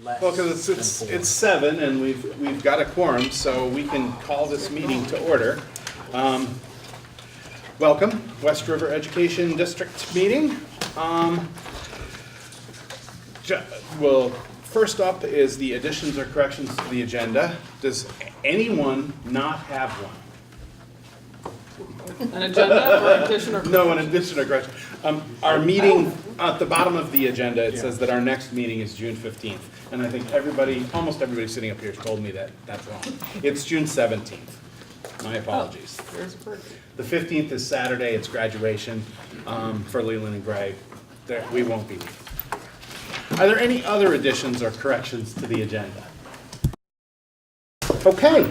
less. Well, because than it's 4. 7 and we've got a quorum, so we can call this meeting to order. Welcome, West River Education District meeting. Well, first up is the additions or corrections to the agenda. Does anyone not have one? An agenda or addition or? No, an addition or correction. Our meeting, at the bottom of the agenda, it says that our next meeting is June 15th. And I think almost everybody sitting up here has told me that that's wrong. It's June 17th. My apologies. There's a birthday. The 15th is Saturday, it's graduation for Leland and Gray. We won't be meeting. Are there any other additions or corrections to the agenda? Okay.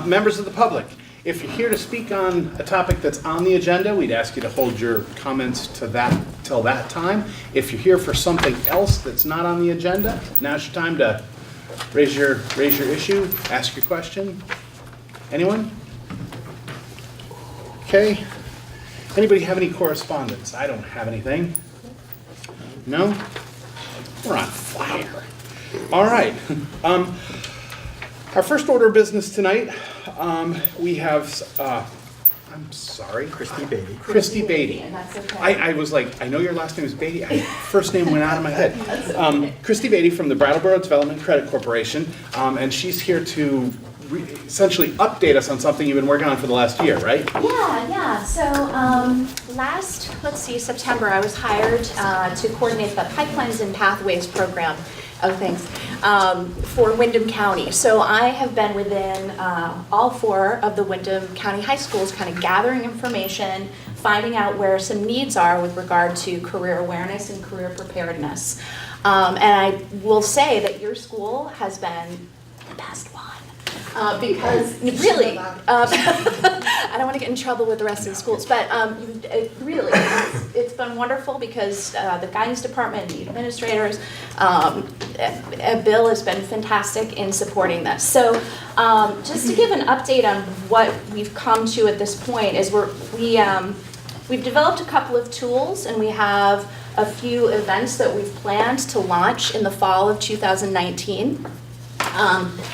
Members of the public, if you're here to speak on a topic that's on the agenda, we'd ask you to hold your comments to that till that time. If you're here for something else that's not on the agenda, now's your time to raise your issue, ask your question. Anyone? Okay. Anybody have any correspondence? I don't have anything. No? We're on fire. All right. Our first order of business tonight, we have, I'm sorry. Christy Beatty. Christy Beatty. And that's okay. I was like, I know your last name is Beatty. First name went out of my head. Christy Beatty from the Brattleboro Development Credit Corporation, and she's here to essentially update us on something you've been working on for the last year, right? Yeah. So last, September, I was hired to coordinate the Pipelines and Pathways program of things for Windham County. So I have been within all 4 of the Windham County high schools, kind of gathering information, finding out where some needs are with regard to career awareness and career preparedness. And I will say that your school has been the best one. Because really, I don't want to get in trouble with the rest of the schools, but really, it's been wonderful because the guidance department, the administrators, Bill has been fantastic in supporting this. So just to give an update on what we've come to at this point is we've developed a couple of tools, and we have a few events that we've planned to launch in the fall of 2019.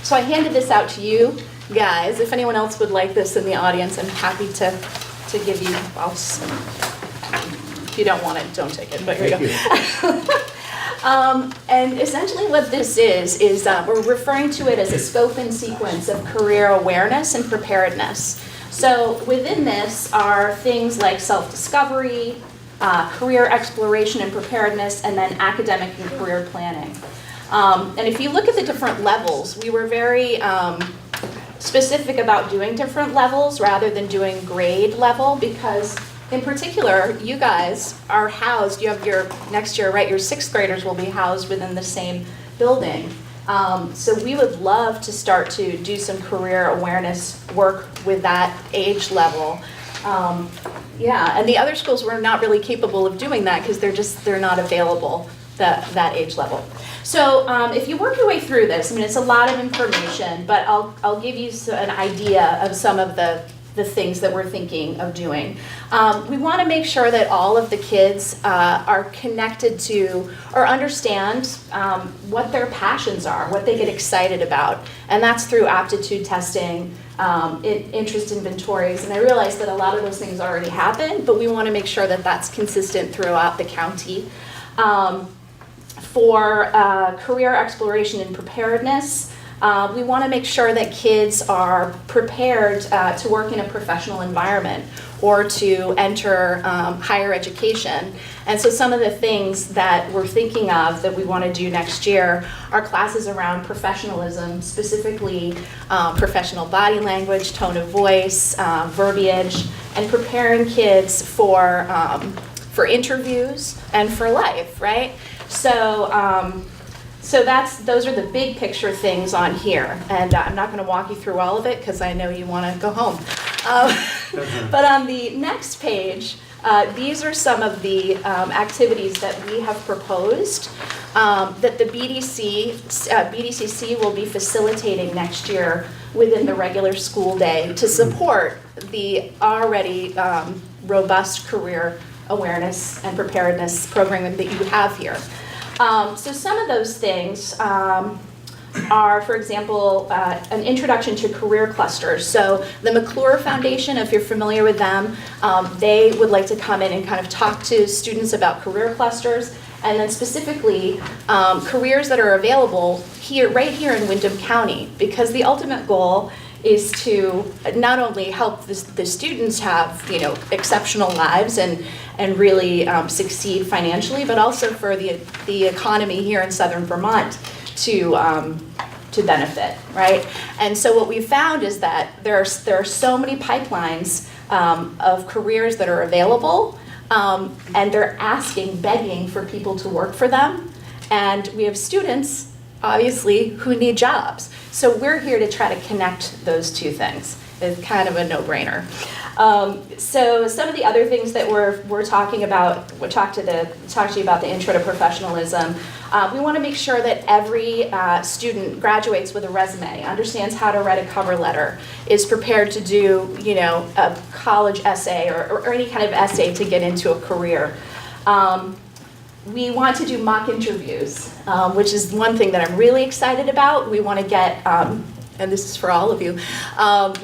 So I handed this out to you guys. If anyone else would like this in the audience, I'm happy to give you. If you don't want it, don't take it. But here you go. And essentially, what this is we're referring to it as a scope and sequence of career awareness and preparedness. So within this are things like self-discovery, career exploration and preparedness, and then academic and career planning. And if you look at the different levels, we were very specific about doing different levels rather than doing grade level, because in particular, you guys are housed, you have next year, right, your 6th graders will be housed within the same building. So we would love to start to do some career awareness work with that age level. And the other schools were not really capable of doing that because they're not available that age level. So if you work your way through this, it's a lot of information, but I'll give you an idea of some of the things that we're thinking of doing. We want to make sure that all of the kids are connected to or understand what their passions are, what they get excited about, and that's through aptitude testing, interest inventories, and I realize that a lot of those things already happen, but we want to make sure that that's consistent throughout the county. For career exploration and preparedness, we want to make sure that kids are prepared to work in a professional environment or to enter higher education. And so some of the things that we're thinking of that we want to do next year are classes around professionalism, specifically professional body language, tone of voice, verbiage, and preparing kids for interviews and for life, right? So those are the big picture things on here, and I'm not going to walk you through all of it because I know you want to go home. But on the next page, these are some of the activities that we have proposed that the BDCC will be facilitating next year within the regular school day to support the already robust career awareness and preparedness program that you have here. So some of those things are, for example, an introduction to career clusters. So the McClure Foundation, if you're familiar with them, they would like to come in and kind of talk to students about career clusters, and then specifically careers that are available here, right here in Windham County, because the ultimate goal is to not only help the students have, you know, exceptional lives and really succeed financially, but also for the economy here in Southern Vermont to benefit, right? And so what we've found is that there are so many pipelines of careers that are available, and they're begging for people to work for them. And we have students, obviously, who need jobs. So we're here to try to connect those two things. It's kind of a no-brainer. So some of the other things that we're talking about, we'll talk to you about the intro to professionalism. We want to make sure that every student graduates with a resume, understands how to write a cover letter, is prepared to do, you know, a college essay or any kind of essay to get into a career. We want to do mock interviews, which is one thing that I'm really excited about. We want to get, and this is for all of you,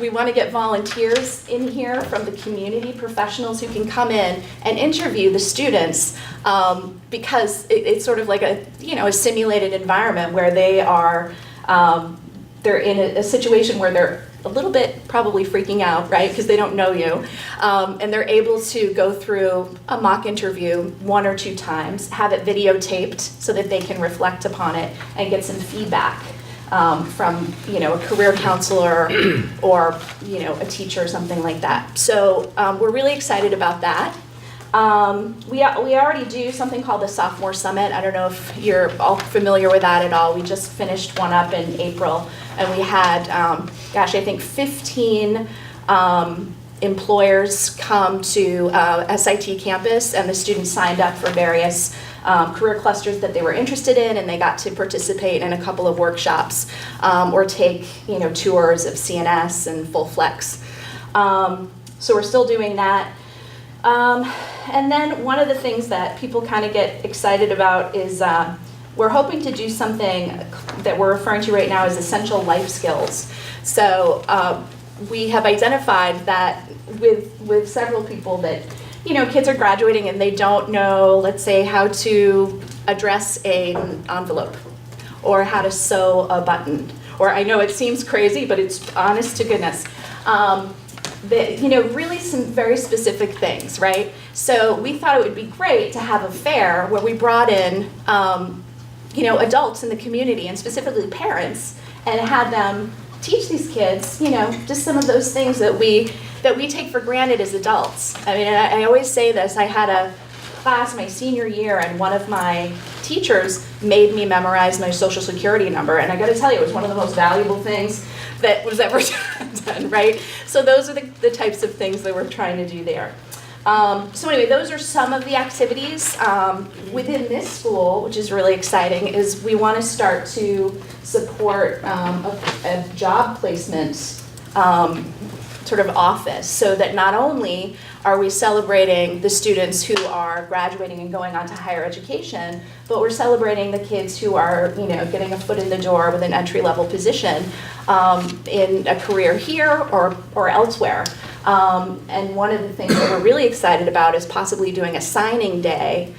we want to get volunteers in here from the community, professionals who can come in and interview the students, because it's sort of like a, you know, a simulated environment where they are, they're in a situation where they're a little bit probably freaking out, right, because they don't know you, and they're able to go through a mock interview 1 or 2 times, have it videotaped so that they can reflect upon it and get some feedback from, you know, a career counselor or, you know, a teacher or something like that. So we're really excited about that. We already do something called the Sophomore Summit. I don't know if you're all familiar with that at all. We just finished one up in April, and we had, gosh, I think 15 employers come to SIT campus, and the students signed up for various career clusters that they were interested in, and they got to participate in a couple of workshops or take, you know, tours of CNS and Full Flex. So we're still doing that. And then one of the things that people kind of get excited about is we're hoping to do something that we're referring to right now as essential life skills. So we have identified that with several people that, you know, kids are graduating and they don't know, let's say, how to address an envelope or how to sew a button. Or I know it seems crazy, but it's honest to goodness. You know, really some very specific things, right? So we thought it would be great to have a fair where we brought in, you know, adults in the community and specifically parents, and had them teach these kids, you know, just some of those things that we take for granted as adults. I mean, I always say this. I had a class my senior year, and one of my teachers made me memorize my social security number, and I got to tell you, it was one of the most valuable things that was ever done, right? So those are the types of things that we're trying to do there. So anyway, those are some of the activities. Within this school, which is really exciting, is we want to start to support a job placement sort of office, so that not only are we celebrating the students who are graduating and going on to higher education, but we're celebrating the kids who are, you know, getting a foot in the door with an entry-level position in a career here or elsewhere. And one of the things that we're really excited about is possibly doing a signing day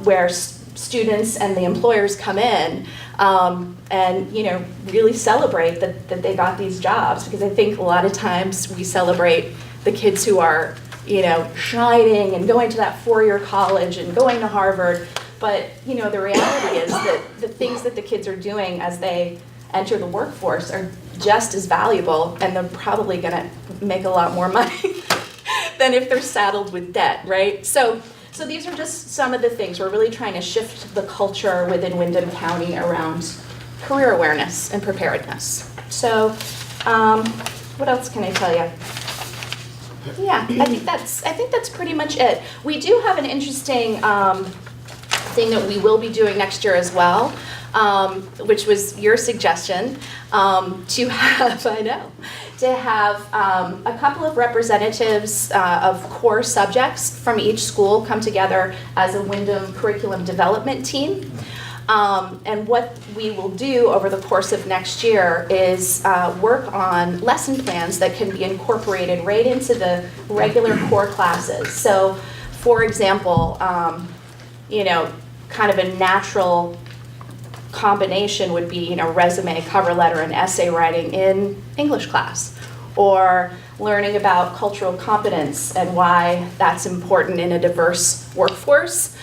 where students and the employers come in and, you know, really celebrate that they got these jobs, because I think a lot of times we celebrate the kids who are, you know, shining and going to that 4-year college and going to Harvard, but, you know, the reality is that the things that the kids are doing as they enter the workforce are just as valuable, and they're probably going to make a lot more money than if they're saddled with debt, right? So these are just some of the things. We're really trying to shift the culture within Windham County around career awareness and preparedness. So what else can I tell you? Yeah, I think that's pretty much it. We do have an interesting thing that we will be doing next year as well, which was your suggestion, to have, to have a couple of representatives of core subjects from each school come together as a Wyndham curriculum development team. And what we will do over the course of next year is work on lesson plans that can be incorporated right into the regular core classes. So, for example, kind of a natural combination would be, resume, cover letter, and essay writing in English class, or learning about cultural competence and why that's important in a diverse workforce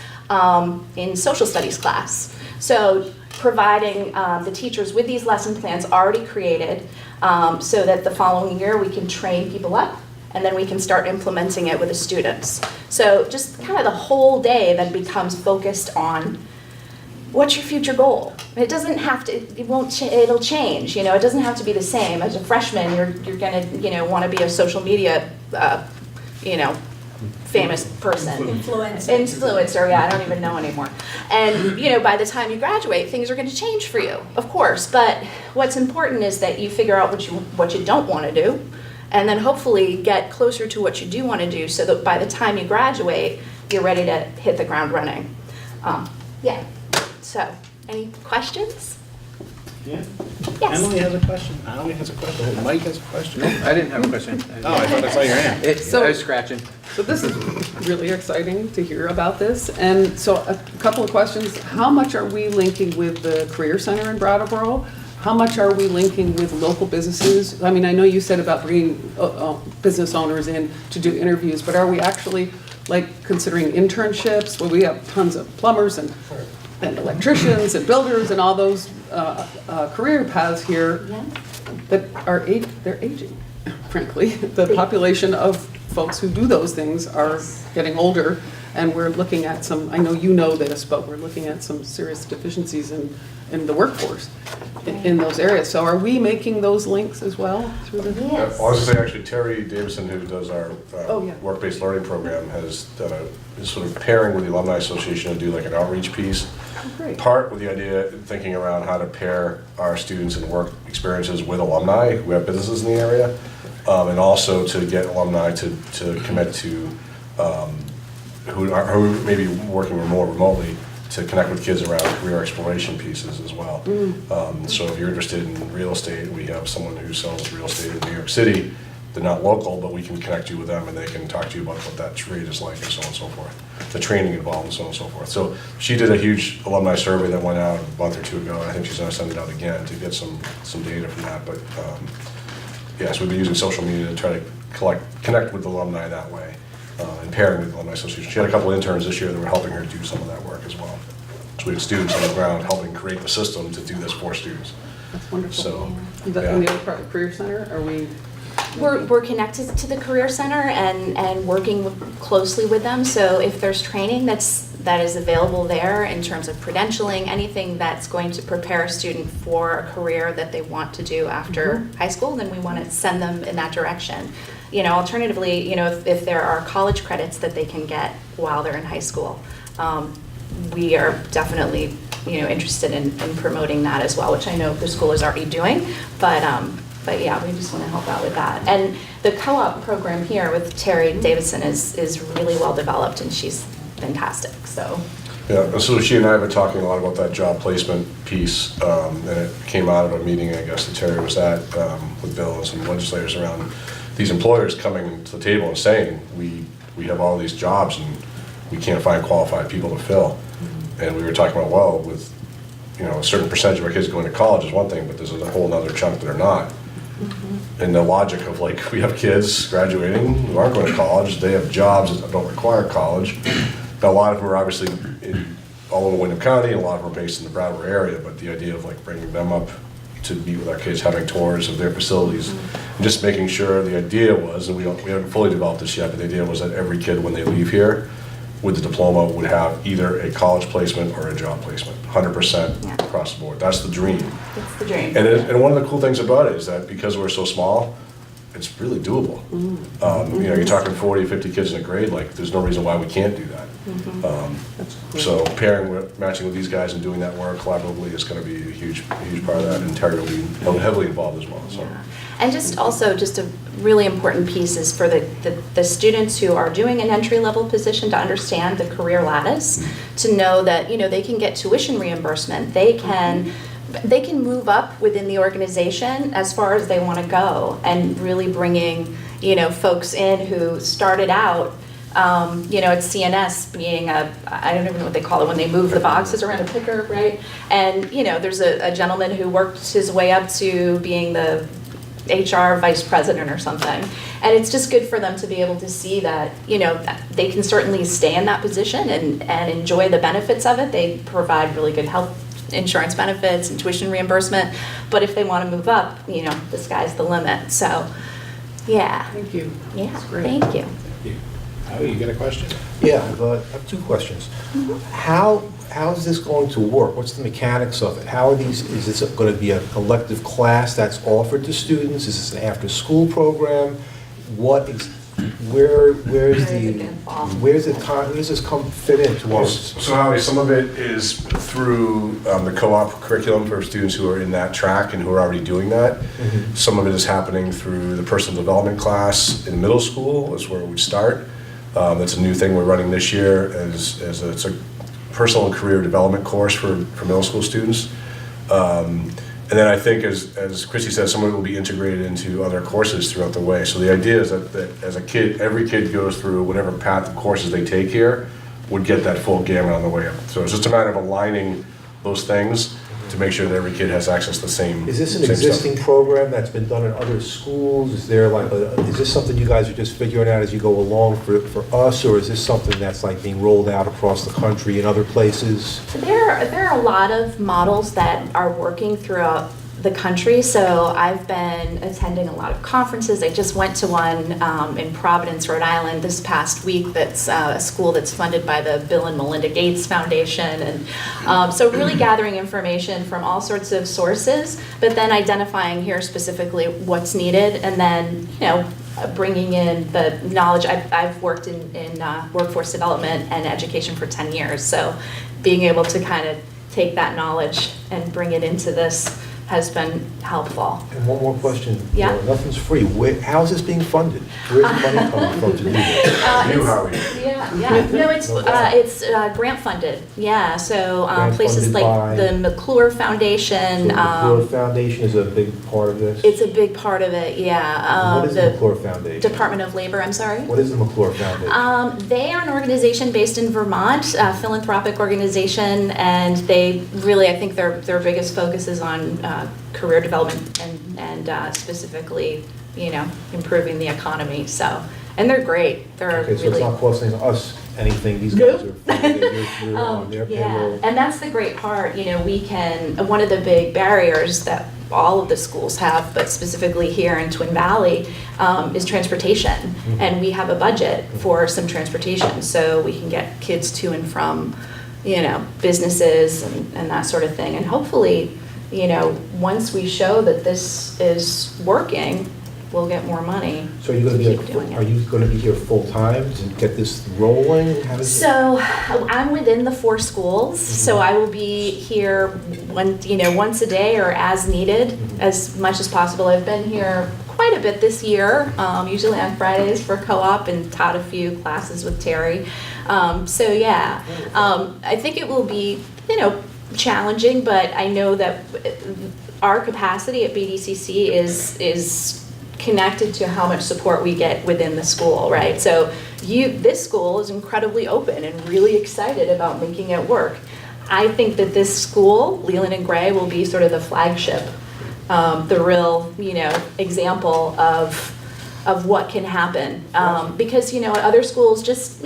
in social studies class. So providing the teachers with these lesson plans already created so that the following year we can train people up and then we can start implementing it with the students. So just kind of the whole day then becomes focused on what's your future goal. It doesn't have to, it'll change, it doesn't have to be the same. As a freshman, you're gonna, want to be a social media, famous person. Influencer, yeah, I don't even know anymore. And, by the time you graduate, things are going to change for you, of course. But what's important is that you figure out what you don't want to do, and then hopefully get closer to what you do want to do so that by the time you graduate, you're ready to hit the ground running. Yeah. So, any questions? Yeah. Yes. Emily has a question. Emily has a question. Mike has a question. I didn't have a question. Oh, I thought I saw your hand. I was scratching. So this is really exciting to hear about this. And so a couple of questions. How much are we linking with the Career Center in Brattleboro? How much are we linking with local businesses? I mean, I know you said about bringing business owners in to do interviews, but are we actually considering internships where we have tons of plumbers and electricians and builders and all those career paths here Yeah. that are they're aging, frankly. The population of folks who do those things are getting older, and we're looking at some, I know you know this, but we're looking at some serious deficiencies in the workforce in those areas. So are we making those links as well through the? Yes. I was going to say, actually, Terry Davison, who does our Yeah. work-based learning program, has done is sort of pairing with the Alumni Association to do like an outreach piece. Great. Part with the idea, thinking around how to pair our students and work experiences with alumni who have businesses in the area, and also to get alumni to commit to, who may be working more remotely, to connect with kids around career exploration pieces as well. So if you're interested in real estate, we have someone who sells real estate in New York City. They're not local, but we can connect you with them and they can talk to you about what that trade is like and so on and so forth. The training involved and so on and so forth. So she did a huge alumni survey that went out a month or two ago, and I think she's going to send it out again to get some data from that. But yes, we've been using social media to try to connect with alumni that way, and pairing with the Alumni Association. She had a couple interns this year that were helping her do some of that work as well. So we had students on the ground helping create the system to do this for students. That's wonderful. So, And the other part of the Career Center, are we? We're connected to the Career Center and working closely with them. So if there's training that is available there in terms of credentialing, anything that's going to prepare a student for a career that they want to do after high school, then we want to send them in that direction. Alternatively, if there are college credits that they can get while they're in high school, we are definitely interested in promoting that as well, which I know the school is already doing, but yeah, we just want to help out with that. And the co-op program here with Terry Davison is really well developed, and she's fantastic. So. Yeah, and so she and I have been talking a lot about that job placement piece, and it came out of a meeting, I guess, that Terry was at with Bill and some legislators around these employers coming to the table and saying, we have all these jobs and we can't find qualified people to fill. And we were talking about, well, with a certain percentage of our kids going to college is one thing, but there's a whole other chunk that are not. And the logic of we have kids graduating who aren't going to college, they have jobs that don't require college. Now, a lot of them are obviously all over Wyndham County, and a lot of them are based in the Brattleboro area, but the idea of bringing them up to meet with our kids, having tours of their facilities, and just making sure, the idea was, and we haven't fully developed this yet, but the idea was that every kid when they leave here with the diploma would have either a college placement or a job placement, 100% across the board. That's the dream. It's the dream. And one of the cool things about it is that because we're so small, it's really doable. You're talking 40, 50 kids in a grade, like, there's no reason why we can't do that. So matching with these guys and doing that work collaboratively is gonna be a huge part of that, and Terry will be heavily involved as well, so. Yeah. And just a really important piece is for the students who are doing an entry-level position to understand the career lattice, to know that, they can get tuition reimbursement, they can move up within the organization as far as they want to go, and really bringing, folks in who started out, at CNS being I don't even know what they call it when they move the boxes around a picker, right? And, there's a gentleman who worked his way up to being the HR vice president or something. And it's just good for them to be able to see that, that they can certainly stay in that position and enjoy the benefits of it. They provide really good health insurance benefits and tuition reimbursement. But if they want to move up, the sky's the limit. So, yeah. Thank you. Yeah, That's great. thank you. Oh, you got a question? Yeah, I have two questions. How is this going to work? What's the mechanics of it? Is this going to be a elective class that's offered to students? Is this an after-school program? Where does this fit into Well, us? so Howie, some of it is through the co-op curriculum for students who are in that track and who are already doing that. Some of it is happening through the personal development class in middle school, is where we start. That's a new thing we're running this year, it's a personal and career development course for middle school students. And then I think, as Chrissy said, some of it will be integrated into other courses throughout the way. So the idea is that as a kid, every kid goes through whatever path of courses they take here, would get that full gamut on the way up. So it's just a matter of aligning those things to make sure that every kid has access to the same. Is this an same existing stuff. program that's been done in other schools? Is this something you guys are just figuring out as you go along for us, or is this something that's like being rolled out across the country in other places? There are a lot of models that are working throughout the country. So I've been attending a lot of conferences. I just went to one in Providence, Rhode Island this past week. That's a school that's funded by the Bill and Melinda Gates Foundation. And so really gathering information from all sorts of sources, but then identifying here specifically what's needed, and then, bringing in the knowledge. I've worked in workforce development and education for 10 years. So being able to kind of take that knowledge and bring it into this has been helpful. And one more question. Yeah. Nothing's free. How is this being funded? Where's the money coming from to do this? You, Howie. Yeah. No, it's grant funded. Yeah. So Grant places funded by- like the McClure Foundation. So the McClure Foundation is a big part of this? It's a big part of it. Yeah. What is the McClure Foundation? Department of Labor. I'm sorry. What is the McClure Foundation? They are an organization based in Vermont, a philanthropic organization, and they really, I think their biggest focus is on career development and specifically, improving the economy. So, and they're great. They're Okay, so really. it's not costing us anything, these guys are funding it, you're on their Yeah, payroll. and that's the great part. We can. One of the big barriers that all of the schools have, but specifically here in Twin Valley, is transportation. And we have a budget for some transportation, so we can get kids to and from, businesses and that sort of thing. And hopefully, once we show that this is working, we'll get more money. So are you to keep doing it. are you gonna be here full-time to get this rolling? How does it? So I'm within the 4 schools, so I will be here once a day or as needed, as much as possible. I've been here quite a bit this year, usually on Fridays for co-op, and taught a few classes with Terry. So yeah, I think it will be, challenging, but I know that our capacity at BDCC is connected to how much support we get within the school, right? So this school is incredibly open and really excited about making it work. I think that this school, Leland and Gray, will be sort of the flagship, the real, example of what can happen. Because, other schools just,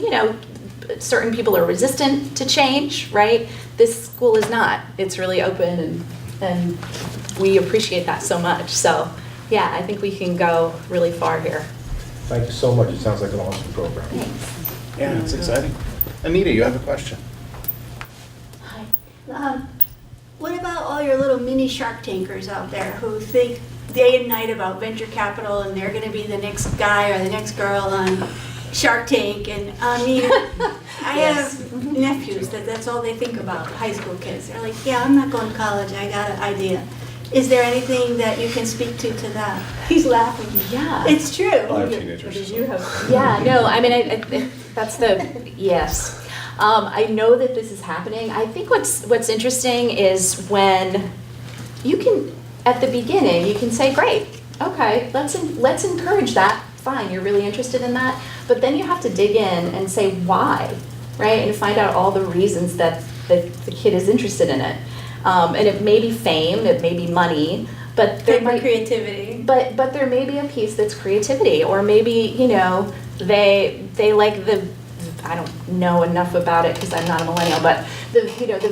certain people are resistant to change, right? This school is not. It's really open, and we appreciate that so much. So, yeah, I think we can go really far here. Thank you so much, it sounds like an awesome program. Thanks. Yeah, it's exciting. Anita, you have a question? Hi. What about all your little mini Shark Tankers out there who think day and night about venture capital, and they're gonna be the next guy or the next girl on Shark Tank, and I mean, I have nephews that's all they think about, high school kids. They're like, yeah, I'm not going to college, I got an idea. Is there anything that you can speak to that? He's laughing. Yeah. It's true. I have teenagers. So. Yeah, no, I mean, that's yes. I know that this is happening. I think what's interesting is when you can, at the beginning, you can say, great, okay, let's encourage that. Fine, you're really interested in that. But then you have to dig in and say why, right? And find out all the reasons that the kid is interested in it. And it may be fame, it may be money, but there might creativity. But there may be a piece that's creativity, or maybe, you know, they like the, I don't know enough about it because I'm not a millennial, but the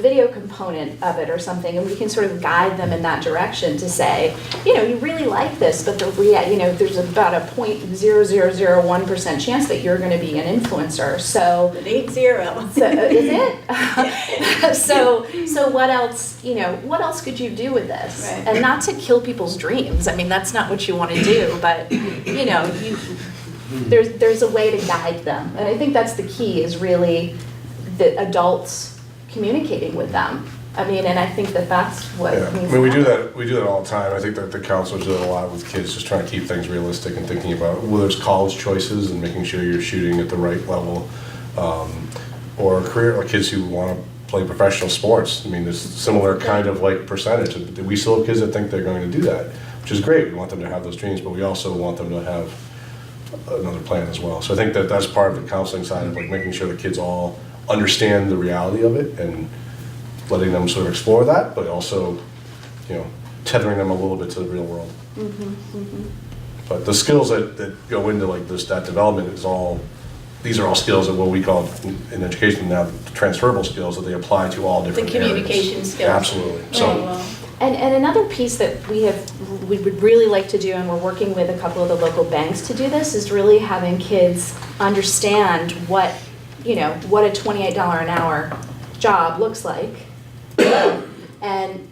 video component of it or something, and we can sort of guide them in that direction to say, you know, you really like this, but there's about a 0.0001% chance that you're going to be an influencer. So It ain't zero. so is it? so what else, you know, what else could you do with this? Right. And not to kill people's dreams. I mean, that's not what you want to do, but you know, there's a way to guide them. And I think that's the key, is really the adults communicating with them. I mean, and I think that's what Yeah, needs I mean, we to do happen. that. We do that all the time. I think that the counselors do that a lot with kids, just trying to keep things realistic and thinking about whether it's college choices and making sure you're shooting at the right level, or career, like kids who want to play professional sports. I mean, there's similar kind of like percentage. We still have kids that think they're going to do that, which is great. We want them to have those dreams, but we also want them to have another plan as well. So I think that that's part of the counseling side of like making sure the kids all understand the reality of it and letting them sort of explore that, but also, you know, tethering them a little bit to the real world. But the skills that go into like that development these are all skills that what we call in education now transferable skills that they apply to all different areas. communication skills. Absolutely. So. Very well. And another piece that we would really like to do, and we're working with a couple of the local banks to do this, is really having kids understand what a $28 an hour job looks like, and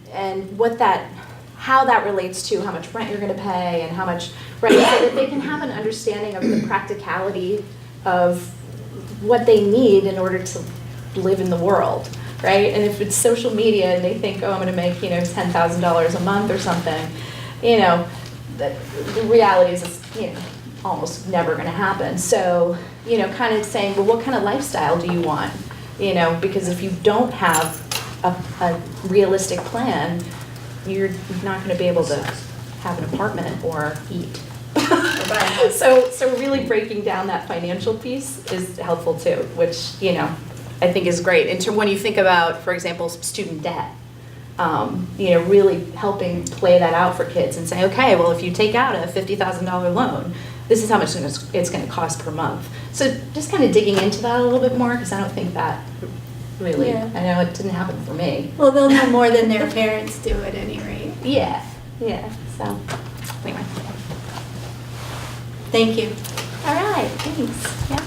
how that relates to how much rent you're going to pay and how much rent, so that they can have an understanding of the practicality of what they need in order to live in the world. Right? And if it's social media and they think, oh, I'm going to make, $10,000 a month or something, the reality is it's, almost never going to happen. So, kind of saying, well, what kind of lifestyle do you want? Because if you don't have a realistic plan, you're not going to be able to have an apartment or eat. So really breaking down that financial piece is helpful too, which, I think is great. And when you think about, for example, student debt, really helping play that out for kids and say, okay, well, if you take out a $50,000 loan, this is how much it's going to cost per month. So just kind of digging into that a little bit more, because I don't think that really, Yeah. I know it didn't happen for me. Well, they'll know more than their parents do at any rate. Yeah, so anyway. Thank you. All right, thanks, yeah.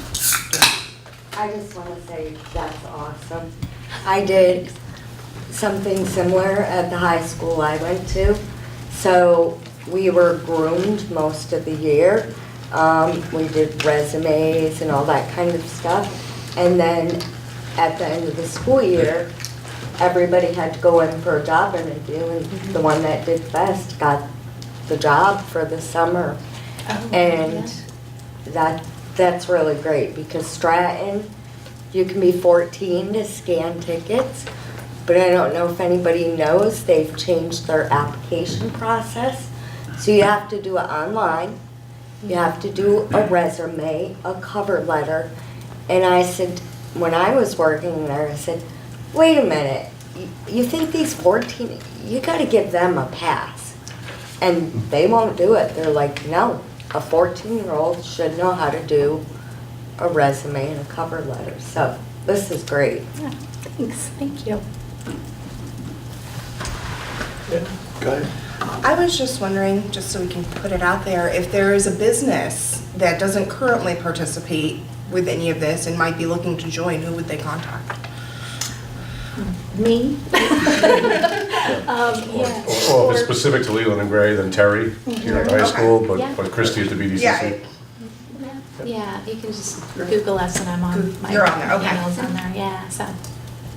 I just want to say that's awesome. I did something similar at the high school I went to. So we were groomed most of the year. We did resumes and all that kind of stuff. And then at the end of the school year, everybody had to go in for a job interview, and the one that did best got the job for the summer. And that's really great, because Stratton, you can be 14 to scan tickets, but I don't know if anybody knows, they've changed their application process. So you have to do it online, you have to do a resume, a cover letter, and I said, when I was working there, I said, wait a minute, you think these 14, you gotta give them a pass. And they won't do it. They're like, no, a 14-year-old should know how to do a resume and a cover letter. So this is great. Yeah, thanks, thank you. Go ahead. I was just wondering, just so we can put it out there, if there is a business that doesn't currently participate with any of this and might be looking to join, who would they contact? me. Or if it's specific to Leland and Gray, then Terry here at the high school, Yeah. but Christie at the BDCC. Yeah. Yeah, you can just Google us and I'm on my You're on there, okay. emails on there, yeah, so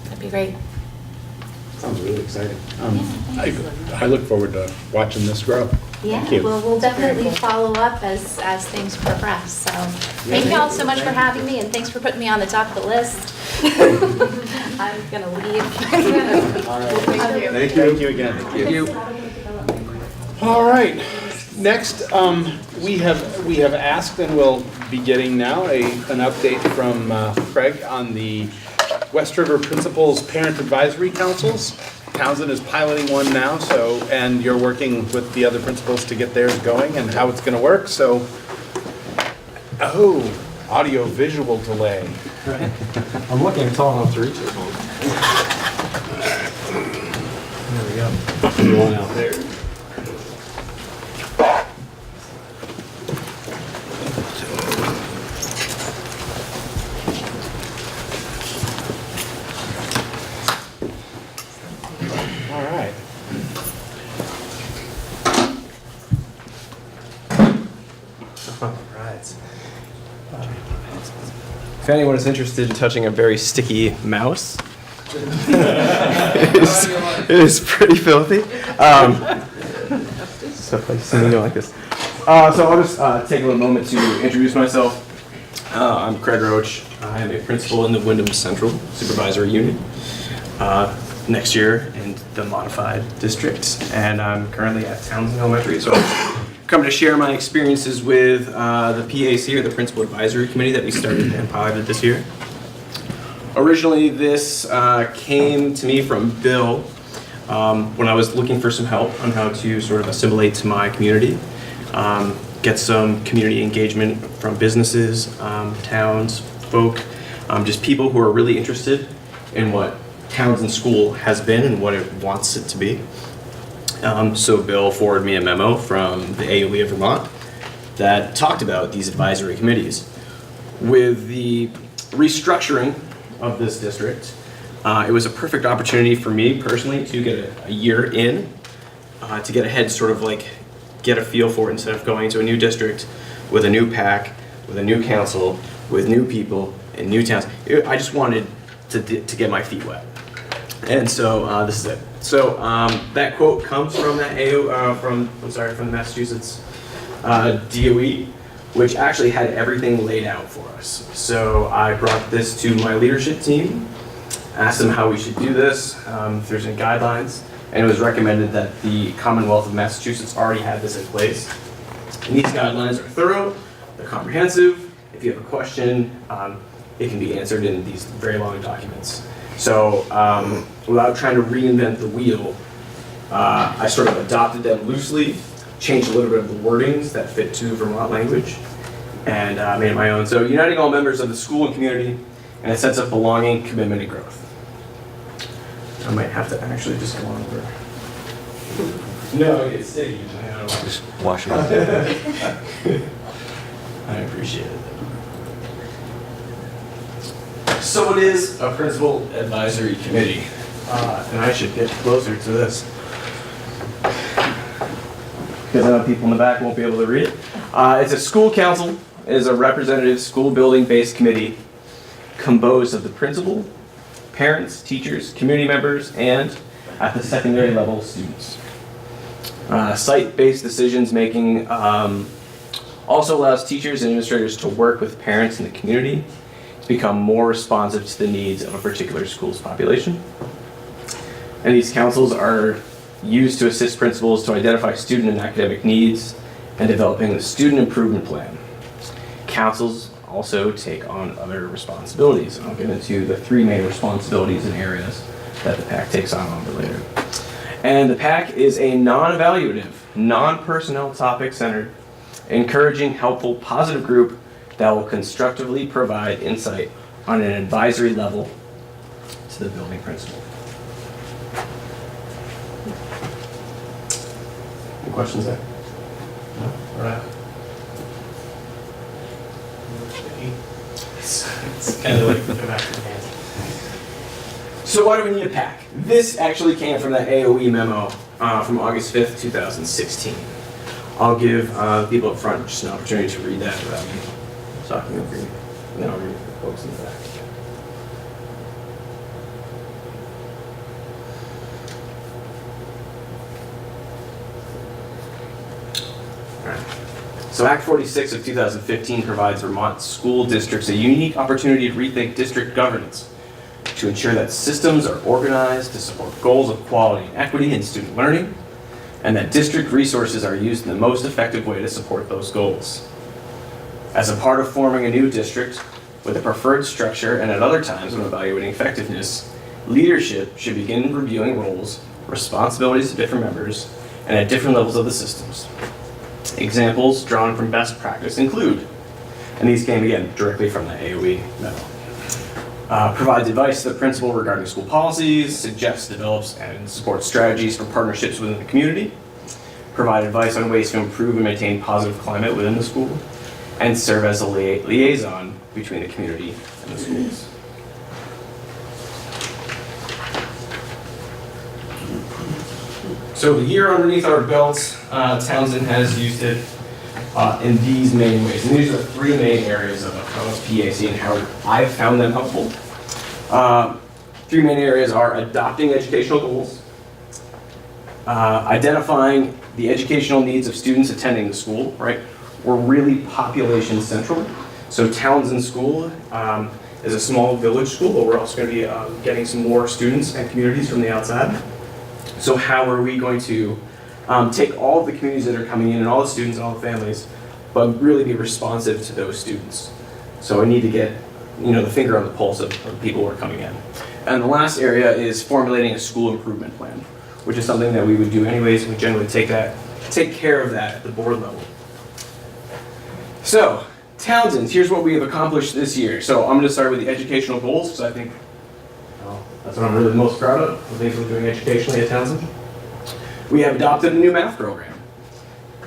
that'd be great. Sounds really exciting. Yeah, I look forward to watching this grow. Yeah, Thank you. well, we'll definitely follow up as things progress, so thank you all so much for having me and thanks for putting me on the top of the list. I'm gonna leave. Thank you. Thank you again. Thank you. All right, next, we have asked and will be getting now an update from Craig on the West River Principals Parent Advisory Councils. Townsend is piloting one now, and you're working with the other principals to get theirs going and how it's gonna work, so. Audio visual delay. I'm looking tall enough to reach it. There we go. One out there. All right. Right. If anyone is interested in touching a very sticky mouse, it is pretty filthy. So if I see anything like this. So I'll just take a little moment to introduce myself. I'm Craig Roach. I'm a principal in the Wyndham Central Supervisory Unit. Next year in the modified district, and I'm currently at Townsend Elementary. So I'm coming to share my experiences with the PAC, or the Principal Advisory Committee, that we started and piloted this year. Originally, this came to me from Bill when I was looking for some help on how to sort of assimilate to my community, get some community engagement from businesses, towns, folk, just people who are really interested in what Townsend School has been and what it wants it to be. So Bill forwarded me a memo from the AOE of Vermont that talked about these advisory committees. With the restructuring of this district, it was a perfect opportunity for me personally to get a year in, to get ahead, sort of like get a feel for it instead of going to a new district with a new PAC, with a new council, with new people and new towns. I just wanted to get my feet wet. And so this is it. So that quote comes from that from the Massachusetts DOE, which actually had everything laid out for us. So I brought this to my leadership team, asked them how we should do this, if there's any guidelines, and it was recommended that the Commonwealth of Massachusetts already had this in place. And these guidelines are thorough, they're comprehensive. If you have a question, it can be answered in these very long documents. So without trying to reinvent the wheel, I sort of adopted them loosely, changed a little bit of the wordings that fit to Vermont language, and made it my own. So uniting all members of the school and community in a sense of belonging, commitment, and growth. I might have to actually just go on over. No, it's sticky. Just wash it off. I appreciate it. So it is a principal advisory committee, and I should get closer to this because I know people in the back won't be able to read it. It's a school council. It is a representative school building-based committee composed of the principal, parents, teachers, community members, and at the secondary level, students. Site-based decisions making also allows teachers and administrators to work with parents in the community to become more responsive to the needs of a particular school's population. And these councils are used to assist principals to identify student and academic needs and developing the student improvement plan. Councils also take on other responsibilities. I'll get into the three main responsibilities and areas that the PAC takes on a little bit later. And the PAC is a non-evaluative, non-personnel topic centered, encouraging, helpful, positive group that will constructively provide insight on an advisory level to the building principal. Any questions there? No? All right. It's kind of like the back of the hand. So why do we need a PAC? This actually came from that AOE memo from August 5th, 2016. I'll give people up front just an opportunity to read that without me talking over you. And then I'll read it for folks in the back. So Act 46 of 2015 provides Vermont school districts a unique opportunity to rethink district governance to ensure that systems are organized to support goals of quality and equity in student learning, and that district resources are used in the most effective way to support those goals. As a part of forming a new district with a preferred structure and at other times when evaluating effectiveness, leadership should begin reviewing roles, responsibilities of different members, and at different levels of the systems. Examples drawn from best practice include, and these came again directly from the AOE memo, provides advice to the principal regarding school policies, suggests, develops, and supports strategies for partnerships within the community, provide advice on ways to improve and maintain positive climate within the school, and serve as a liaison between the community and the schools. So the year underneath our belts, Townsend has used it in these main ways. And these are the three main areas of PAC and how I've found them helpful. Three main areas are adopting educational goals, identifying the educational needs of students attending the school, right? We're really population central. So Townsend School is a small village school, but we're also going to be getting some more students and communities from the outside. So how are we going to take all of the communities that are coming in and all the students and all the families, but really be responsive to those students? So I need to get, the finger on the pulse of the people who are coming in. And the last area is formulating a school improvement plan, which is something that we would do anyways. We generally take care of that at the board level. So Townsend, here's what we have accomplished this year. So I'm going to start with the educational goals because I think that's what I'm really most proud of, the things we're doing educationally at Townsend. We have adopted a new math program.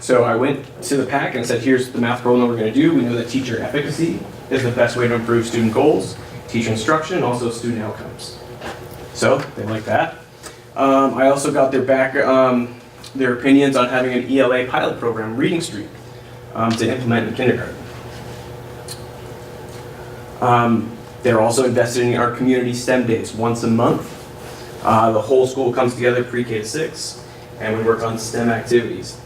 So I went to the PAC and said, here's the math program that we're going to do. We know that teacher efficacy is the best way to improve student goals, teacher instruction, and also student outcomes. So they like that. I also got their opinions on having an ELA pilot program, Reading Street, to implement in kindergarten. They're also invested in our community STEM days once a month. The whole school comes together, pre-K to 6, and we work on STEM activities.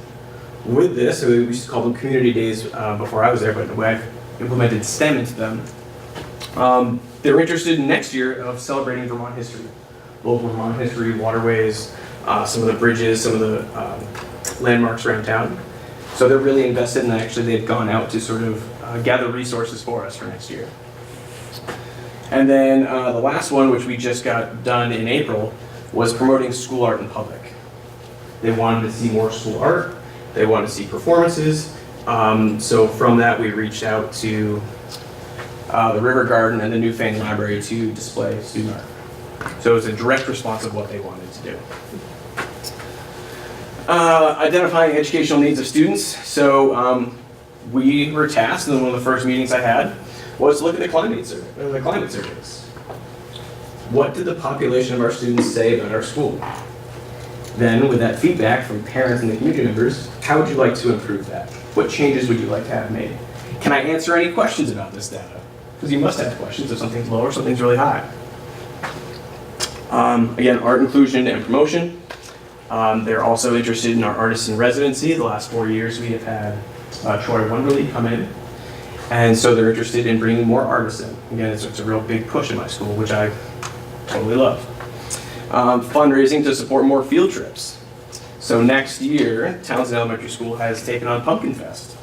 With this, we used to call them community days before I was there, but the way I've implemented STEM into them, they're interested in next year of celebrating Vermont history. Local Vermont history, waterways, some of the bridges, some of the landmarks around town. So they're really invested, and actually they've gone out to sort of gather resources for us for next year. And then the last one, which we just got done in April, was promoting school art in public. They wanted to see more school art. They wanted to see performances. So from that, we reached out to the River Garden and the Newfane Library to display student art. So it was a direct response of what they wanted to do. Identifying educational needs of students. So we were tasked, and one of the first meetings I had was to look at the climate surveys. What did the population of our students say about our school? Then, with that feedback from parents and the community members, how would you like to improve that? What changes would you like to have made? Can I answer any questions about this data? Because you must have questions if something's low or something's really high. Again, art inclusion and promotion. They're also interested in our artists in residency. The last 4 years we have had Troy Wonderly come in. And so they're interested in bringing more artists in. Again, it's a real big push in my school, which I totally love. Fundraising to support more field trips. So next year, Townsend Elementary School has taken on Pumpkin Fest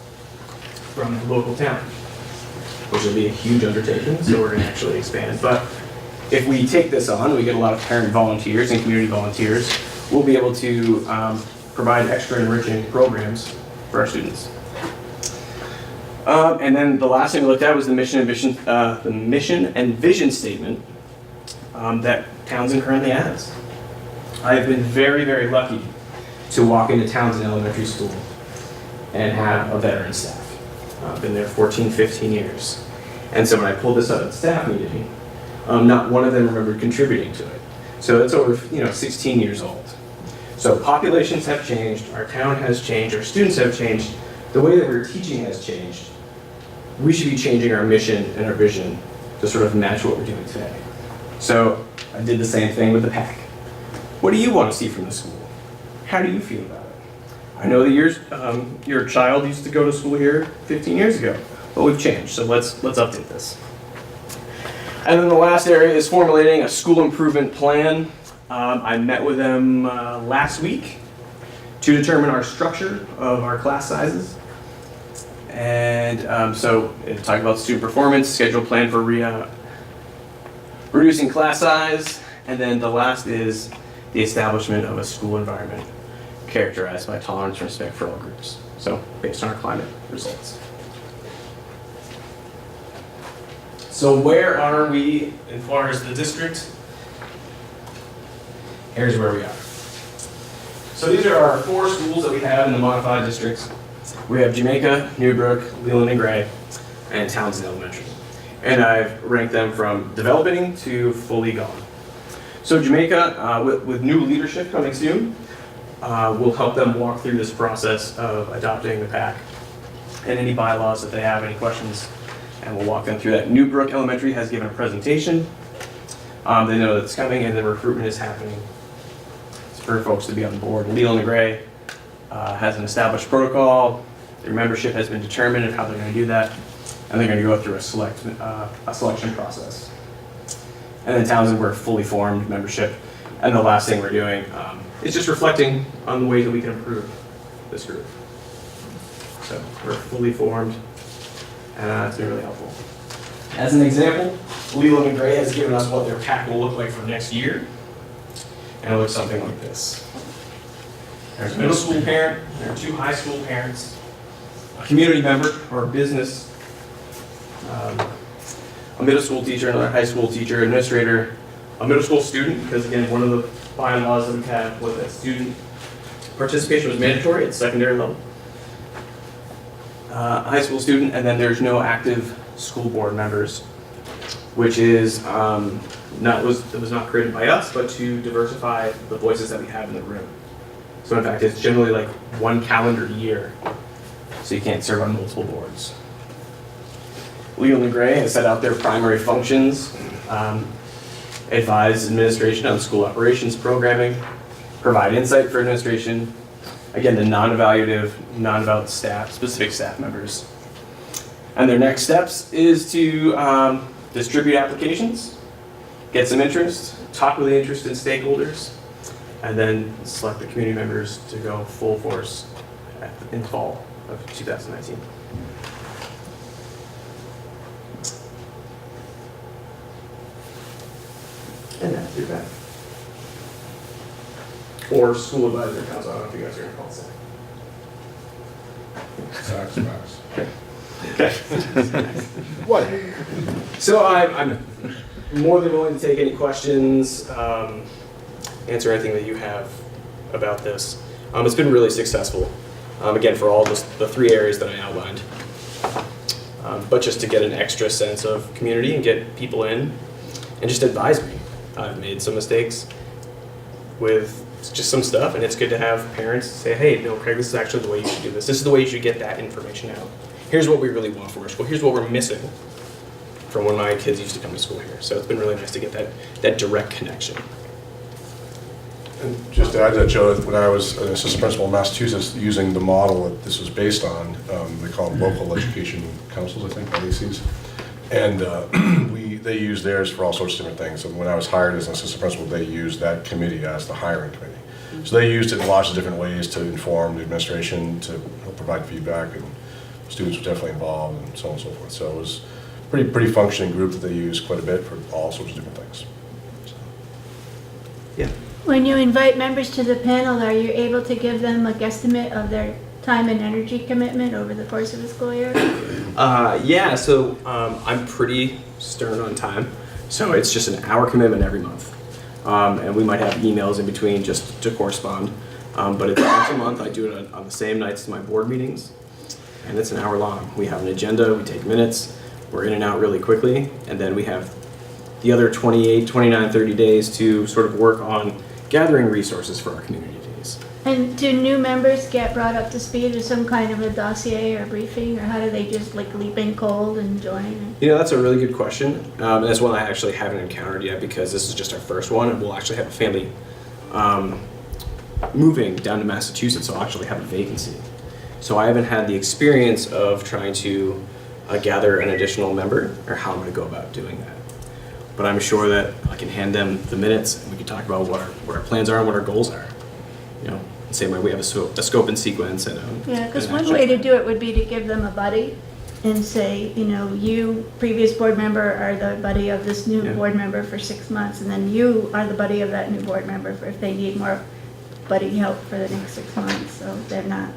from the local town, which will be a huge undertaking, so we're going to actually expand. But if we take this on, we get a lot of parent volunteers and community volunteers, we'll be able to provide extra enriching programs for our students. And then the last thing we looked at was the mission and vision statement that Townsend currently has. I've been very, very lucky to walk into Townsend Elementary School and have a veteran staff. I've been there 14, 15 years. And so when I pulled this up at staff meeting, not one of them remembered contributing to it. So that's over 16 years old. So populations have changed, our town has changed, our students have changed, the way that we're teaching has changed. We should be changing our mission and our vision to sort of match what we're doing today. So I did the same thing with the PAC. What do you want to see from the school? How do you feel about it? I know that your child used to go to school here 15 years ago, but we've changed, so let's update this. And then the last area is formulating a school improvement plan. I met with them last week to determine our structure of our class sizes. And so talk about student performance, schedule plan for reducing class size, and then the last is the establishment of a school environment characterized by tolerance and respect for all groups. So based on our climate results. So where are we as far as the district? Here's where we are. So these are our 4 schools that we have in the modified districts. We have Jamaica, Newbrook, Leland and Gray, and Townsend Elementary. And I've ranked them from developing to fully gone. So Jamaica, with new leadership coming soon, we'll help them walk through this process of adopting the PAC and any bylaws that they have, any questions, and we'll walk them through that. Newbrook Elementary has given a presentation. They know that it's coming and the recruitment is happening. It's for folks to be on board. Leland and Gray has an established protocol. Their membership has been determined of how they're going to do that, and they're going to go through a selection process. And then Townsend, we're fully formed membership. And the last thing we're doing is just reflecting on the ways that we can improve this group. So we're fully formed, and it's been really helpful. As an example, Leland and Gray has given us what their PAC will look like for next year, and it looks something like this. There's a middle school parent, there are 2 high school parents, a community member or a business, a middle school teacher, another high school teacher, administrator, a middle school student, because again, one of the bylaws that we had was that student participation was mandatory at secondary level. A high school student, and then there's no active school board members, which is it was not created by us, but to diversify the voices that we have in the room. So in fact, it's generally like 1 calendar year, so you can't serve on multiple boards. Leland and Gray has set out their primary functions, advise administration on school operations programming, provide insight for administration, again, the non-evaluative, non-about staff, specific staff members. And their next steps is to distribute applications, get some interest, talk with the interested stakeholders, and then select the community members to go full force in fall of 2019. And that's your back. Or school advisory council, I don't know if you guys are gonna call it that. Facts. What? So I'm more than willing to take any questions, answer anything that you have about this. It's been really successful, again, for all the 3 areas that I outlined. But just to get an extra sense of community and get people in and just advise me. I've made some mistakes with just some stuff, and it's good to have parents say, hey, no, Craig, this is actually the way you should do this. This is the way you should get that information out. Here's what we really want from our school. Here's what we're missing from when my kids used to come to school here. So it's been really nice to get that direct connection. And just to add to that, Joe, when I was an assistant principal in Massachusetts, using the model that this was based on, they call them local education councils, I think, LECs. And they use theirs for all sorts of different things. And when I was hired as an assistant principal, they used that committee as the hiring committee. So they used it in lots of different ways to inform the administration, to help provide feedback, and students were definitely involved, and so on and so forth. So it was a pretty functioning group that they use quite a bit for all sorts of different things. So. Yeah. When you invite members to the panel, are you able to give them a guesstimate of their time and energy commitment over the course of the school year? Yeah, so I'm pretty stern on time. So it's just an hour commitment every month. And we might have emails in between just to correspond. But it's once a month. I do it on the same nights as my board meetings. And it's an hour long. We have an agenda, we take minutes, we're in and out really quickly, and then we have the other 28, 29, 30 days to sort of work on gathering resources for our community days. And do new members get brought up to speed with some kind of a dossier or briefing, or how do they just like leap in cold and join? You know, that's a really good question. And that's one I actually haven't encountered yet because this is just our first one, and we'll actually have a family moving down to Massachusetts, so I'll actually have a vacancy. So I haven't had the experience of trying to gather an additional member, or how I'm going to go about doing that. But I'm sure that I can hand them the minutes, and we can talk about what our plans are and what our goals are. You know, the same way we have a scope and sequence. And Yeah, because an one action way to plan. do it would be to give them a buddy and say, you know, you, previous board member, are the buddy of this new Yeah. board member for 6 months, and then you are the buddy of that new board member for if they need more buddy help for the next 6 months, so they're not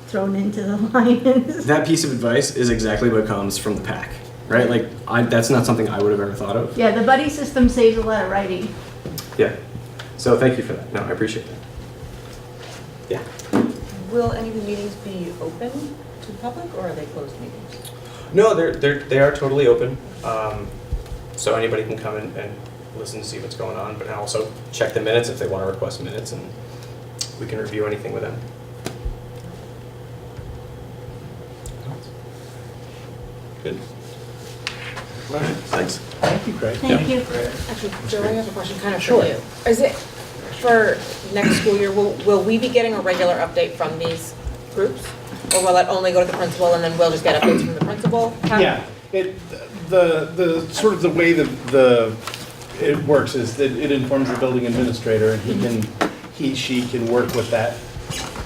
thrown into the lions. That piece of advice is exactly what comes from the pack, right? Like, that's not something I would have ever thought of. Yeah, the buddy system saves a lot of writing. Yeah. So thank you for that. No, I appreciate that. Yeah. Will any of the meetings be open to the public, or are they closed meetings? No, they are totally open. So anybody can come and listen to see what's going on, but also check the minutes if they want to request minutes, and we can review anything with them. Good. All right, thanks. Thank you, Craig. Thank you. Actually, Joe, I have a question kind of Sure. for you. Is it, for next school year, will we be getting a regular update from these groups? Or will it only go to the principal and then we'll just get updates from the principal? Yeah, the sort of the way it works is that it informs the building administrator, and she can work with that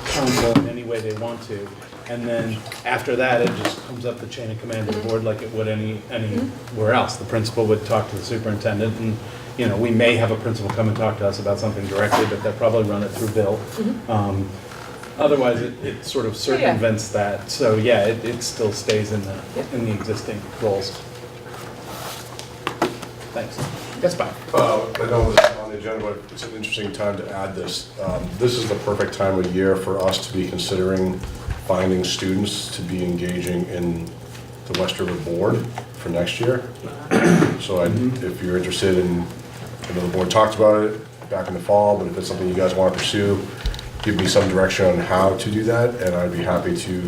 council in any way they want to. And then after that, it just comes up the chain of command of the board like it would anywhere else. The principal would talk to the superintendent, and, you know, we may have a principal come and talk to us about something directly, but they'll probably run it through Bill. Otherwise, it sort of circumvents that. So yeah, it still stays in the existing roles. Thanks. Yes, Bob. I know it's on the agenda, but it's an interesting time to add this. This is the perfect time of year for us to be considering finding students to be engaging in the West River Board for next year. So if you're interested in, I know the board talked about it back in the fall, but if it's something you guys want to pursue, give me some direction on how to do that, and I'd be happy to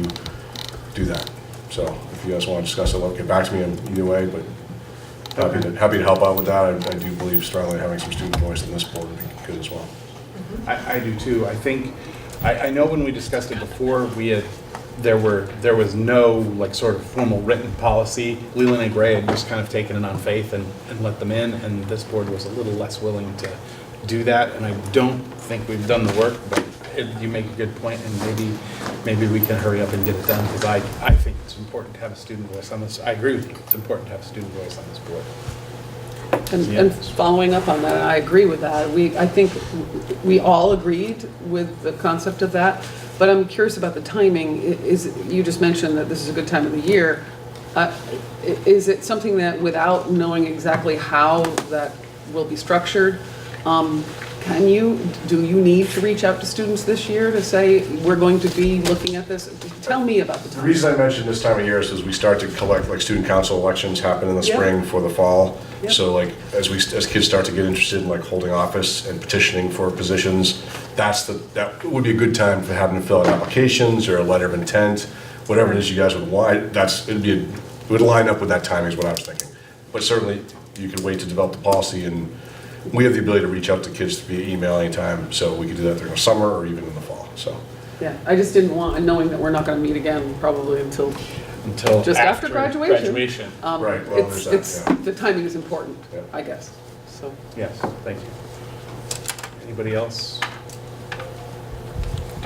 do that. So if you guys want to discuss it, get back to me in either way, but happy to help out with that. I do believe strongly having some student voice in this board would be good as well. I do too. I think, I know when we discussed it before, there was no like sort of formal written policy. Leland and Gray had just kind of taken it on faith and let them in, and this board was a little less willing to do that, and I don't think we've done the work, but you make a good point, and maybe we can hurry up and get it done, because I think it's important to have a student voice on this. I agree with you. It's important to have a student voice on this board. And following up on that, I agree with that. I think we all agreed with the concept of that, but I'm curious about the timing. You just mentioned that this is a good time of the year. Is it something that, without knowing exactly how that will be structured, do you need to reach out to students this year to say, we're going to be looking at this? Tell me about the The time. reason I mentioned this time of year is we start to collect, like, student council elections happen in the Yeah. spring for the fall. Yeah. So like, as kids start to get interested in like holding office and petitioning for positions, that would be a good time for having to fill out applications or a letter of intent, whatever it is you guys would want. It would line up with that timing is what I was thinking. But certainly, you could wait to develop the policy, and we have the ability to reach out to kids via email anytime, so we could do that during the summer or even in the fall, so. Yeah, I just didn't want, knowing that we're not going to meet again probably until just after graduation. Right, well, there's that, yeah. The timing is important, Yeah. I guess, so. Yes, thank you. Anybody else?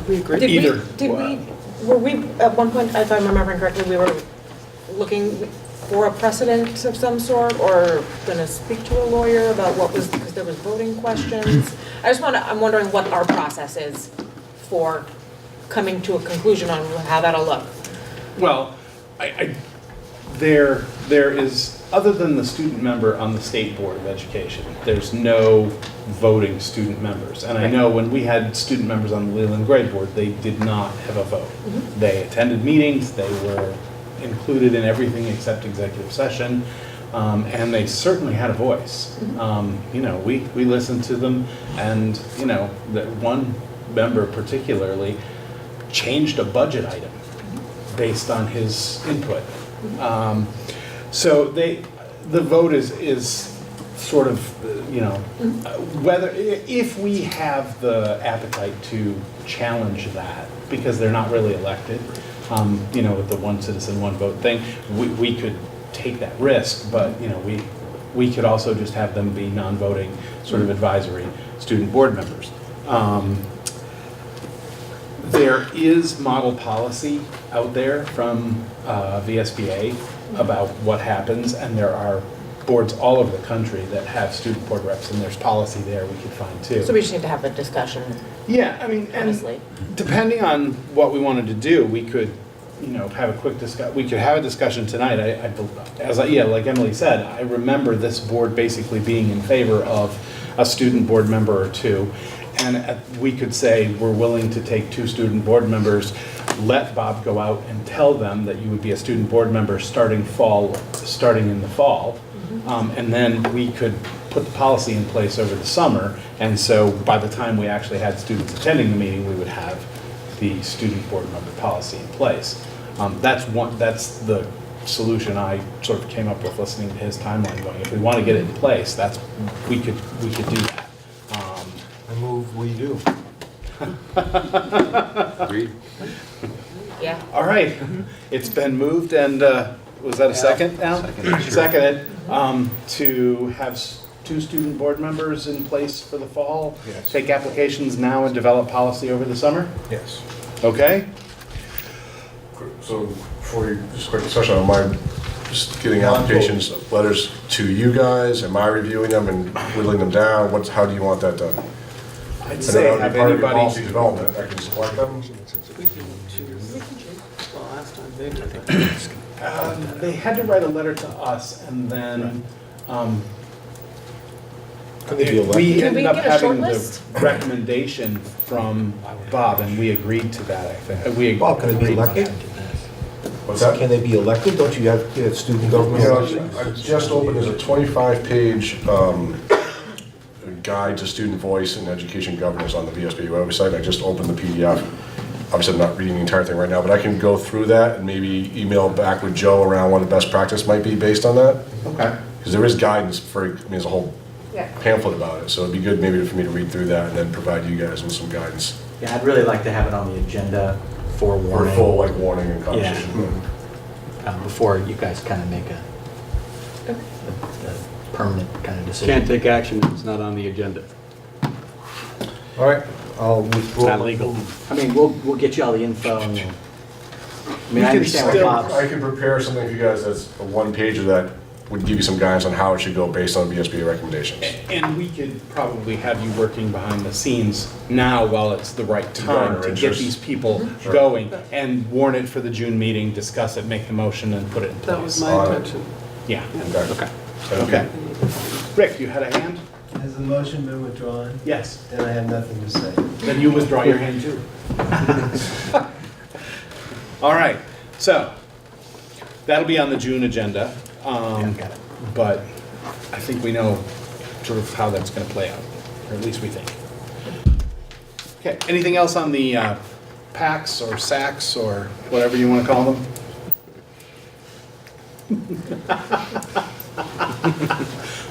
We agree. Were we, at one point, if I'm remembering correctly, we were looking for a precedent of some sort, or gonna speak to a lawyer about what was, because there was voting questions? I'm wondering what our process is for coming to a conclusion on how that'll look. Well, there is, other than the student member on the State Board of Education, there's no voting student members. And I know when we had student members on the Leland Grade Board, they did not have a vote. They attended meetings, they were included in everything except executive session. And they certainly had a voice. You know, we listened to them, and, you know, that one member particularly changed a budget item based on his input. So the vote is sort of, you know, whether, if we have the appetite to challenge that, because they're not really elected, you know, with the one citizen, one vote thing, we could take that risk, but, you know, we could also just have them be non-voting, sort of advisory student board members. There is model policy out there from VSBA about what happens, and there are boards all over the country that have student board reps, and there's policy there we could find too. So we just need to have the discussion. Yeah, I mean, and Honestly. depending on what we wanted to do, we could, you know, have a quick discuss. We could have a discussion tonight. Like Emily said, I remember this board basically being in favor of a student board member or two, and we could say we're willing to take 2 student board members. Let Bob go out and tell them that you would be a student board member starting in the fall, and then we could put the policy in place over the summer. And so by the time we actually had students attending the meeting, we would have the student board member policy in place. That's the solution I sort of came up with listening to his timeline going. If we want to get it in place, we could do that. I move we do. Agreed. Yeah. All right, it's been moved, and was that a second now? Second, sure. Seconded, to have 2 student board members in place for the fall? Yes. Take applications now and develop policy over the summer? Yes. Okay? So before you, just a quick discussion on my, just getting applications, letters to you guys, am I reviewing them and whittling them down? How do you want that done? I'd And say then have part of your policy anybody, development, I can select them. they had to write a letter to us, and then, Could they be elected? we Can ended we up get a having short the list? recommendation from Bob, and we agreed to that, I think. Bob, can they be agreed to elected? that. What's that? Can they be elected? Don't you have student government You know, elections? I just opened, there's a 25-page guide to student voice and education governance on the VSBA website. I just opened the PDF. Obviously, I'm not reading the entire thing right now, but I can go through that and maybe email back with Joe around what the best practice might be based on that. Okay. Because there is guidance there's a whole pamphlet about it, so it'd be good maybe for me to read through that and then provide you guys with some guidance. Yeah, I'd really like to have it on the agenda for For warning. full, warning and conversation. Before you guys kind of make a permanent kind of decision. Can't take action if it's not on the agenda. All right, I'll withdraw. Not legal. I mean, we'll get you all the info. And I We can understand what still- Bob's. I can prepare something for you guys that's a one-pager that would give you some guidance on how it should go based on VSBA recommendations. And we could probably have you working behind the scenes now while it's the right time to get interest. these people Sure. going, and warn it for the June meeting, discuss it, make the motion, and put it in place. That was my Alright. intention. Yeah, Okay. okay. Rick, you had a hand? Has the motion been withdrawn? Yes. Then I have nothing to say. Then you withdraw your hand too. All right, so that'll be on the June agenda. Got it. But I think we know sort of how that's going to play out, or at least we think. Okay, anything else on the PACs or SACs or whatever you want to call them?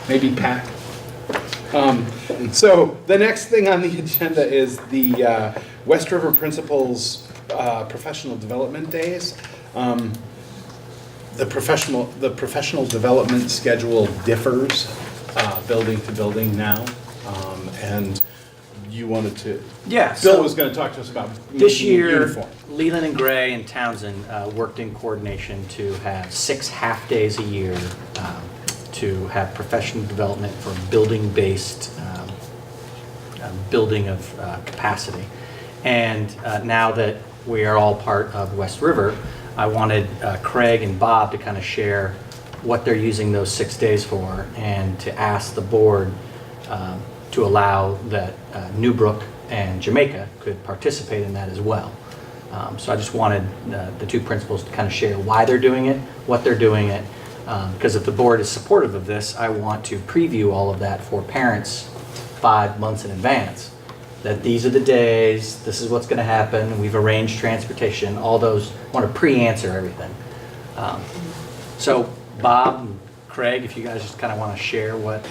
Maybe PAC. So the next thing on the agenda is the West River Principals Professional Development Days. The professional development schedule differs building to building now, and you wanted to. Yeah. Bill so was going to talk to us about This making it year, uniform. Leland and Gray and Townsend worked in coordination to have 6 half-days a year to have professional development for building-based building of capacity. And now that we are all part of West River, I wanted Craig and Bob to kind of share what they're using those 6 days for, and to ask the board to allow that Newbrook and Jamaica could participate in that as well. So I just wanted the 2 principals to kind of share why they're doing it, what they're doing it, Because if the board is supportive of this, I want to preview all of that for parents 5 months in advance. That these are the days, this is what's going to happen, we've arranged transportation, all those, want to pre-answer everything. So Bob and Craig, if you guys just kind of want to share what.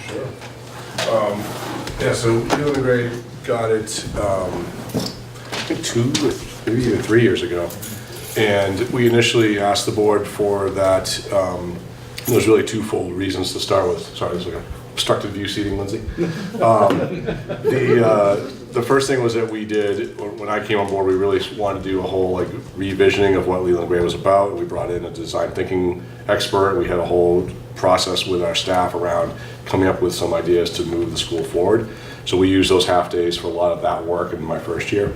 Yeah, so Leland and Grade got it, I think 2 or maybe even 3 years ago. And we initially asked the board for that. There's really twofold reasons to start with. Sorry, there's like a obstructed view seating, Lindsay. The first thing was that we did, when I came on board, we really wanted to do a whole like revisioning of what Leland Gray was about. We brought in a design thinking expert. We had a whole process with our staff around coming up with some ideas to move the school forward. So we used those half days for a lot of that work in my first year.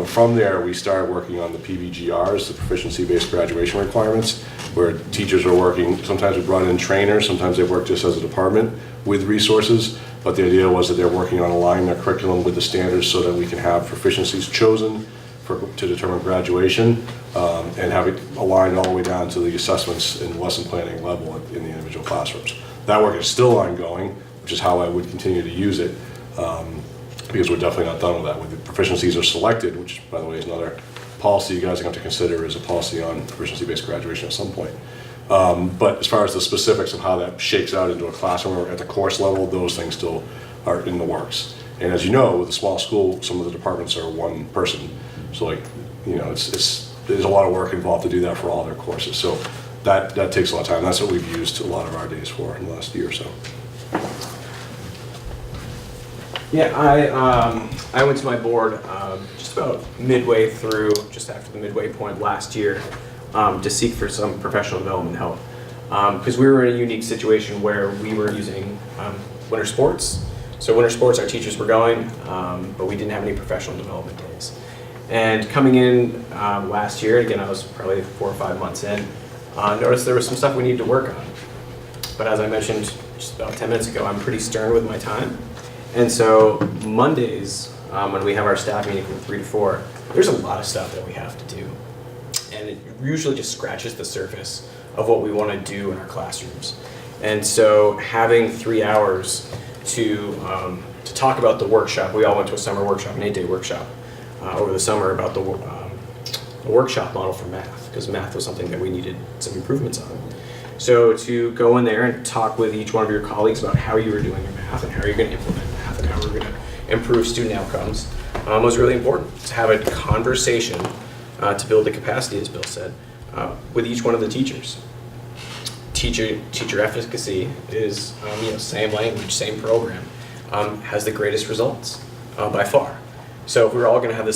From there, we started working on the PBGRs, the proficiency-based graduation requirements, where teachers are working. Sometimes we brought in trainers, sometimes they work just as a department with resources, but the idea was that they're working on aligning their curriculum with the standards so that we can have proficiencies chosen to determine graduation, and have it aligned all the way down to the assessments and lesson planning level in the individual classrooms. That work is still ongoing, which is how I would continue to use it. Because we're definitely not done with that. When the proficiencies are selected, which by the way is another policy you guys are going to consider, is a policy on proficiency-based graduation at some point. But as far as the specifics of how that shakes out into a classroom or at the course level, those things still are in the works. And as you know, with a small school, some of the departments are one person. So like, you know, there's a lot of work involved to do that for all their courses. So that takes a lot of time. That's what we've used a lot of our days for in the last year or so. Yeah, I went to my board just about midway through, just after the midway point last year, to seek for some professional development help. Because we were in a unique situation where we were using winter sports. So winter sports, our teachers were going, but we didn't have any professional development days. And coming in last year, again, I was probably 4 or 5 months in, noticed there was some stuff we needed to work on. But as I mentioned just about 10 minutes ago, I'm pretty stern with my time. And so Mondays, when we have our staff meeting from 3 to 4, there's a lot of stuff that we have to do. And it usually just scratches the surface of what we want to do in our classrooms. And so having 3 hours to talk about the workshop, we all went to a summer workshop, an 8-day workshop over the summer about the workshop model for math, because math was something that we needed some improvements on. So to go in there and talk with each one of your colleagues about how you were doing your math and how you're going to implement math and how we're going to improve student outcomes was really important. To have a conversation to build the capacity, as Bill said, with each one of the teachers. Teacher efficacy is same language, same program, has the greatest results by far. So if we're all going to have the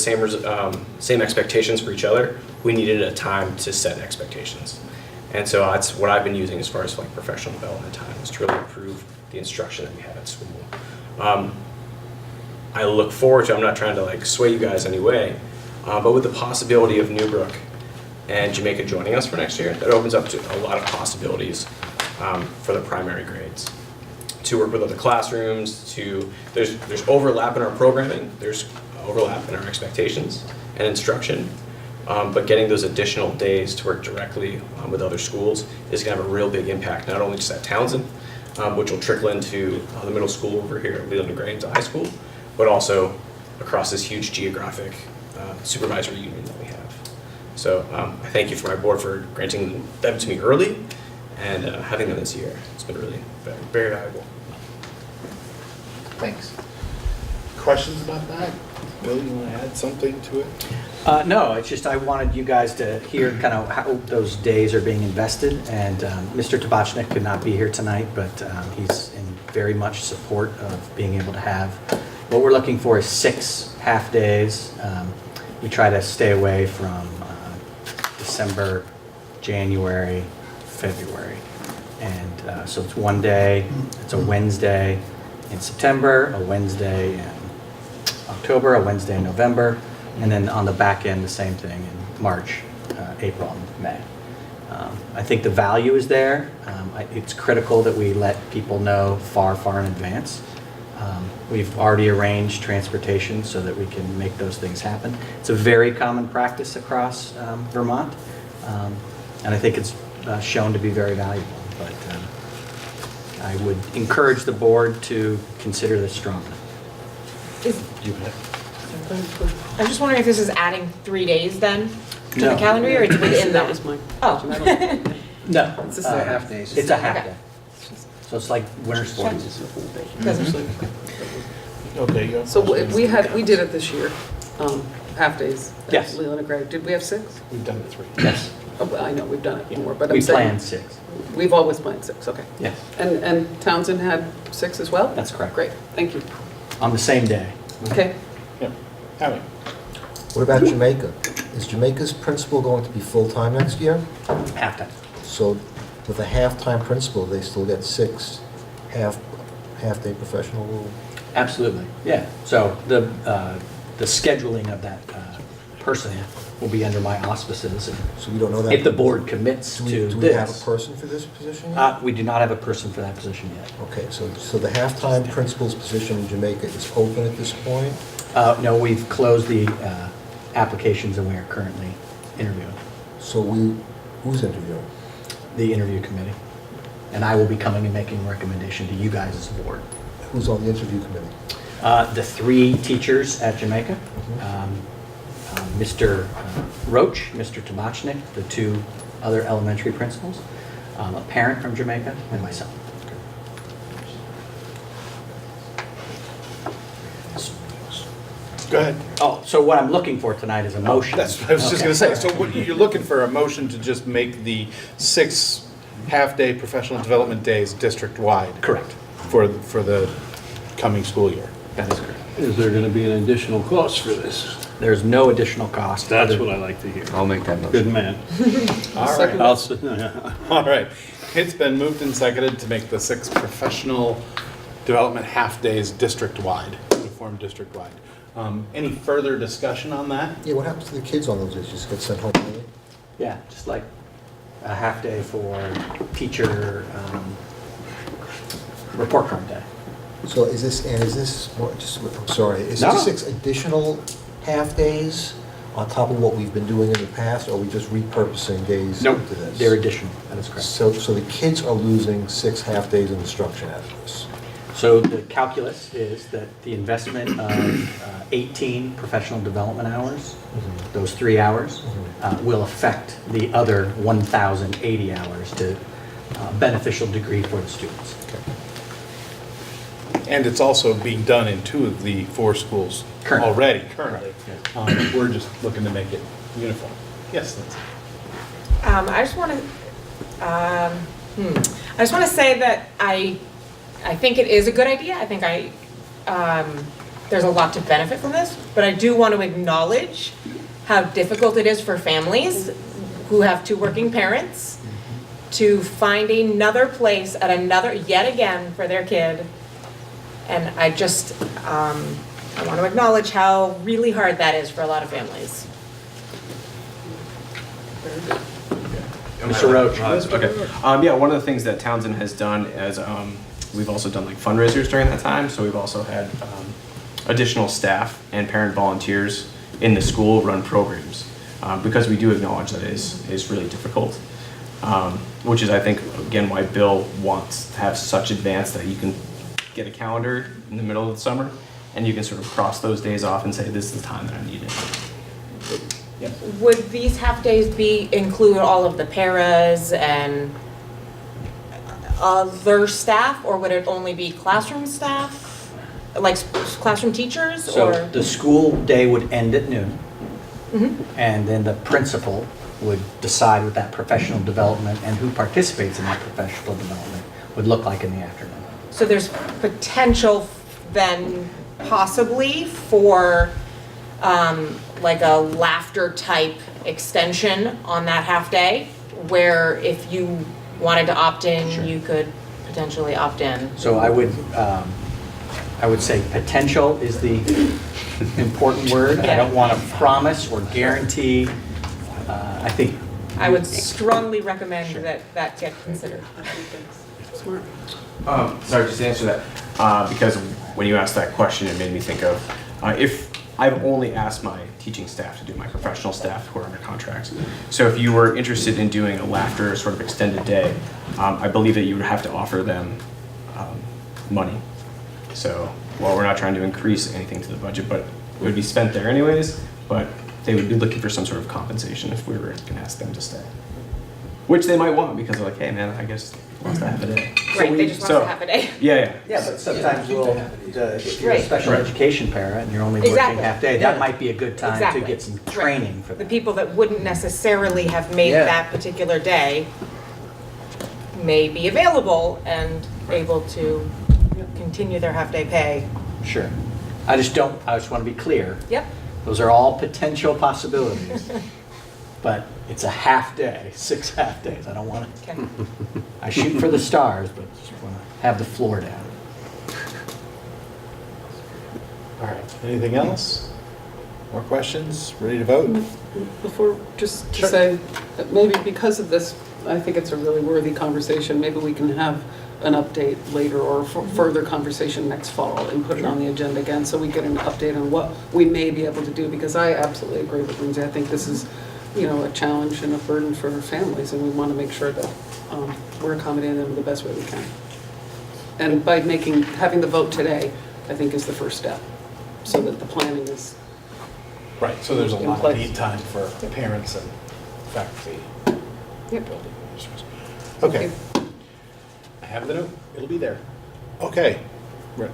same expectations for each other, we needed a time to set expectations. And so that's what I've been using as far as like professional development time, is to really improve the instruction that we have at school. I look forward to, I'm not trying to like sway you guys anyway, but with the possibility of Newbrook and Jamaica joining us for next year, that opens up to a lot of possibilities for the primary grades. To work with other classrooms, there's overlap in our programming, there's overlap in our expectations and instruction. But getting those additional days to work directly with other schools is going to have a real big impact, not only just at Townsend, which will trickle into the middle school over here at Leland and Gray into high school, but also across this huge geographic supervisory union that we have. So I thank you for my board for granting them to me early and having them this year. It's been really very, very valuable. Thanks. Questions about that? Bill, you want to add something to it? No, it's just I wanted you guys to hear kind of how those days are being invested. And Mr. Tabachnik could not be here tonight, but he's in very much support of being able to have, what we're looking for is 6 half days. We try to stay away from December, January, February. And so it's one day, it's a Wednesday in September, a Wednesday in October, a Wednesday in November, and then on the back end, the same thing in March, April, and May. I think the value is there. It's critical that we let people know far, far in advance. We've already arranged transportation so that we can make those things happen. It's a very common practice across Vermont, and I think it's shown to be very valuable. But I would encourage the board to consider this strongly. I'm just wondering if this is adding 3 days then to No. the calendar year, or it's within That that? was my Oh. question. I don't- No. It's just a half day. It's a half Okay. day. So it's like winter sports. Okay, you have So questions? we did it this year, half days. at Yes. Leland and Greg. Did we have 6? We've done it 3. Yes. Oh, well, I know, we've done it more, but I'm We saying. planned 6. We've always planned 6, okay. Yes, And Townsend had 6 as well? that's correct. Great, thank you. On the same day. Okay. Yep. Howie? What about Jamaica? Is Jamaica's principal going to be full-time next year? Half-time. So with a half-time principal, they still get 6 half-day professional rule? Absolutely, yeah. So the scheduling of that person will be under my auspices. And So we don't know that? if the board commits Do to we have a this. person for this position yet? We do not have a person for that position yet. Okay, so the half-time principal's position in Jamaica is open at this point? No, we've closed the applications and we are currently interviewing, So who's interviewing? the interview committee. And I will be coming and making a recommendation to you guys as a board. Who's on the interview committee? The 3 teachers at Jamaica, Mr. Roach, Mr. Tomachnik, the 2 other elementary principals, a parent from Jamaica, and myself. Go ahead. Oh, so what I'm looking for tonight is a motion. That's what I was just Okay. gonna say. So what, you're looking for a motion to just make the 6 half-day professional development days district-wide Correct. for the coming school year? That is correct. Is there going to be an additional cost for this? There's no additional cost. That's other- what I like to hear. I'll make that motion. Good man. All right. Second. All right. It's been moved and seconded to make the 6 professional development half-days district-wide, uniform district-wide. Any further discussion on that? Yeah, what happens to the kids on those days? Just get sent home early? Yeah, just like a half day for teacher report card day. So is this, well, I'm sorry, is No. this 6 additional half-days on top of what we've been doing in the past, or are we just repurposing days Nope, into this? they're additional, that is correct. So the kids are losing 6 half-days of instruction out of this? So the calculus is that the investment of 18 professional development hours, those 3 hours, will affect the other 1,080 hours to beneficial degree for the students. And it's also being done in 2 of the 4 schools Currently. already, currently. We're just looking to make it uniform. Yes, Lindsay? I just want to say that I think it is a good idea. I think there's a lot to benefit from this, but I do want to acknowledge how difficult it is for families who have 2 working parents to find another place at another, yet again, for their kid. And I just, I want to acknowledge how really hard that is for a lot of families. Mr. Roach. Okay. Yeah, one of the things that Townsend has done is we've also done like fundraisers during that time. So we've also had additional staff and parent volunteers in the school run programs because we do acknowledge that it is really difficult. Which is, I think, again, why Bill wants to have such advance that you can get a calendar in the middle of the summer and you can sort of cross those days off and say, this is the time that I need it. Would these half-days include all of the paras and other staff, or would it only be classroom staff? Like classroom teachers, or? So the school day would end at noon, Mhm. and then the principal would decide what that professional development and who participates in that professional development would look like in the afternoon. So there's potential then possibly for like a laughter type extension on that half day, where if you wanted to opt in, Sure. you could potentially opt in. So I would say potential is the important word. I Yeah. don't want to promise or guarantee. I think I would strongly recommend that get considered. Smart. Sorry, just to answer that, because when you asked that question, it made me think of if I've only asked my teaching staff to do my professional staff who are under contracts. So if you were interested in doing a laughter sort of extended day, I believe that you would have to offer them money. So while we're not trying to increase anything to the budget, but it would be spent there anyways, but they would be looking for some sort of compensation if we were going to ask them to stay. Which they might want because they're like, hey man, I guess he wants to have a day. Right, they just want to have a day. Yeah. Yeah, but sometimes if you're a Right. special education parent and you're only working Exactly. half day, Yeah. that might be a good time to Exactly. get some Right. training for The that. people that wouldn't necessarily have made Yeah. that particular day may be available and able to continue their half-day pay. Sure. I just want to be clear. Yep. Those are all potential possibilities. But it's a half day, 6 half days. I don't want to, Okay. I shoot for the stars, but just want to have the floor down. All right, anything else? More questions? Ready to vote? Before, just to Sure. say, that maybe because of this, I think it's a really worthy conversation. Maybe we can have an update later or further conversation next fall and put it on the agenda again so we get an update on what we may be able to do, because I absolutely agree with Lindsay. I think this is, a challenge and a burden for families, and we want to make sure that we're accommodating them the best way we can. And by having the vote today, I think is the first step, so that the planning is. Right, so there's a In lot of place. lead time for parents and faculty. Yep. building administrators. Okay. I have the note, it'll be there. Okay, ready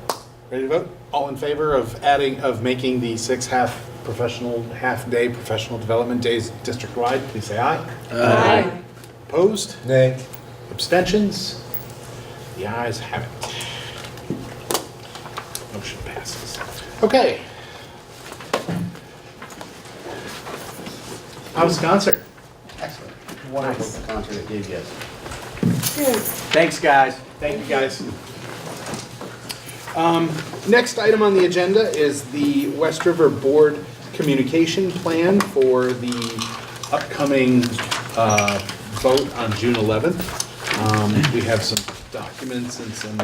to vote? All in favor of making the 6 half-day professional development days district-wide, please say aye. Aye. Opposed? Nay. Abstentions? The ayes have it. Motion passes. Okay. How's the concert? Excellent. Wonderful concert at DBS. Thanks, guys. Thank you, guys. Next item on the agenda is the West River Board Communication Plan for the upcoming vote on June 11th. We have some documents and some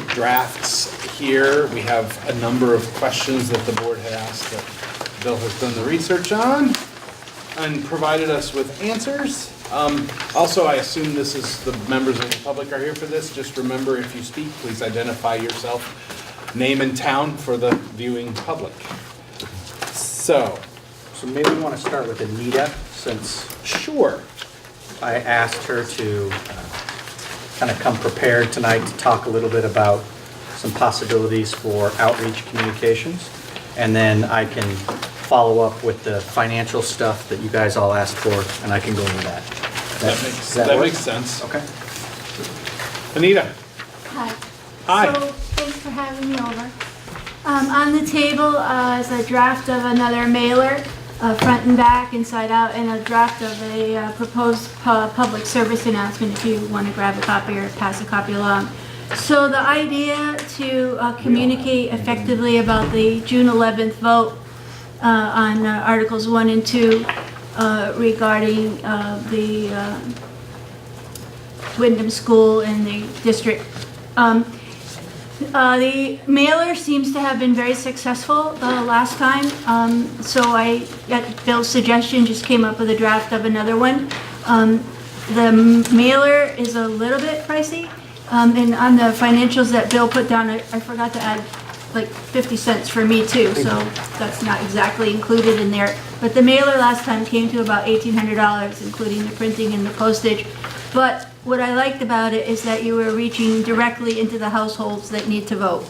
drafts here. We have a number of questions that the board had asked that Bill has done the research on and provided us with answers. Also, I assume this is, the members of the public are here for this. Just remember, if you speak, please identify yourself, name and town for the viewing public. So maybe we want to start with Anita, since sure. I asked her to kind of come prepared tonight to talk a little bit about some possibilities for outreach communications. And then I can follow up with the financial stuff that you guys all asked for, and I can go into that. Does that work? makes sense. Okay. Anita. Hi. Hi. So, thanks for having me over. On the table is a draft of another mailer, front and back, inside out, and a draft of a proposed public service announcement if you want to grab a copy or pass a copy along. So the idea to communicate effectively about the June 11th vote on Articles 1 and 2 regarding the Wyndham School and the district. The mailer seems to have been very successful the last time, so I, at Bill's suggestion, just came up with a draft of another one. The mailer is a little bit pricey, and on the financials that Bill put down, I forgot to add like 50 cents for me too, so that's not exactly included in there. But the mailer last time came to about $1,800, including the printing and the postage. But what I liked about it is that you were reaching directly into the households that need to vote,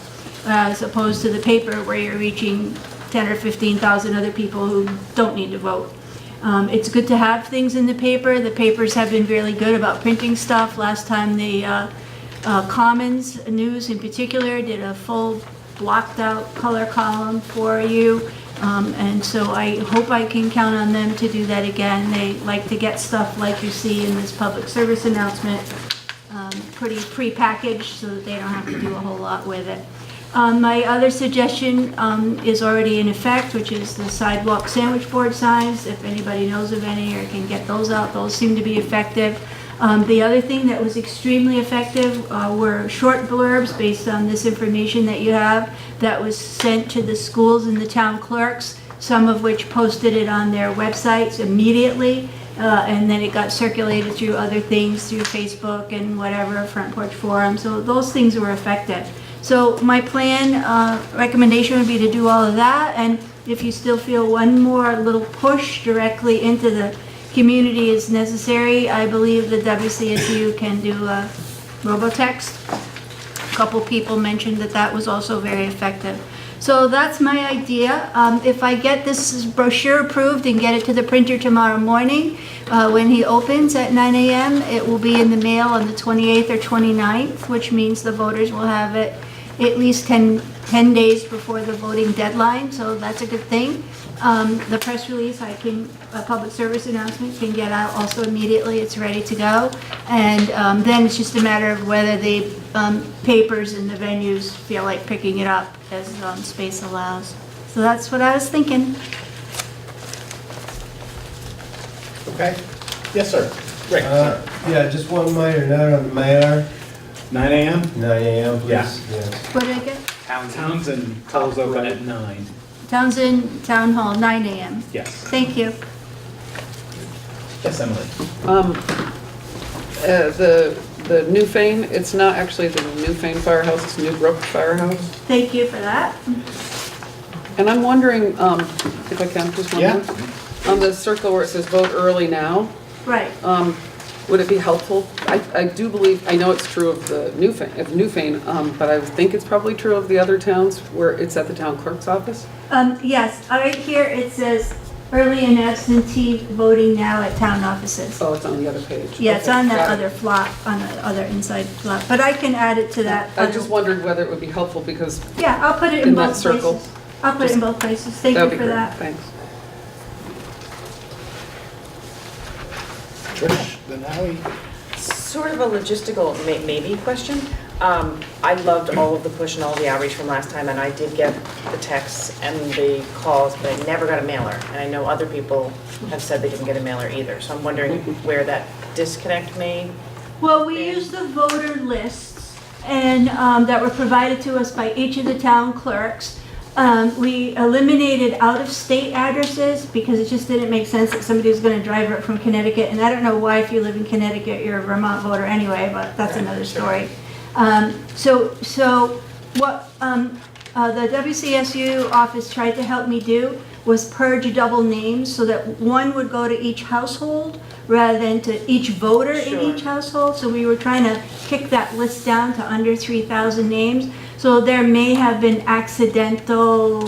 as opposed to the paper where you're reaching 10 or 15,000 other people who don't need to vote. It's good to have things in the paper. The papers have been really good about printing stuff. Last time the Commons News in particular did a full blocked out color column for you. And so I hope I can count on them to do that again. They like to get stuff like you see in this public service announcement, pretty pre-packaged so that they don't have to do a whole lot with it. My other suggestion is already in effect, which is the sidewalk sandwich board signs. If anybody knows of any or can get those out, those seem to be effective. The other thing that was extremely effective were short blurbs based on this information that you have that was sent to the schools and the town clerks, some of which posted it on their websites immediately. and then it got circulated through other things, through Facebook and whatever, Front Porch Forum, so those things were affected. So my plan, recommendation would be to do all of that, and if you still feel one more little push directly into the community is necessary, I believe the WCSU can do a robotext. A couple people mentioned that that was also very effective. So that's my idea. If I get this brochure approved and get it to the printer tomorrow morning, when he opens at 9 a.m., it will be in the mail on the 28th or 29th, which means the voters will have it at least 10 days before the voting deadline, so that's a good thing. The press release, a public service announcement can get out also immediately, it's ready to go. And then it's just a matter of whether the papers and the venues feel like picking it up as space allows. So that's what I was thinking. Okay. Yes, sir. Rick. Yeah, just one minor note on the mayor. 9 a.m.? 9 a.m., please. Yeah. What did I get? Townsend calls open at 9. Townsend Town Hall, 9 a.m. Yes. Thank you. Yes, Emily. The Newfane, it's not actually the Newfane Firehouse, it's New Brook Firehouse. Thank you for that. And I'm wondering, if I can, just one more. On the circle where it says vote early now, Right. would it be helpful? I do believe, I know it's true of the Newfane, but I think it's probably true of the other towns where it's at the town clerk's office. Yes, right here it says early and absentee voting now at town offices. Oh, it's on the other page. Yeah, it's Okay, on that got it. other flop, on the other inside flop, but I can add it to that. I just wondered whether it would be helpful because Yeah, I'll put it in in that both circle. places. I'll put it in both places. Thank you That'd be for great. that. Thanks. Trish, then Howie. Sort of a logistical maybe question. I loved all of the push and all the outreach from last time, and I did get the texts and the calls, but I never got a mailer. And I know other people have said they didn't get a mailer either. So I'm wondering where that disconnect may. Well, we use the voter lists and that were provided to us by each of the town clerks. We eliminated out-of-state addresses because it just didn't make sense that somebody was going to drive it from Connecticut. And I don't know why, if you live in Connecticut, you're a Vermont voter anyway, but that's another story. So what the WCSU office tried to help me do was purge double names so that one would go to each household rather than to each voter in each household. So we were trying to kick that list down to under 3,000 names. So there may have been accidental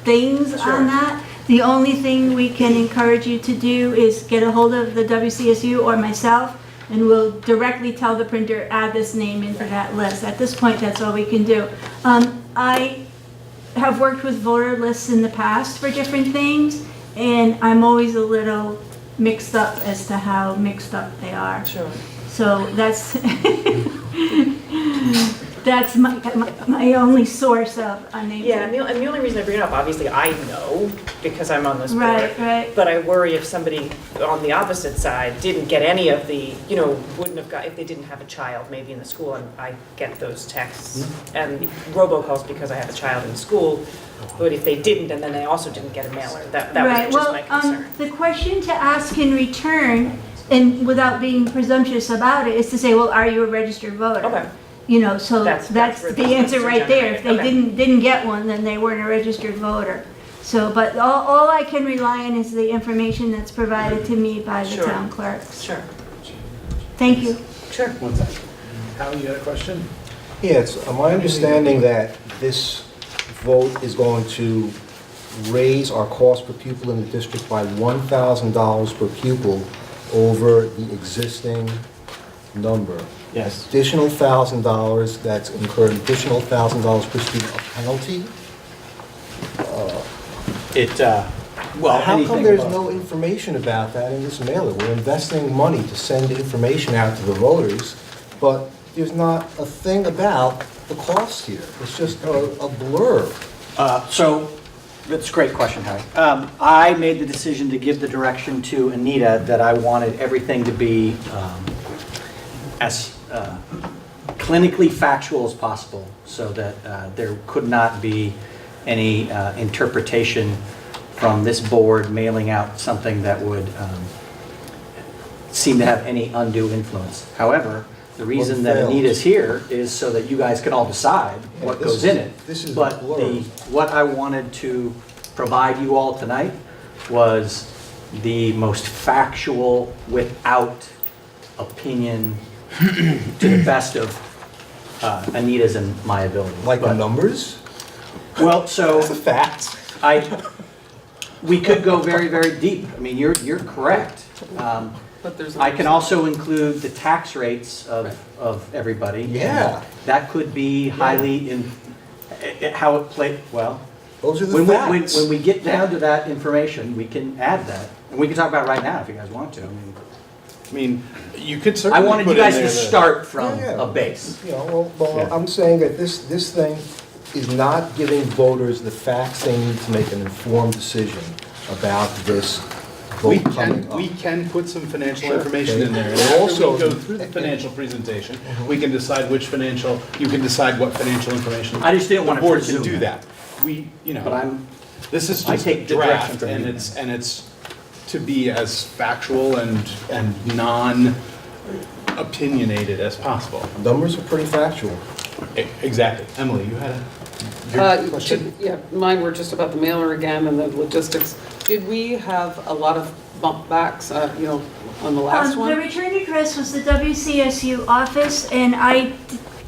things on that. The only thing we can encourage you to do is get a hold of the WCSU or myself, and we'll directly tell the printer, add this name into that list. At this point, that's all we can do. I have worked with voter lists in the past for different things, and I'm always a little mixed up as to how mixed up they are. Sure. So that's that's my only source of names. Yeah, and the only reason I bring it up, obviously I know because I'm on this board. Right. But I worry if somebody on the opposite side didn't get any of the, wouldn't have got, if they didn't have a child maybe in the school, and I get those texts and robocalls because I have a child in school. But if they didn't, and then they also didn't get a mailer, that was just my concern. The question to ask in return, and without being presumptuous about it, is to say, well, are you a registered voter? Okay. So that's the answer right there. If they didn't get one, then they weren't a registered voter. So, but all I can rely on is the information that's provided to me by the town clerks. Sure. Thank you. Sure. One second. Howie, you had a question? Yeah, it's my understanding that this vote is going to raise our cost per pupil in the district by $1,000 per pupil over the existing number. Yes. Additional $1,000 that's incurred, additional $1,000 per student, a penalty? How come there's no information about that in this mailer? We're investing money to send information out to the voters, but there's not a thing about the cost here. It's just a blur. So, that's a great question, Harry. I made the decision to give the direction to Anita that I wanted everything to be as clinically factual as possible, so that there could not be any interpretation from this board mailing out something that would seem to have any undue influence. However, the reason that failed. Anita's here is so that you guys can all decide what this goes is- in it. this is But blurry. what I wanted to provide you all tonight was the most factual, without opinion, to the best of Anita's and my ability. Like the But- numbers? Well, so That's a fact. we could go very, very deep. I mean, you're correct. But there's. I can also include the tax rates of everybody. Yeah. That could be highly how it played, well. Those are the When facts. we get down to that information, we can add that. And we can talk about it right now if you guys want to. I mean, you could I certainly wanted put you in guys there to the- start from Yeah, yeah. a base. You know, well, I'm saying that this thing is not giving voters the facts they need to make an informed decision about this We vote coming up. can put some financial Sure. information in there. And And after also- we go through the financial presentation, we can decide you can decide what financial information. I just didn't want to The board can presume do that. that. But This is I just take a the direction draft, from and you. it's to be as factual and non-opinionated as possible. Numbers are pretty factual. Exactly. Emily, you had a question? Yeah, mine were just about the mailer again and the logistics. Did we have a lot of bump backs, on the last The one? return address was the WCSU office, and I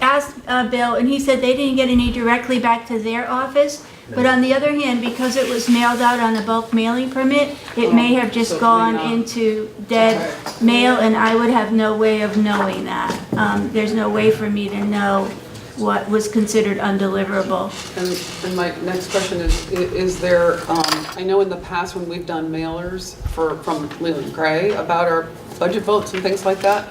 asked Bill, and he said they didn't get any directly back to their office. But on the other hand, because it was mailed out on a bulk mailing permit, it may have so just it may gone not. into dead mail, and I would have no way of knowing that. There's no way for me to know what was considered undeliverable. And my next question is there, I know in the past when we've done mailers from Leland Gray about our budget votes and things like that,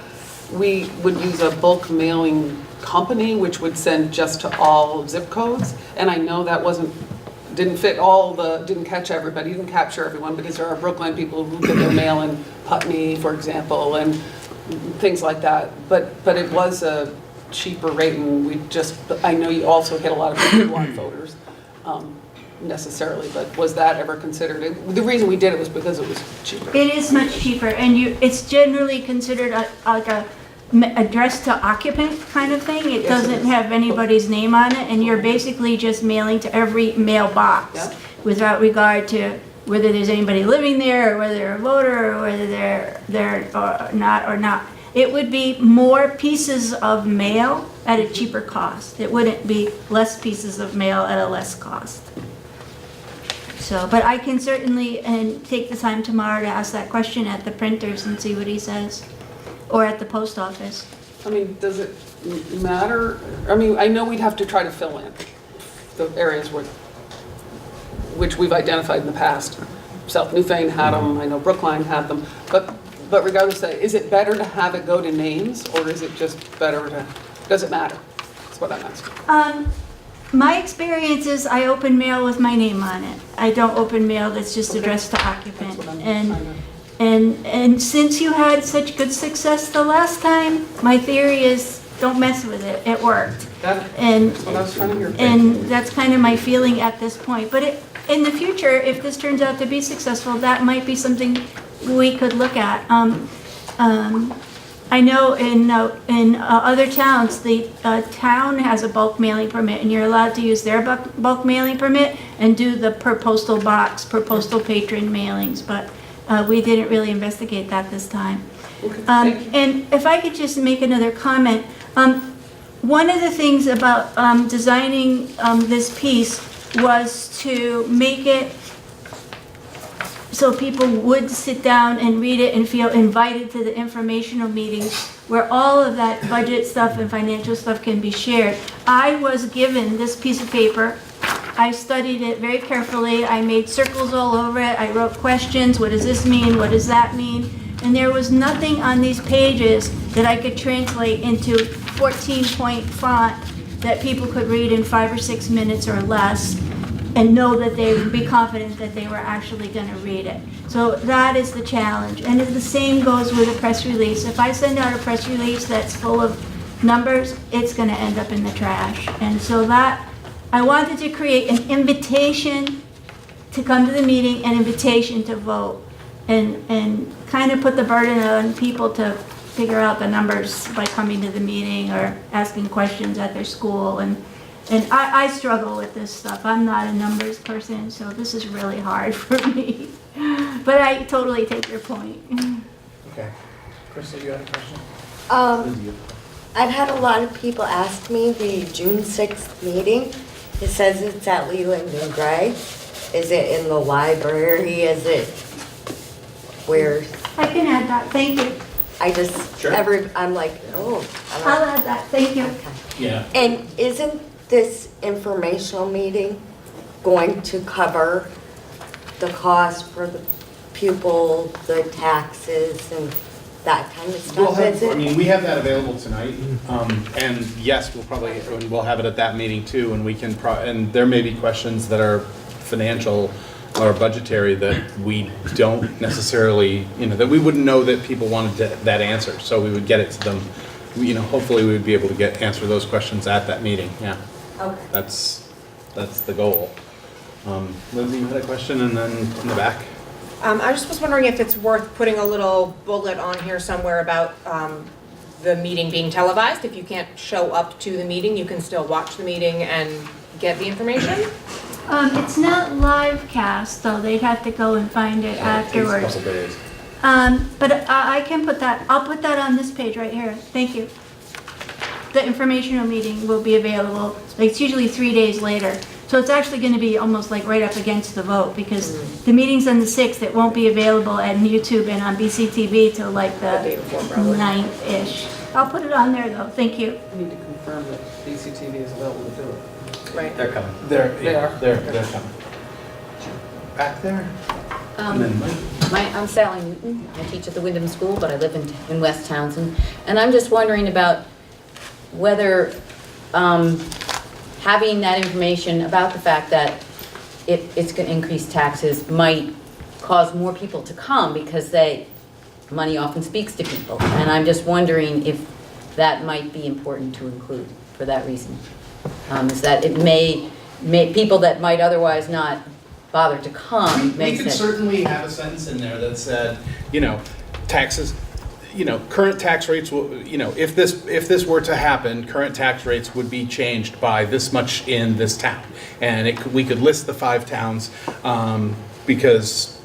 we would use a bulk mailing company which would send just to all zip codes. And I know that didn't capture everyone, because there are Brookline people who get their mail in Putney, for example, and things like that. But it was a cheaper rate, and I know you also hit a lot of people who aren't voters necessarily, but was that ever considered? The reason we did it was because it was cheaper. It is much cheaper, and it's generally considered like a address to occupant kind of thing. It Yes, it doesn't is. have anybody's name on it, and you're basically just mailing to every mailbox Yeah. without regard to whether there's anybody living there, or whether they're a voter, or whether they're not. It would be more pieces of mail at a cheaper cost. It wouldn't be less pieces of mail at a less cost. So, but I can certainly take the time tomorrow to ask that question at the printers and see what he says, or at the post office. I mean, does it matter? I mean, I know we'd have to try to fill in the areas which we've identified in the past. South Newfane had them, I know Brookline had them, but regardless, is it better to have it go to names, or is it just better does it matter? That's what I'm asking. My experience is I open mail with my name on it. I don't open mail that's just addressed to occupant. And since you had such good success the last time, my theory is don't mess with it. It worked. And That's what I was trying to hear. and that's kind of my feeling at this point. But in the future, if this turns out to be successful, that might be something we could look at. I know in other towns, the town has a bulk mailing permit, and you're allowed to use their bulk mailing permit and do the per postal box, per postal patron mailings, but we didn't really investigate that this time. And if I could just make another comment, one of the things about designing this piece was to make it so people would sit down and read it and feel invited to the informational meetings where all of that budget stuff and financial stuff can be shared. I was given this piece of paper. I studied it very carefully. I made circles all over it. I wrote questions. What does this mean? What does that mean? And there was nothing on these pages that I could translate into 14-point font that people could read in 5 or 6 minutes or less and know that they would be confident that they were actually going to read it. So that is the challenge. And the same goes with a press release. If I send out a press release that's full of numbers, it's going to end up in the trash. And so that, I wanted to create an invitation to come to the meeting, an invitation to vote. and kind of put the burden on people to figure out the numbers by coming to the meeting or asking questions at their school. And I struggle with this stuff. I'm not a numbers person, so this is really hard for me. But I totally take your point. Okay. Crystal, you had a question? I've had a lot of people ask me the June 6th meeting. It says it's at Leland and Gray. Is it in the library? Is it where? I can add that, thank you. I just, Sure. I'm like, oh. I'll add that, thank you. Okay. Yeah. And isn't this informational meeting going to cover the cost for the pupil, the taxes, and that kind of stuff? We'll have, Is it? I mean, we have that available tonight, and yes, we'll have it at that meeting too, and we can, and there may be questions that are financial or budgetary that we don't necessarily, that we wouldn't know that people wanted that answer, so we would get it to them. Hopefully we would be able to answer those questions at that meeting, yeah. Okay. That's the goal. Lindsay, you had a question, and then in the back? I just was wondering if it's worth putting a little bullet on here somewhere about the meeting being televised. If you can't show up to the meeting, you can still watch the meeting and get the information? It's not live cast, though. They'd have to go and find it afterwards. But I can put that, I'll put that on this page right here. Thank you. The informational meeting will be available, it's usually 3 days later. So it's actually going to be almost like right up against the vote, because the meeting's on the 6th. It won't be available at YouTube and on BCTV till like the 9th-ish. I'll put it on there though, thank you. I need to confirm that BCTV is available to do it. Right. They're coming. They're coming. Back there? And then Mike. I'm Sally Newton. I teach at the Wyndham School, but I live in West Townsend. And I'm just wondering about whether having that information about the fact that it's going to increase taxes might cause more people to come, because money often speaks to people. And I'm just wondering if that might be important to include for that reason. Is that it may people that might otherwise not bother to come. We could certainly have a sentence in there that said, taxes, current tax rates will, if this were to happen, current tax rates would be changed by this much in this town. And we could list the 5 towns, because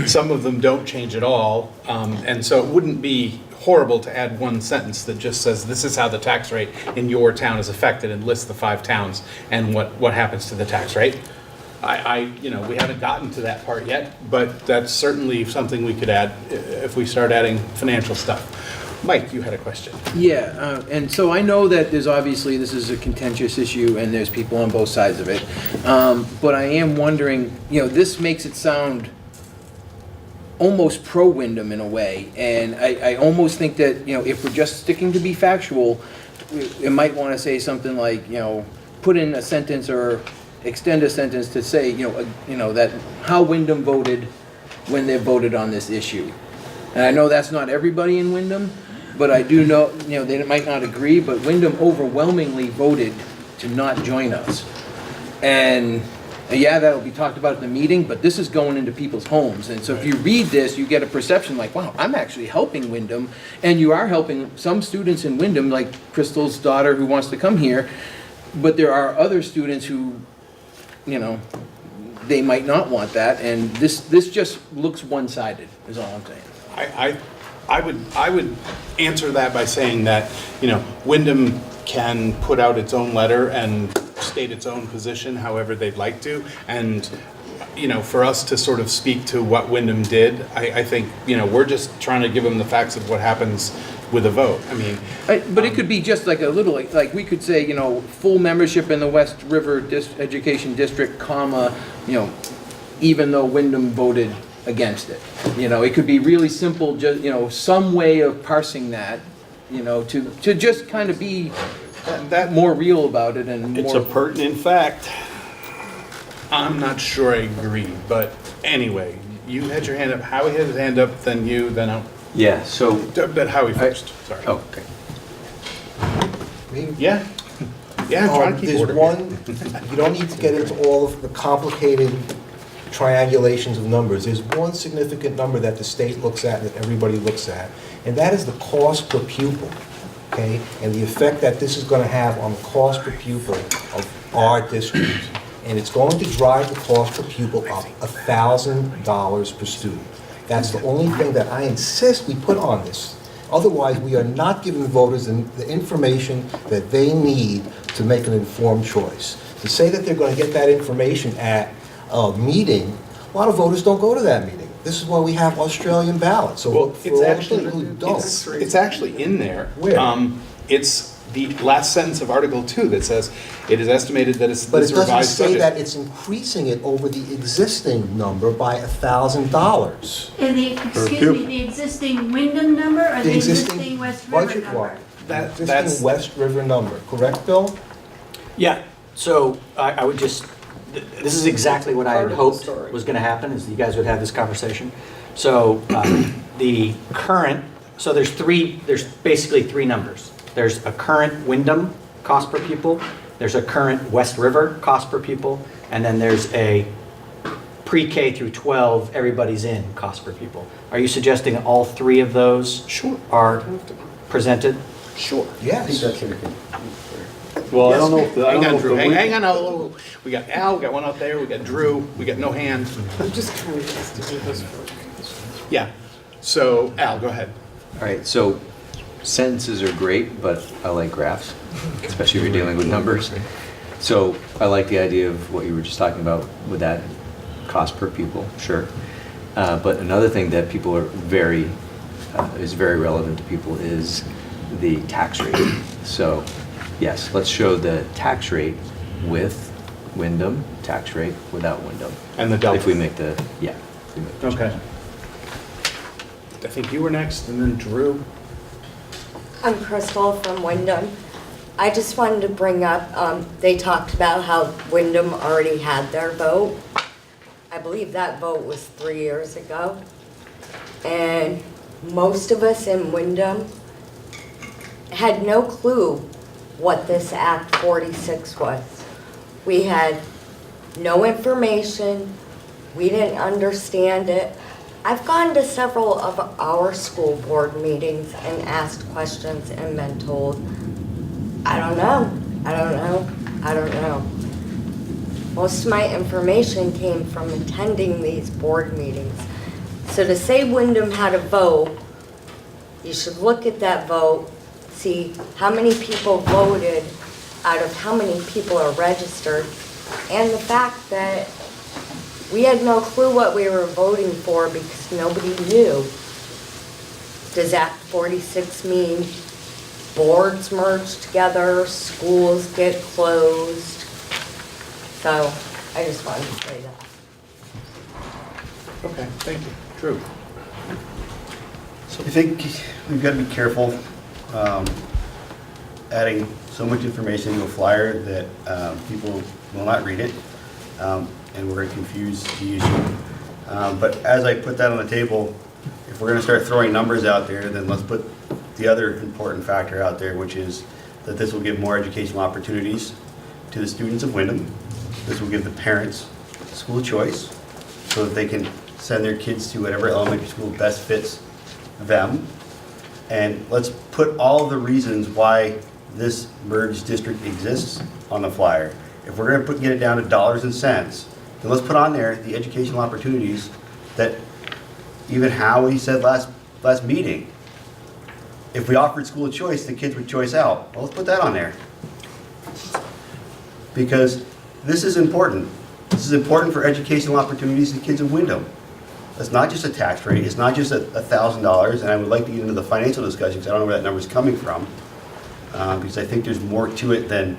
some of them don't change at all. And so it wouldn't be horrible to add one sentence that just says, this is how the tax rate in your town is affected, and list the 5 towns and what happens to the tax rate. We haven't gotten to that part yet, but that's certainly something we could add if we start adding financial stuff. Mike, you had a question. Yeah, and so I know that this is a contentious issue and there's people on both sides of it. But I am wondering, this makes it sound almost pro-Wyndham in a way. And I almost think that, if we're just sticking to be factual, it might want to say something like, put in a sentence or extend a sentence to say, that how Wyndham voted when they voted on this issue. And I know that's not everybody in Wyndham, but I do know, they might not agree, but Wyndham overwhelmingly voted to not join us. And yeah, that'll be talked about at the meeting, but this is going into people's homes. And so if you read this, you get a perception like, wow, I'm actually helping Wyndham. And you are helping some students in Wyndham, like Crystal's daughter who wants to come here. But there are other students who, they might not want that. And this just looks one-sided, is all I'm saying. I would answer that by saying that, Wyndham can put out its own letter and state its own position however they'd like to. And, for us to sort of speak to what Wyndham did, I think, we're just trying to give them the facts of what happens with a vote. But it could be just like a little, like we could say, full membership in the West River Education District, comma, even though Wyndham voted against it. It could be really simple, just, some way of parsing that, to just kind of be that more real about it. And it's a pertinent fact. I'm not sure I agree, but anyway, you had your hand up, Howie had his hand up, then you, then I'll. Yeah, so. But Howie first, sorry. Oh, okay. Yeah. Yeah, trying to keep There's order. one, you don't need to get into all of the complicated triangulations of numbers. There's one significant number that the state looks at, that everybody looks at, and that is the cost per pupil, okay? And the effect that this is going to have on the cost per pupil of our district. And it's going to drive the cost per pupil up $1,000 per student. That's the only thing that I insist we put on this. Otherwise, we are not giving voters the information that they need to make an informed choice. To say that they're going to get that information at a meeting, a lot of voters don't go to that meeting. This is why we have Australian ballots. So Well, for it's all actually, people who don't. it's actually in there. Where? It's the last sentence of Article 2 that says, it is estimated that it's But this it doesn't revised say budget. that it's increasing it over the existing number by $1,000. And excuse me, the existing Wyndham number or the existing existing West River budget number? one. That's- Existing West River number, correct, Bill? Yeah, so I would just, this is exactly what I had hoped was going to happen, is you guys would have this conversation. So the current, so there's basically three numbers. There's a current Wyndham cost per pupil, there's a current West River cost per pupil, and then there's a pre-K through 12, everybody's in cost per pupil. Are you suggesting all three of those are presented? Sure. Yes. Well, I don't know if, I don't Hang know on, if Drew, the hang Win- on. Oh, we got Al, we got one out there, we got Drew, we got no hand. I'm just kind of used to do this for. Yeah, so Al, go ahead. All right, so sentences are great, but I like graphs, especially if you're dealing with numbers. So I like the idea of what you were just talking about with that cost per pupil, sure. But another thing that people are is very relevant to people is the tax rate. So yes, let's show the tax rate with Wyndham, tax rate without Wyndham. And the delta. If we make the, yeah. if we make the Okay. I think you were next, and then Drew. I'm Crystal from Wyndham. I just wanted to bring up, they talked about how Wyndham already had their vote. I believe that vote was 3 years ago. And most of us in Wyndham had no clue what this Act 46 was. We had no information, we didn't understand it. I've gone to several of our school board meetings and asked questions and been told, I don't know, I don't know, I don't know. Most of my information came from attending these board meetings. So to say Wyndham had a vote, you should look at that vote, see how many people voted out of how many people are registered, and the fact that we had no clue what we were voting for because nobody knew. Does Act 46 mean boards merge together, schools get closed? So I just wanted to say that. Okay, thank you. Drew. I think we've got to be careful adding so much information to a flyer that people will not read it, and we're going to confuse the issue. But as I put that on the table, if we're going to start throwing numbers out there, then let's put the other important factor out there, which is that this will give more educational opportunities to the students of Wyndham. This will give the parents school choice so that they can send their kids to whatever elementary school best fits them. And let's put all the reasons why this merged district exists on the flyer. If we're going to get it down to dollars and cents, then let's put on there the educational opportunities that even Howie said last meeting. If we offered school choice, the kids would choice out. Well, let's put that on there. Because this is important. This is important for educational opportunities to kids in Wyndham. It's not just a tax rate, it's not just $1,000, and I would like to get into the financial discussion because I don't know where that number is coming from. Because I think there's more to it than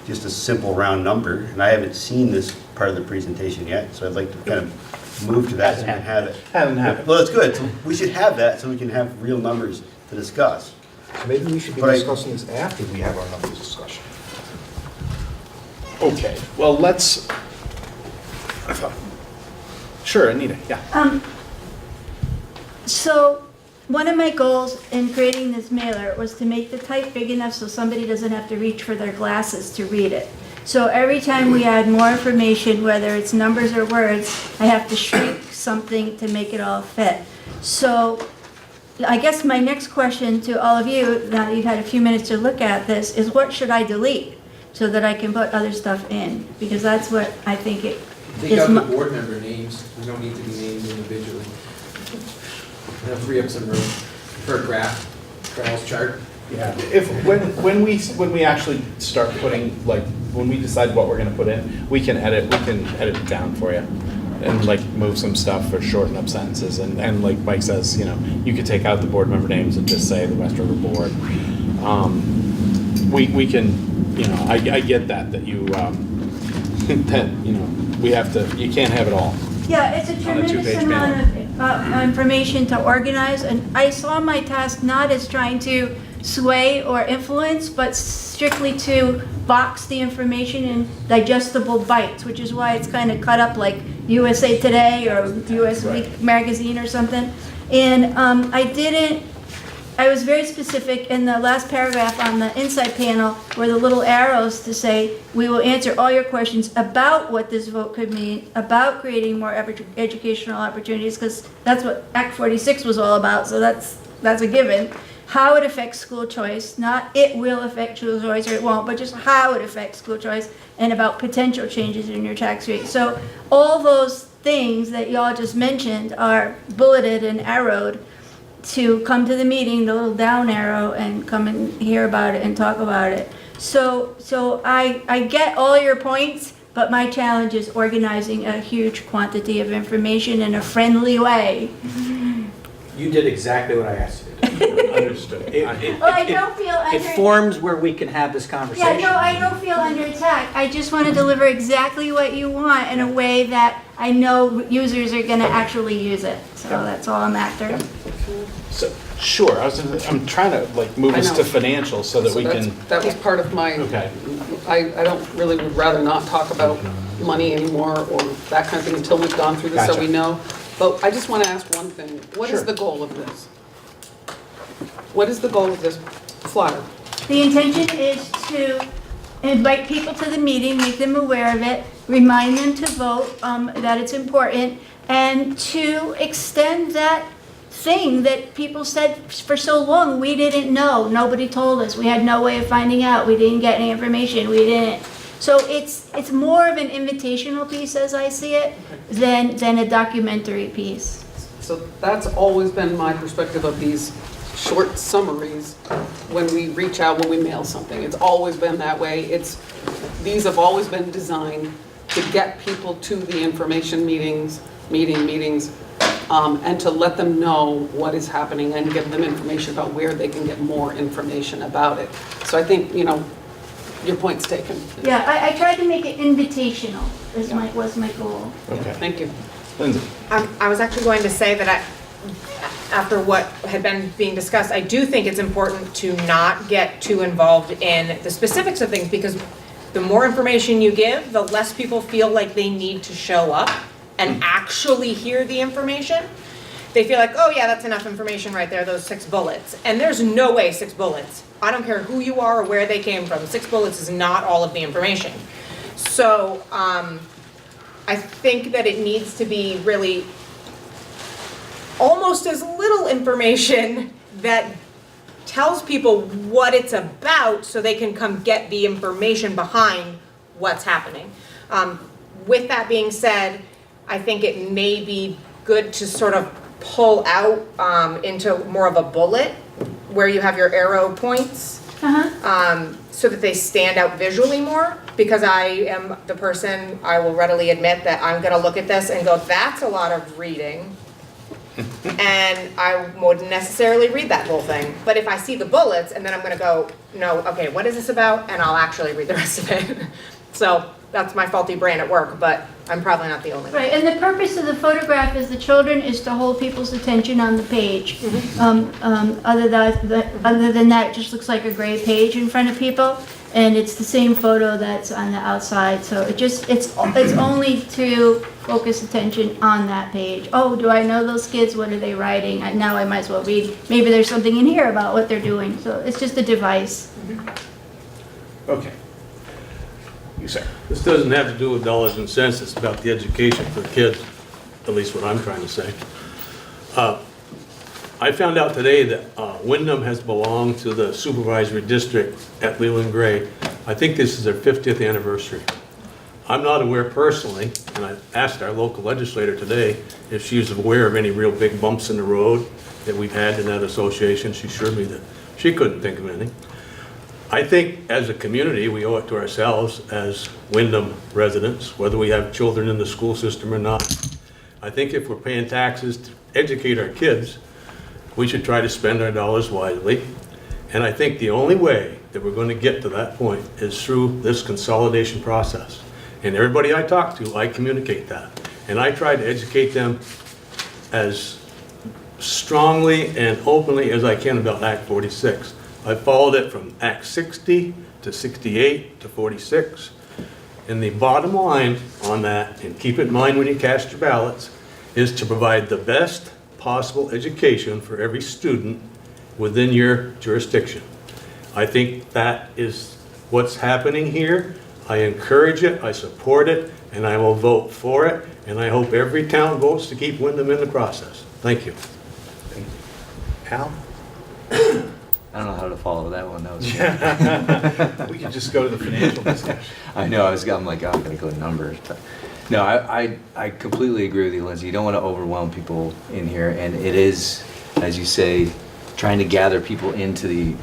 just a simple round number, and I haven't seen this part of the presentation yet, so I'd like to kind of move to that so we can have it. Haven't happened. Well, that's good. So we should have that so we can have real numbers to discuss. So maybe we should be But discussing this after we have our numbers discussion. Okay, well, let's, sure, Anita, yeah. So one of my goals in creating this mailer was to make the type big enough so somebody doesn't have to reach for their glasses to read it. So every time we add more information, whether it's numbers or words, I have to shrink something to make it all fit. So I guess my next question to all of you, now that you've had a few minutes to look at this, is what should I delete so that I can put other stuff in? Because that's what I think it Take is. out the board member names, they don't need to be named individually. That'll free up some room for a Charles chart. Yeah, when we actually start putting, like, when we decide what we're gonna put in, we can edit it down for you. And like move some stuff or shorten up sentences, and like Mike says, you know, you could take out the board member names and just say the West River Board. We can, you know, I get that you, that, you know, we have to, you can't have it all. Yeah, it's a On a tremendous two-page amount of information to organize, and I saw my task not as trying to sway or influence, but strictly to box the information in digestible bites, which is why it's kind of cut up like USA Today or US Week magazine or something. And I was very specific in the last paragraph on the inside panel where the little arrows to say, we will answer all your questions about what this vote could mean, about creating more educational opportunities, because that's what Act 46 was all about, so that's a given. How it affects school choice, not it will affect school choice or it won't, but just how it affects school choice, and about potential changes in your tax rate. So all those things that y'all just mentioned are bulleted and arrowed to come to the meeting, the little down arrow, and come and hear about it and talk about it. So I get all your points, but my challenge is organizing a huge quantity of information in a friendly way. You did exactly what I asked you to do. Understood. Well, I don't feel It forms where we can have this Yeah, conversation. no, I don't feel under attack. I just want to deliver exactly what you want in a way that I know users are going to actually use it. So that's all I'm after. So, sure, I'm trying to like move I us know. to financial so that we can. That was part of my, Okay. I don't really, would rather not talk about money anymore or that kind of thing until we've gone through this, so Gotcha. we know. But I just want to ask one thing. What is Sure. the goal of this? What is the goal of this flyer? The intention is to invite people to the meeting, make them aware of it, remind them to vote, that it's important, and to extend that thing that people said for so long, we didn't know, nobody told us, we had no way of finding out, we didn't get any information, we didn't. So it's more of an invitational piece as I see it than a documentary piece. So that's always been my perspective of these short summaries when we reach out, when we mail something. It's always been that way. These have always been designed to get people to the information meetings, and to let them know what is happening and give them information about where they can get more information about it. So I think, you know, your point's taken. Yeah, I tried to make it invitational, was my goal. Okay. Thank you. Lindsay. I was actually going to say that after what had been being discussed, I do think it's important to not get too involved in the specifics of things, because the more information you give, the less people feel like they need to show up and actually hear the information. They feel like, oh yeah, that's enough information right there, those 6 bullets. And there's no way 6 bullets. I don't care who you are or where they came from. 6 bullets is not all of the information. So I think that it needs to be really almost as little information that tells people what it's about so they can come get the information behind what's happening. With that being said, I think it may be good to sort of pull out into more of a bullet where you have your arrow points, so that they stand out visually more, because I am the person, I will readily admit that I'm gonna look at this and go, that's a lot of reading. And I wouldn't necessarily read that whole thing. But if I see the bullets and then I'm gonna go, no, okay, what is this about? And I'll actually read the rest of it. So that's my faulty brain at work, but I'm probably not the only one. Right, and the purpose of the photograph as the children is to hold people's attention on the page. Other than that, it just looks like a gray page in front of people, and it's the same photo that's on the outside. So it's only to focus attention on that page. Oh, do I know those kids? What are they writing? Now I might as well read. Maybe there's something in here about what they're doing. So it's just a device. Okay. You, sir. This doesn't have to do with dollars and cents, it's about the education for the kids, at least what I'm trying to say. I found out today that Wyndham has belonged to the supervisory district at Leland Gray. I think this is their 50th anniversary. I'm not aware personally, and I asked our local legislator today if she was aware of any real big bumps in the road that we've had in that association. She assured me that she couldn't think of anything. I think as a community, we owe it to ourselves as Wyndham residents, whether we have children in the school system or not. I think if we're paying taxes to educate our kids, we should try to spend our dollars wisely. And I think the only way that we're going to get to that point is through this consolidation process. And everybody I talk to, I communicate that. And I try to educate them as strongly and openly as I can about Act 46. I followed it from Act 60 to 68 to 46. And the bottom line on that, and keep it in mind when you cast your ballots, is to provide the best possible education for every student within your jurisdiction. I think that is what's happening here. I encourage it, I support it, and I will vote for it, and I hope every town votes to keep Wyndham in the process. Thank you. Al? I don't know how to follow that one. That was We could just go to the financial discussion. I know. I'm like, oh, I'm going to go to numbers. But no, I completely agree with you, Lindsay. You don't want to overwhelm people in here, and it is, as you say, trying to gather people into the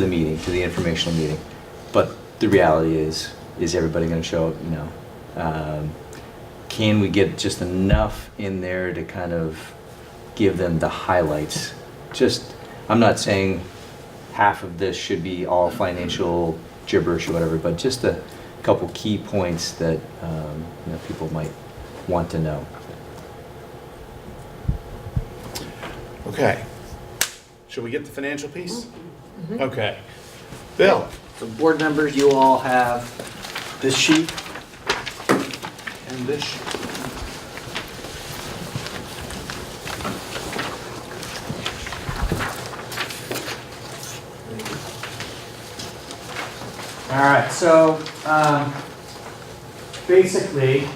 meeting, to the informational meeting. But the reality is everybody going to show up? No. Can we get just enough in there to kind of give them the highlights? I'm not saying half of this should be all financial gibberish or whatever, but just a couple key points that people might want to know. Okay. Should we get the financial piece? Okay. Bill? So board members, you all have this sheet and this sheet. All right, so basically,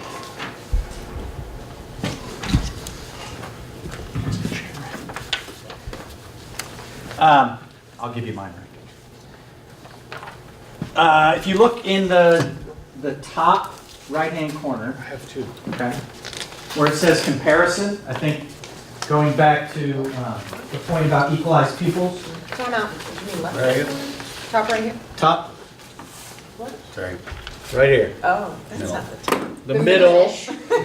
I'll give you mine right. If you look in the top right-hand corner, I have two. okay, where it says comparison, I think going back to the point about equalized pupils. Time out. You mean left? Right. Top right here? Top, What? Sorry. right here. Oh, that's Middle. not the top. The middle,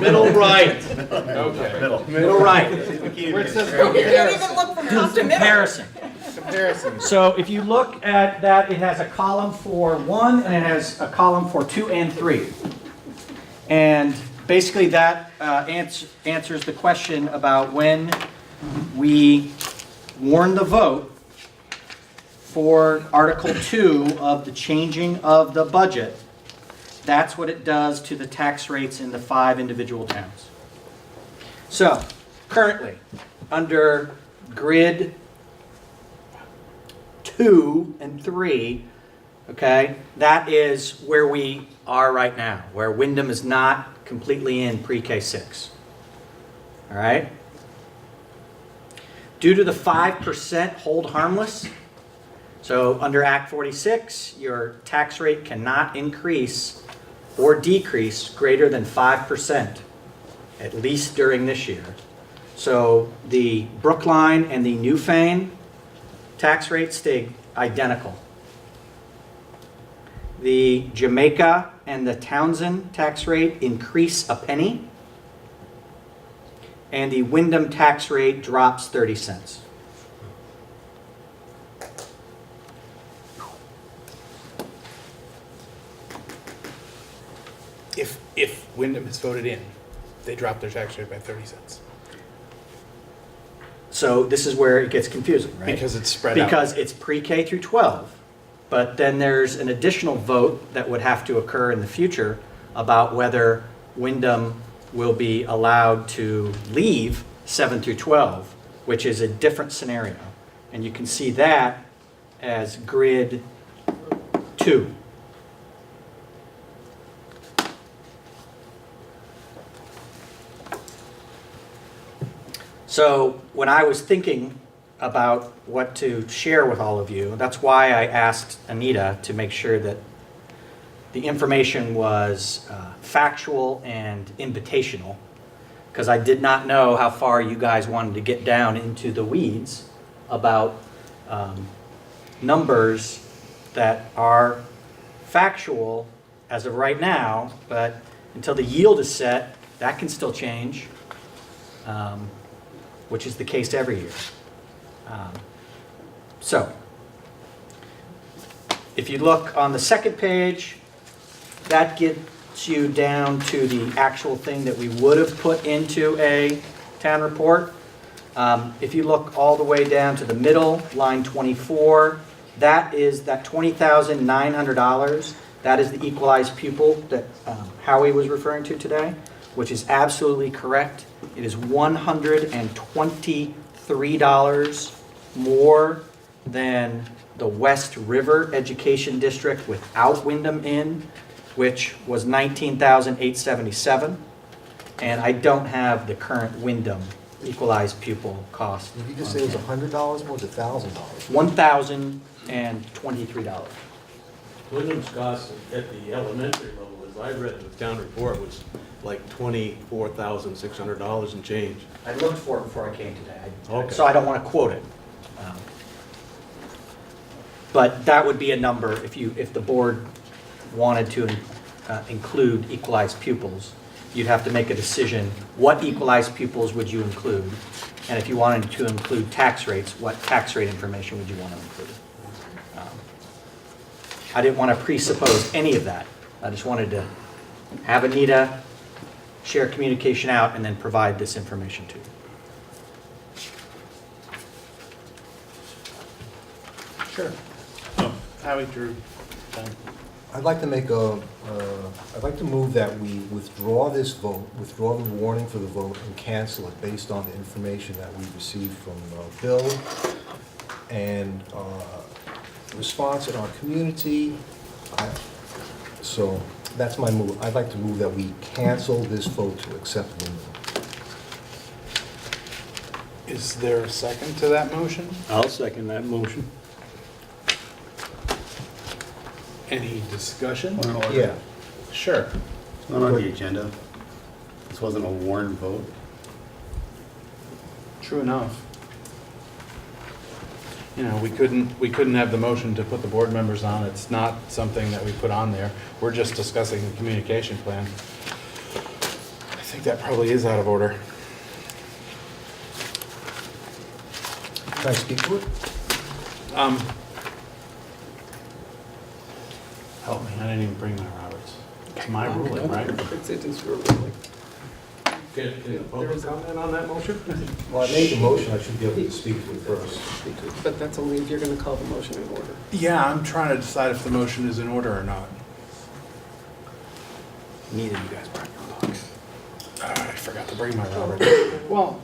middle right. Okay. Middle right. Where it says You can't even look from top to middle. Comparison. comparison. So if you look at that, it has a column for 1 and it has a column for 2 and 3. And basically that answers the question about when we warn the vote for Article 2 of the changing of the budget. That's what it does to the tax rates in the 5 individual towns. So currently, under grid 2 and 3, okay, that is where we are right now, where Wyndham is not completely in pre-K 6. All right? Due to the 5% hold harmless, so under Act 46, your tax rate cannot increase or decrease greater than 5%, at least during this year. So the Brookline and the Newfane tax rates stay identical. The Jamaica and the Townsend tax rate increase a penny, and the Wyndham tax rate drops 30 cents. If Wyndham is voted in, they drop their tax rate by 30 cents. So this is where it gets confusing, right? Because it's spread out. Because it's pre-K through 12. But then there's an additional vote that would have to occur in the future about whether Wyndham will be allowed to leave 7 through 12, which is a different scenario. And you can see that as grid 2. So when I was thinking about what to share with all of you, that's why I asked Anita to make sure that the information was factual and invitational, because I did not know how far you guys wanted to get down into the weeds about numbers that are factual as of right now, but until the yield is set, that can still change, which is the case every year. So, if you look on the second page, that gets you down to the actual thing that we would have put into a town report. If you look all the way down to the middle, line 24, that is that $20,900. That is the equalized pupil that Howie was referring to today, which is absolutely correct. It is $123 more than the West River Education District without Wyndham in, which was $19,877. And I don't have the current Wyndham equalized pupil cost. Did you just say it was $100 more, or was it $1,000? $1,023. Wyndham's cost at the elementary level, as I read the town report, was like $24,600 and change. I looked for it before I came today, Okay. so I don't want to quote it. But that would be a number if the board wanted to include equalized pupils. You'd have to make a decision, what equalized pupils would you include? And if you wanted to include tax rates, what tax rate information would you want to include? I didn't want to presuppose any of that. I just wanted to have Anita share communication out and then provide this information to you. Sure. Howie, Drew, Ben. I'd like to I'd like to move that we withdraw this vote, withdraw the warning for the vote, and cancel it based on the information that we received from Bill and response in our community. So that's my move. I'd like to move that we cancel this vote to accept Wyndham. Is there a second to that motion? I'll second that motion. Any discussion? Point of order. Yeah. Sure. It's not on the agenda. This wasn't a warned vote. True enough. You know, we couldn't have the motion to put the board members on. It's not something that we put on there. We're just discussing the communication plan. I think that probably is out of order. Can I speak to it? Help me, I didn't even bring my Roberts. It's my ruling, right? It's your ruling. Can the public comment on that motion? Well, I made the motion, I should be able to speak to it first. But that's only if you're going to call the motion in order. Yeah, I'm trying to decide if the motion is in order or not. Neither of you guys brought your books. I forgot to bring my Roberts. Well,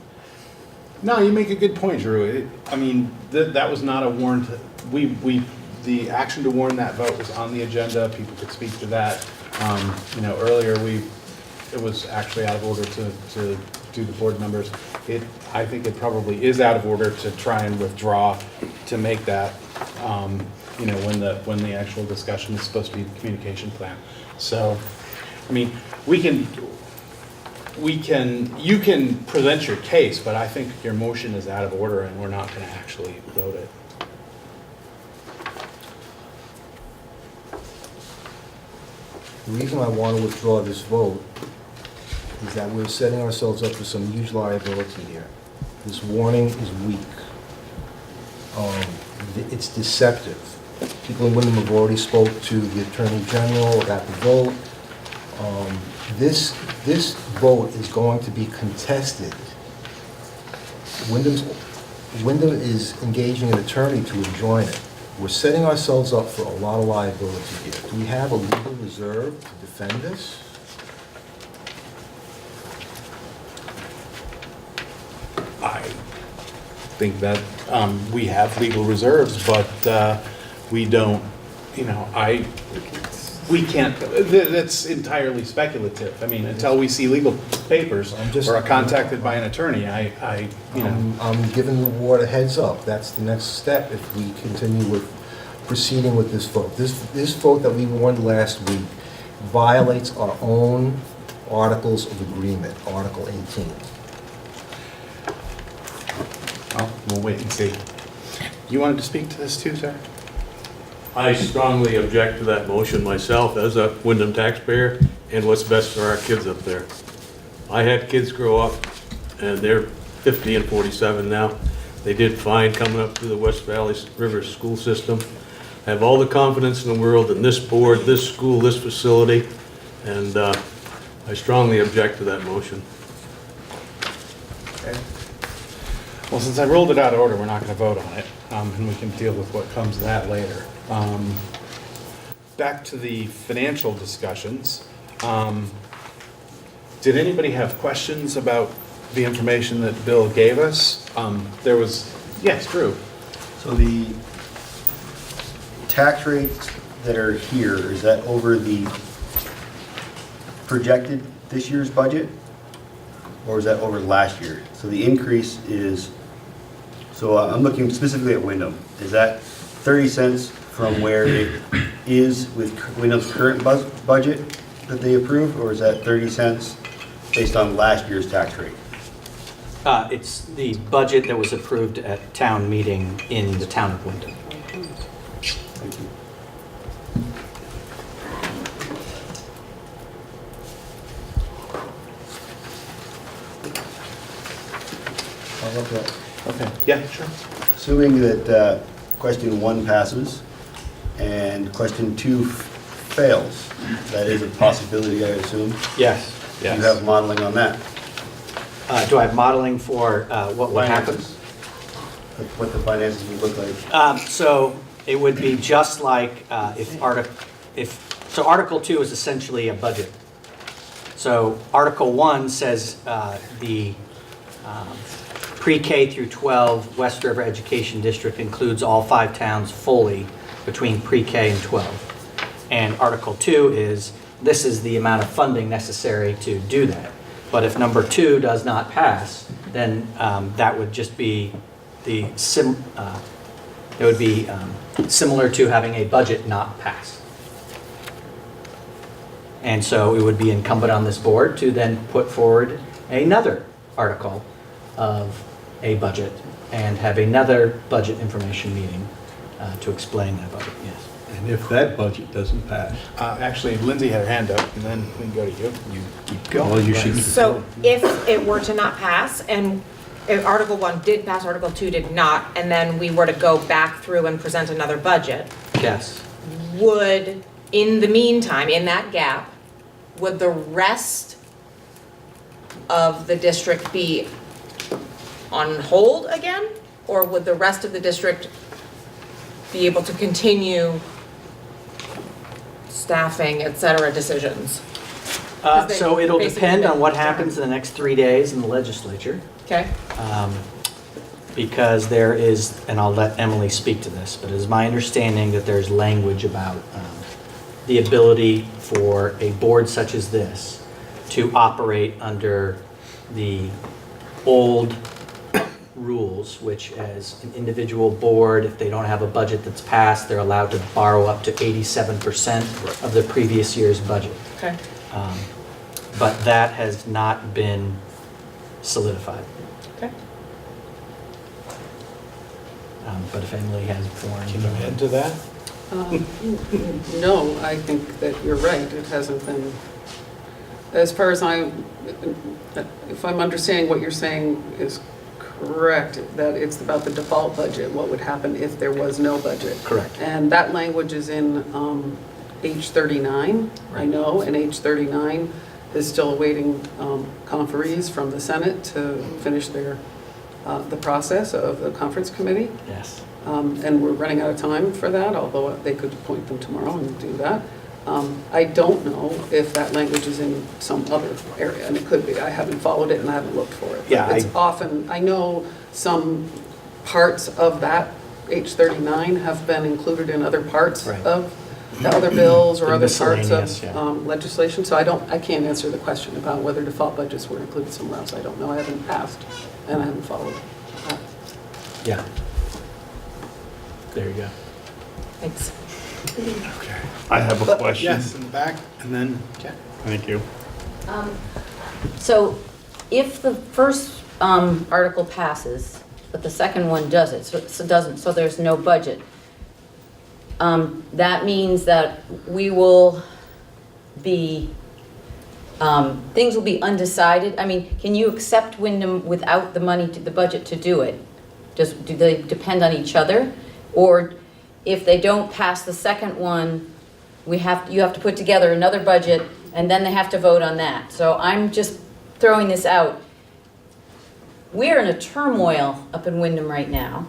no, you make a good point, Drew. I mean, that was not a warrant. The action to warn that vote was on the agenda. People could speak to that. You know, earlier it was actually out of order to do the board members. I think it probably is out of order to try and withdraw to make that. You know, when the actual discussion is supposed to be the communication plan. So, I mean, you can present your case, but I think your motion is out of order and we're not going to actually vote it. The reason I want to withdraw this vote is that we're setting ourselves up for some huge liability here. This warning is weak. It's deceptive. People in Wyndham have already spoke to the Attorney General about the vote. This vote is going to be contested. Wyndham is engaging an attorney to enjoin it. We're setting ourselves up for a lot of liability here. Do we have a legal reserve to defend this? I think that we have legal reserves, but we don't, you know, we can't, that's entirely speculative. I mean, until we see legal papers or are contacted by an attorney, I'm giving the board a heads up. That's the next step if we continue with proceeding with this vote. This vote that we won last week violates our own Articles of Agreement, Article 18. Well, we'll wait and see. You wanted to speak to this too, sir? I strongly object to that motion myself as a Wyndham taxpayer and what's best for our kids up there. I had kids grow up and they're 50 and 47 now. They did fine coming up through the West Valley River school system. I have all the confidence in the world in this board, this school, this facility, and I strongly object to that motion. Okay. Well, since I rolled it out of order, we're not going to vote on it, and we can deal with what comes of that later. Back to the financial discussions. Did anybody have questions about the information that Bill gave us? There was, yes, Drew. So the tax rates that are here, is that over the projected this year's budget? Or is that over last year? So the increase is, so I'm looking specifically at Wyndham. Is that 30 cents from where it is with Wyndham's current budget that they approved? Or is that 30 cents based on last year's tax rate? It's the budget that was approved at town meeting in the town of Wyndham. Thank you. I'll look at. Okay, yeah, sure. Assuming that question 1 passes and question 2 fails, that is a possibility, I assume? Yes. You have modeling on that? Do I have modeling for what would happen? What the finances would look like? So it would be just like so Article 2 is essentially a budget. So Article 1 says the pre-K through 12 West River Education District includes all 5 towns fully between pre-K and 12. And Article 2 is, this is the amount of funding necessary to do that. But if number 2 does not pass, then that would just be it would be similar to having a budget not pass. And so it would be incumbent on this board to then put forward another article of a budget and have another budget information meeting to explain that budget, yes. And if that budget doesn't pass? Actually, Lindsay had her hand up, and then we can go to you. You keep going. Well, you should. So if it were to not pass, and if Article 1 did pass, Article 2 did not, and then we were to go back through and present another budget. Yes. Would, in the meantime, in that gap, would the rest of the district be on hold again? Or would the rest of the district be able to continue staffing, et cetera, decisions? So it'll depend on what happens in the next 3 days in the legislature. Okay. Because there is, and I'll let Emily speak to this, but it is my understanding that there's language about the ability for a board such as this to operate under the old rules, which as an individual board, if they don't have a budget that's passed, they're allowed to borrow up to 87% of the previous year's budget. Okay. But that has not been solidified. Okay. But if Emily has more. Can you add to that? No, I think that you're right. It hasn't been, as far as if I'm understanding what you're saying is correct, that it's about the default budget, what would happen if there was no budget. Correct. And that language is in H39, I know, and H39 is still awaiting conferees from the Senate to finish the process of the conference committee. Yes. And we're running out of time for that, although they could appoint them tomorrow and do that. I don't know if that language is in some other area, and it could be. I haven't followed it and I haven't looked for it. Yeah, it's often, I know some parts of that H39 have been included in other parts of the other bills or The other parts miscellaneous, of yeah. legislation. So I can't answer the question about whether default budgets were included somewhere else. I don't know. I haven't asked and I haven't followed. Yeah. There you go. Thanks. I have a But, question. yes, in the back, and then Jack. Thank you. So if the first article passes, but the second one doesn't, so there's no budget, that means that we will be, things will be undecided. I mean, can you accept Wyndham without the money, the budget to do it? Do they depend on each other? Or if they don't pass the second one, you have to put together another budget and then they have to vote on that. So I'm just throwing this out. We're in a turmoil up in Wyndham right now.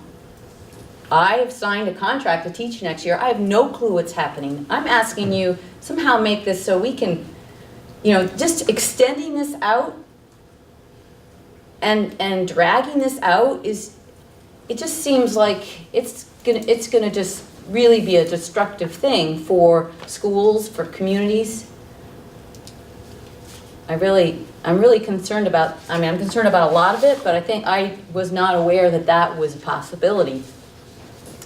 I have signed a contract to teach next year. I have no clue what's happening. I'm asking you somehow make this so we can, just extending this out and dragging this out it just seems like it's gonna just really be a destructive thing for schools, for communities. I'm really concerned about, I'm concerned about a lot of it, but I think I was not aware that that was a possibility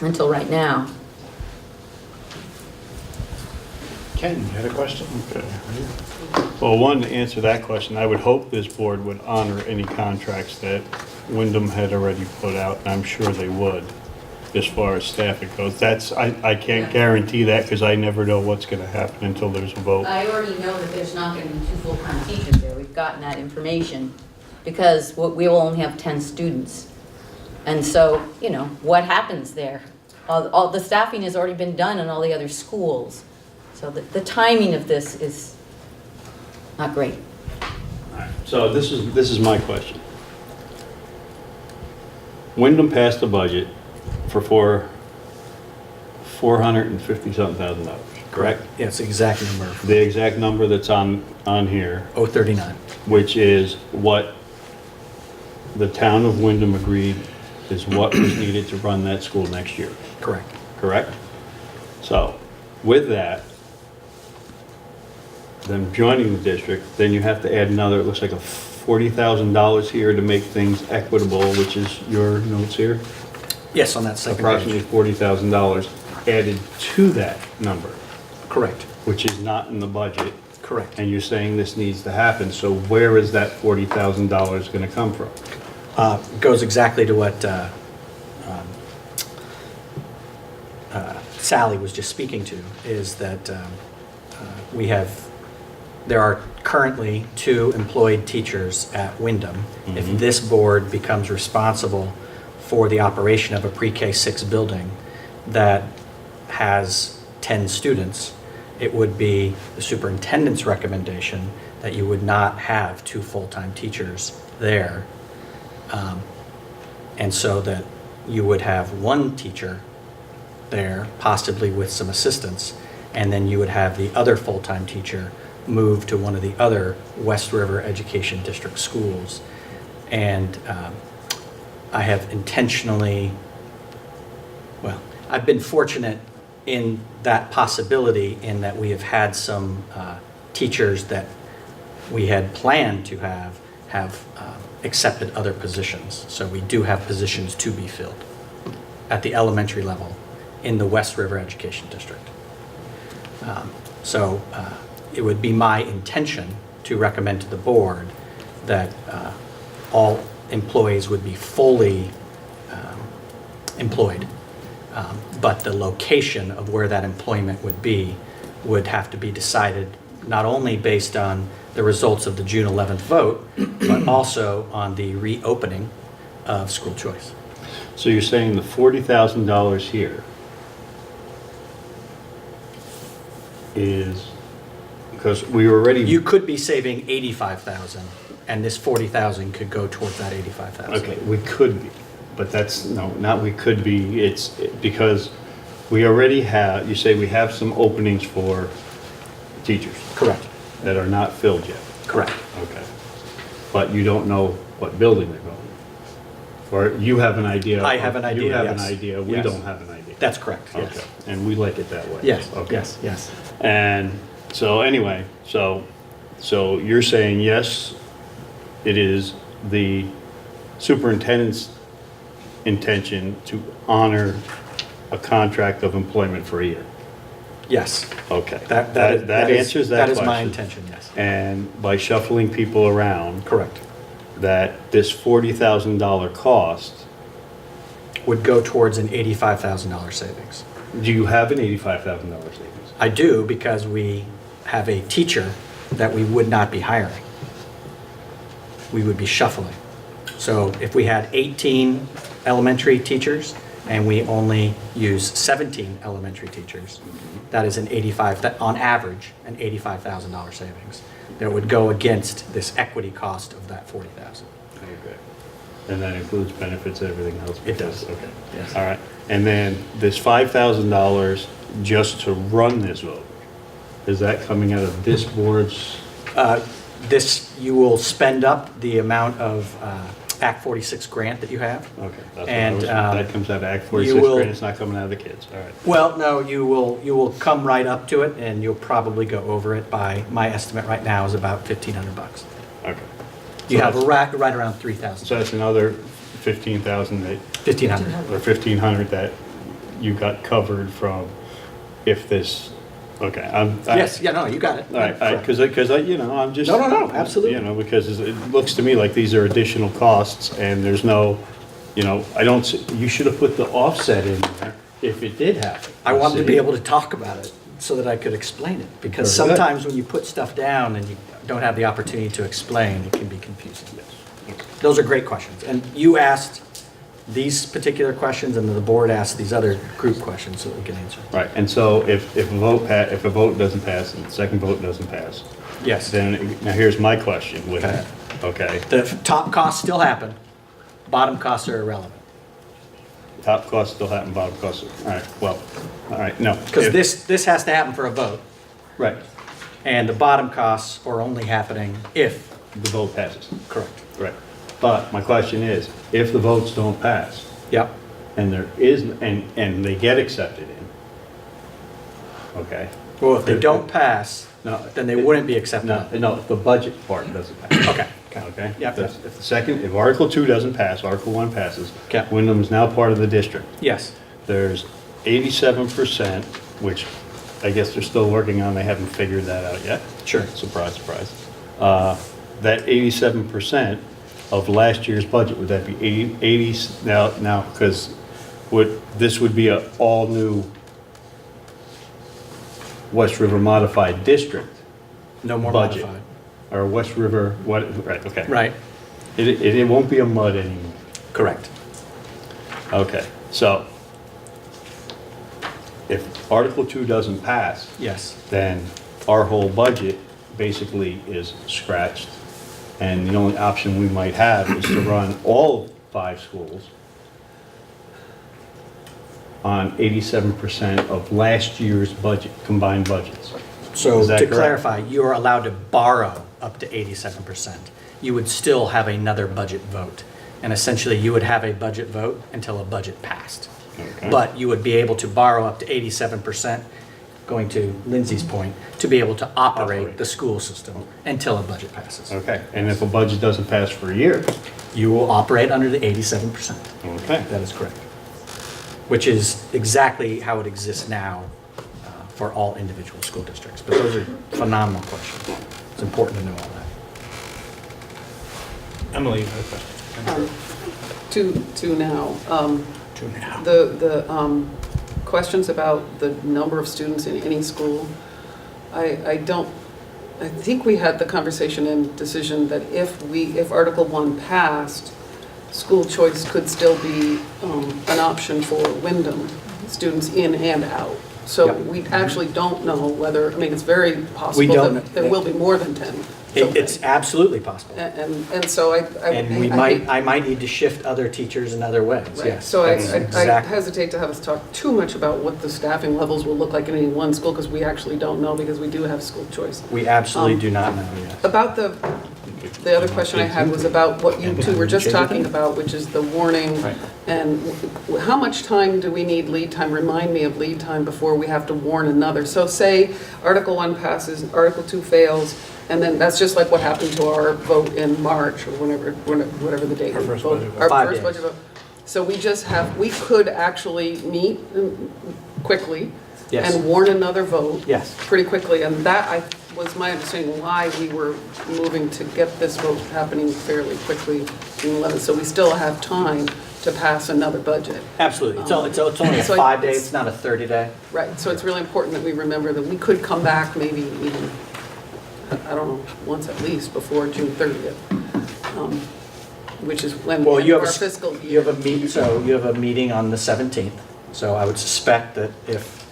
until right now. Ken, you had a question? Okay. Well, one, to answer that question, I would hope this board would honor any contracts that Wyndham had already put out, and I'm sure they would, as far as staffing goes. I can't guarantee that because I never know what's going to happen until there's a vote. I already know that there's not going to be 2 full-time teachers there. We've gotten that information because we will only have 10 students. And so, what happens there? All the staffing has already been done in all the other schools. So the timing of this is not great. So this is my question. Wyndham passed a budget for $450-something thousand, correct? Yeah, it's the exact number. The exact number that's on here. 039. Which is what the town of Wyndham agreed is what was needed to run that school next year. Correct. Correct? So, with that, them joining the district, then you have to add another, it looks like a $40,000 here to make things equitable, which is your notes here? Yes, on that second Approximately $40,000 added to that number. Correct. Which is not in the budget. Correct. And you're saying this needs to happen, so where is that $40,000 gonna come from? Goes exactly to what Sally was just speaking to, is that there are currently 2 employed teachers at Wyndham. Mm-hmm. If this board becomes responsible for the operation of a pre-K 6 building that has 10 students, it would be the superintendent's recommendation that you would not have 2 full-time teachers there. And so that you would have 1 teacher there, possibly with some assistance, and then you would have the other full-time teacher move to one of the other West River Education District schools. And I have intentionally, I've been fortunate in that possibility in that we have had some teachers that we had planned to have accepted other positions. So we do have positions to be filled at the elementary level in the West River Education District. So it would be my intention to recommend to the board that all employees would be fully employed, but the location of where that employment would be would have to be decided not only based on the results of the June 11th vote, but also on the reopening of school choice. So you're saying the $40,000 here is, because we already... You could be saving $85,000, and this $40,000 could go towards that $85,000. Okay, we could be, but that's, no, not we could be, it's because we already have, you say we have some openings for teachers. Correct. That are not filled yet. Correct. Okay. But you don't know what building they're going Or you have an idea? I have an idea, You have an yes. idea, we Yes. don't have an idea. That's correct, yes. Okay, and we like it that way? Yes, Okay. yes. And so anyway, so you're saying, yes, it is the superintendent's intention to honor a contract of employment for a year? Yes. Okay. That answers that question. That is my intention, yes. And by shuffling people around, Correct. that this $40,000 cost, Would go towards an $85,000 savings. do you have an $85,000 savings? I do, because we have a teacher that we would not be hiring. We would be shuffling. So if we had 18 elementary teachers and we only use 17 elementary teachers, that is on average, an $85,000 savings that would go against this equity cost of that $40,000. Okay. And that includes benefits and everything else? It does. Okay. Yes. All right. And then this $5,000 just to run this vote, is that coming out of this board's? You will spend up the amount of Act 46 grant that you have. Okay. That's And, what that comes out of Act 46 you will- grant, it's not coming out of the kids, all right. Well, no, you will come right up to it, and you'll probably go over it by, my estimate right now is about $1,500. Okay. You So have that's- right around 3,000. So that's another 15,000 that, 1,500. or 1,500 that you got covered from if this, okay. Yes, yeah, no, you got it. All right, because I'm just. No, absolutely. Because it looks to me like these are additional costs and there's no, you should have put the offset in there if it did happen. I wanted to be able to talk about it so that I could explain it, because Very good. sometimes when you put stuff down and you don't have the opportunity to explain, it can be confusing. Those are great questions, and you asked these particular questions, and the board asked these other group questions so that we can answer. Right, and so if a vote doesn't pass and the second vote doesn't pass. Yes. Then, now here's my question with that, okay? The top costs still happen, bottom costs are irrelevant. Top costs still happen, bottom costs, all right, well, all right, no. Because this has to happen for a vote, Right, and the bottom costs are only happening if. the vote passes. Correct. Right. But my question is, if the votes don't pass Yep. and there is, and they get accepted in, okay? Well, if they don't pass, No, then they wouldn't be accepted. No, if the budget part doesn't pass. Okay. Okay? Yep. If Article 2 doesn't pass, Article 1 passes, Okay. Wyndham is now part of the district. Yes. There's 87%, which I guess they're still working on, they haven't figured that out yet. Sure. Surprise, surprise. That 87% of last year's budget, would that be 80 now, because this would be a all-new West River modified district No more budget. modified. Or West River, right, okay. Right. It won't be a mud anymore. Correct. Okay, so if Article 2 doesn't pass, Yes. then our whole budget basically is scratched. And the only option we might have is to run all 5 schools on 87% of last year's budget, combined budgets. So Is that to correct? clarify, you are allowed to borrow up to 87%. You would still have another budget vote. And essentially, you would have a budget vote until a budget passed. Okay. But you would be able to borrow up to 87%, going to Lindsay's point, to be able to operate the school system until a budget passes. Okay, and if a budget doesn't pass for a year? You will operate under the 87%. Okay. That is correct. Which is exactly how it exists now for all individual school districts. But those are phenomenal questions. It's important to know all that. Emily, you had a question? Two now. Two now. The questions about the number of students in any school, I think we had the conversation and decision that if Article 1 passed, school choice could still be an option for Wyndham students in and out. So Yep. we actually don't know whether, I mean, it's very We possible don't that there will be more than 10. It's absolutely possible. And so And I might need to shift other teachers in other ways, Right. yes. So I That's exactly- hesitate to have us talk too much about what the staffing levels will look like in any one school, because we actually don't know, because we do have school choice. We absolutely do not know, yes. About the the other question I had was about what you two were just talking about, which is the warning. Right. And how much time do we need lead time? Remind me of lead time before we have to warn another. So say Article 1 passes, Article 2 fails, and then that's just like what happened to our vote in March or whatever the date. Our first vote- budget vote. Our 5 first days. budget vote. So we could actually meet quickly Yes. and warn another vote. Yes. Pretty quickly, and that was my understanding why we were moving to get this vote happening fairly quickly in 11. So we still have time to pass another budget. Absolutely. It's only a So 5 day, it's- it's not a 30-day. Right, so it's really important that we remember that we could come back maybe even, I don't know, once at least before June 30th, which is when Well, we you have have our fiscal you year. have a meeting on the 17th. So I would suspect that if,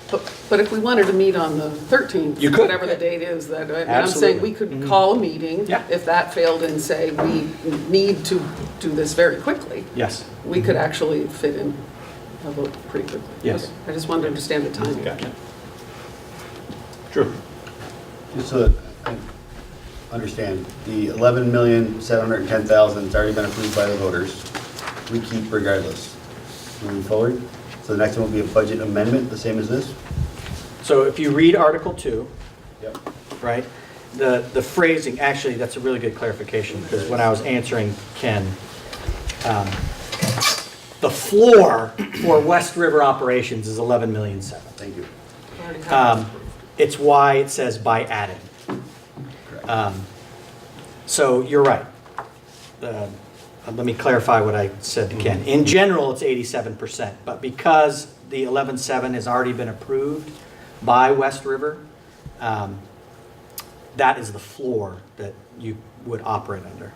But if we wanted to meet on the 13th, You could. whatever the date is, that, I'm saying Absolutely. we could call a meeting. Yeah. If that failed and say we need to do this very quickly, yes. we could actually fit in a vote pretty quickly. Yes. Okay. I just wanted to understand the timing. Gotcha. True. Just so that I understand, the 11,710,000 has already been approved by the voters. We keep regardless. Moving forward, so the next one will be a budget amendment, the same as this? So if you read Article 2, Yep. right, the phrasing, actually, that's a really good clarification, because when I was answering Ken, the floor for West River operations is 11,700,000. Thank you. It's why it says by adding. So you're right. Let me clarify what I said to Ken. In general, it's 87%, but because the 11.7 has already been approved by West River, that is the floor that you would operate under,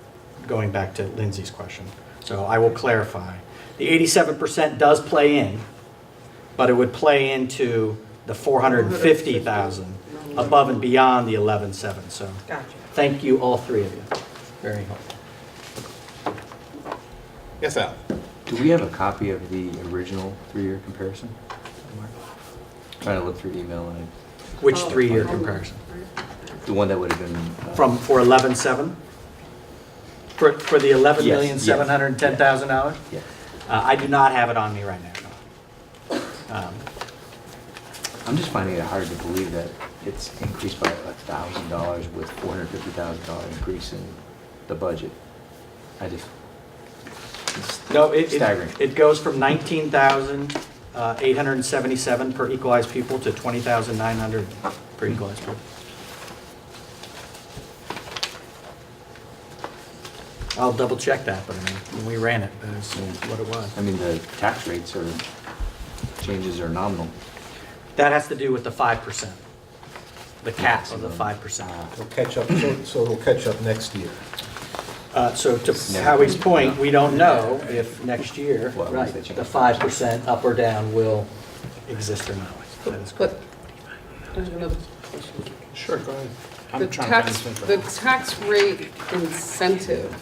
going back to Lindsay's question. So I will clarify. The 87% does play in, but it would play into the 450,000 above and beyond the 11.7. So Gotcha. thank you, all three of you. Very helpful. Yes, Al? Do we have a copy of the original 3-year comparison? Trying to look through email and Which 3-year comparison? the one that would have been. For 11.7? For the $11,710,000? Yes. I do not have it on me right now. No. I'm just finding it hard to believe that it's increased by $1,000 with $450,000 increase in the budget. It's No, staggering. it goes from 19,877 per equalized pupil to 20,900 per equalized pupil. I'll double check that, but I mean, when we ran it, that's what it was. I mean, the tax rates changes are nominal. That has to do with the 5%, the cap of the 5%. It'll catch up, so it'll catch up next year. So to Howie's point, we don't know if next year, Well, right, unless they change the 5% up or down will exist or not. That is But, there's another question. Sure, go ahead. I'm The trying to tax, understand. the tax rate incentive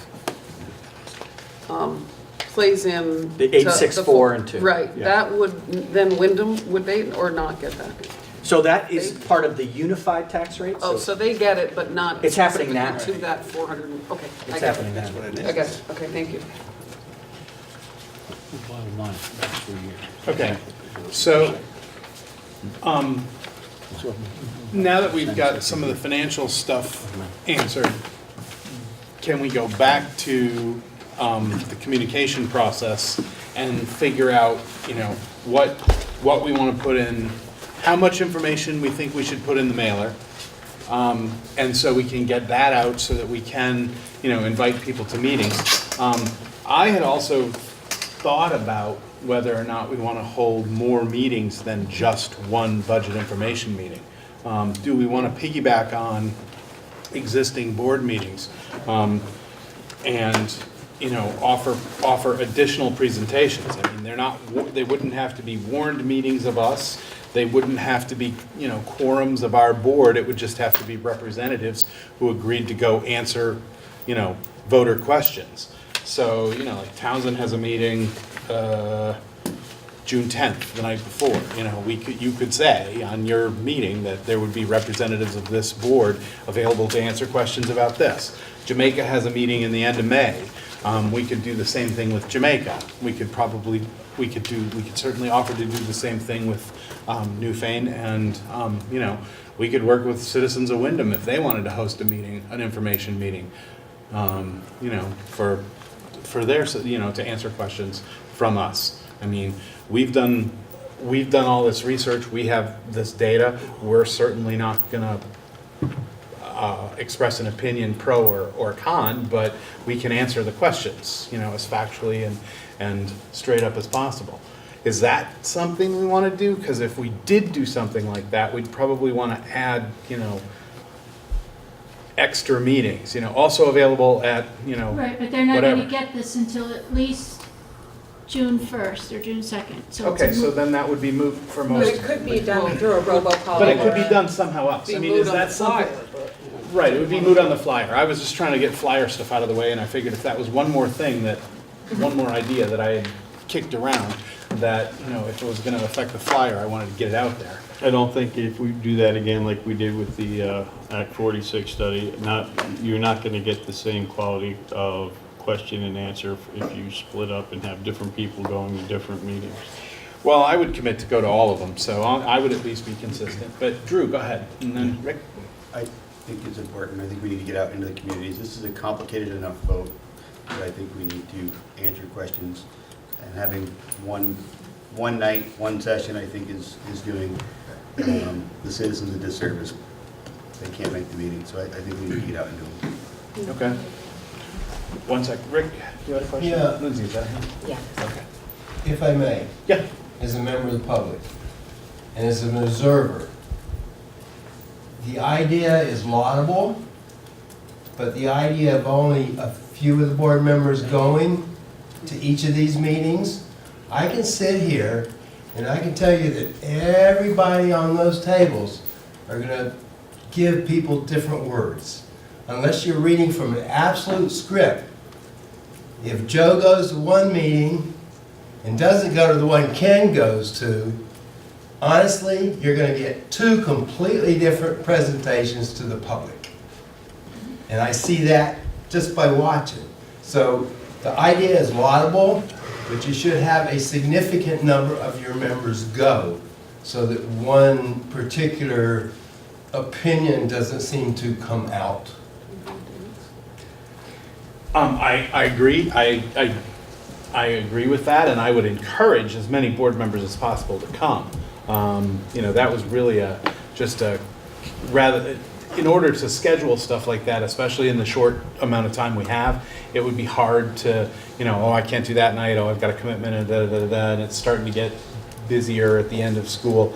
plays in. The to 864 and 2. Right, Yeah. that would, then Wyndham, would they or not get that? So that is part of the unified tax rate? Oh, so they get it, but not. It's happening now. specifically To that 400, okay. I It's get it. happening now. I get it, okay, thank you. Bottom line, that's 3 years. Okay, so, now that we've got some of the financial stuff answered, can we go back to the communication process and figure out, what we want to put in, how much information we think we should put in the mailer, and so we can get that out so that we can, invite people to meetings. I had also thought about whether or not we want to hold more meetings than just one budget information meeting. Do we want to piggyback on existing board meetings and offer additional presentations? I mean, they wouldn't have to be warned meetings of us. They wouldn't have to be, quorums of our board. It would just have to be representatives who agreed to go answer, voter questions. So, like Townsend has a meeting June 10th, the night before. You know, you could say on your meeting that there would be representatives of this board available to answer questions about this. Jamaica has a meeting in the end of May. We could do the same thing with Jamaica. We could certainly offer to do the same thing with Newfane, and you know, we could work with citizens of Wyndham if they wanted to host a meeting, an information meeting, you know, for their, you know, to answer questions from us. I mean, we've done all this research. We have this data. We're certainly not gonna express an opinion pro or con, but we can answer the questions, you know, as factually and straight up as possible. Is that something we want to do? Because if we did do something like that, we'd probably want to add, you know, extra meetings, you know, also available at, you know, Right, but they're not whatever. gonna get this until at least June 1st or June 2nd. So it's Okay, a so mo- then that would be moved for But most. it could be done through a robocall. But it could be done somehow else. Be I mean, moved is on that the something? flyer, but- Right, it would be moved on the flyer. I was just trying to get flyer stuff out of the way, and I figured if that was one more thing one more idea that I had kicked around, that, you know, if it was gonna affect the flyer, I wanted to get it out there. I don't think if we do that again like we did with the Act 46 study, you're not going to get the same quality of question and answer if you split up and have different people going to different meetings. Well, I would commit to go to all of them, so I would at least be consistent. But Drew, go ahead, and then Rick. I think it's important. I think we need to get out into the communities. This is a complicated enough vote that I think we need to answer questions. And having one night, one session, I think is doing the citizens a disservice. They can't make the meeting, so I think we need to get out and do them. Okay. 1 second. Rick, you had a question? Yeah. Lindsay, is that him? Yeah. Okay. If I may. Yeah. As a member of the public and as an observer, the idea is laudable, but the idea of only a few of the board members going to each of these meetings, I can sit here and I can tell you that everybody on those tables are going to give people different words. Unless you're reading from an absolute script. If Joe goes to one meeting and doesn't go to the one Ken goes to, honestly, you're going to get two completely different presentations to the public. And I see that just by watching. So the idea is laudable, but you should have a significant number of your members go so that one particular opinion doesn't seem to come out. I agree. I agree with that, and I would encourage as many board members as possible to come. You know, that was really in order to schedule stuff like that, especially in the short amount of time we have, it would be hard to, you know, oh, I can't do that night, oh, I've got a commitment, and it's starting to get busier at the end of school.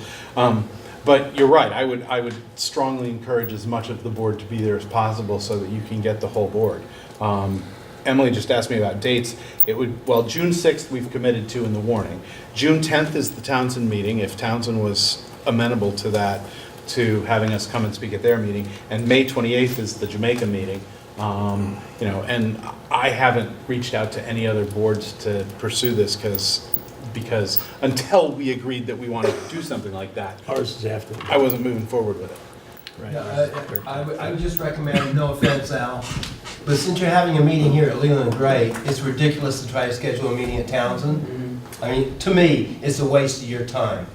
But you're right, I would strongly encourage as much of the board to be there as possible so that you can get the whole board. Emily just asked me about dates. June 6th we've committed to in the warning. June 10th is the Townsend meeting, if Townsend was amenable to that, to having us come and speak at their meeting. And May 28th is the Jamaica meeting. You know, and I haven't reached out to any other boards to pursue this because until we agreed that we wanted to do something like that, Ours is after. I wasn't moving forward with it. Right. No, I would just recommend, no offense, Al, but since you're having a meeting here at Leland Gray, it's ridiculous to try to schedule a meeting at Townsend. I mean, to me, it's a waste of your time.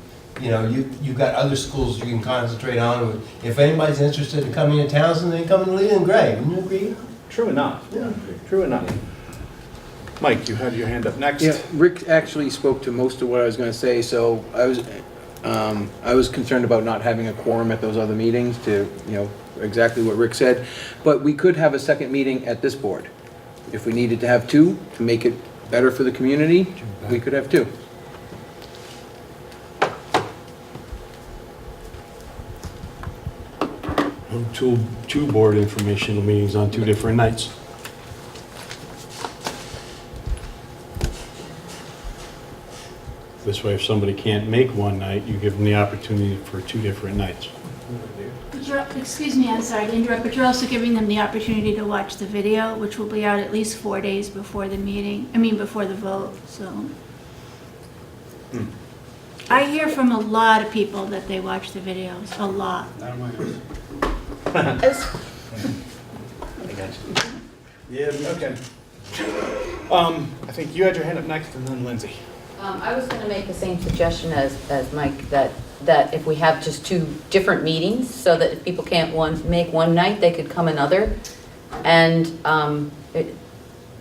You know, you've got other schools you can concentrate on. If anybody's interested in coming to Townsend, then come to Leland Gray. Wouldn't you agree? True enough. Yeah. True enough. Mike, you had your hand up next. Yeah, Rick actually spoke to most of what I was going to say, so I was concerned about not having a quorum at those other meetings to, you know, exactly what Rick said. But we could have a second meeting at this board. If we needed to have two to make it better for the community, we could have two. Two board informational meetings on 2 different nights. This way, if somebody can't make one night, you give them the opportunity for 2 different nights. Excuse me, I'm sorry to interrupt, but you're also giving them the opportunity to watch the video, which will be out at least 4 days before the meeting, before the vote, so. I hear from a lot of people that they watch the videos, a lot. Not in my house. Yeah, okay. I think you had your hand up next and then Lindsay. I was going to make the same suggestion as Mike, that if we have just two different meetings, so that if people can't make one night, they could come another. And then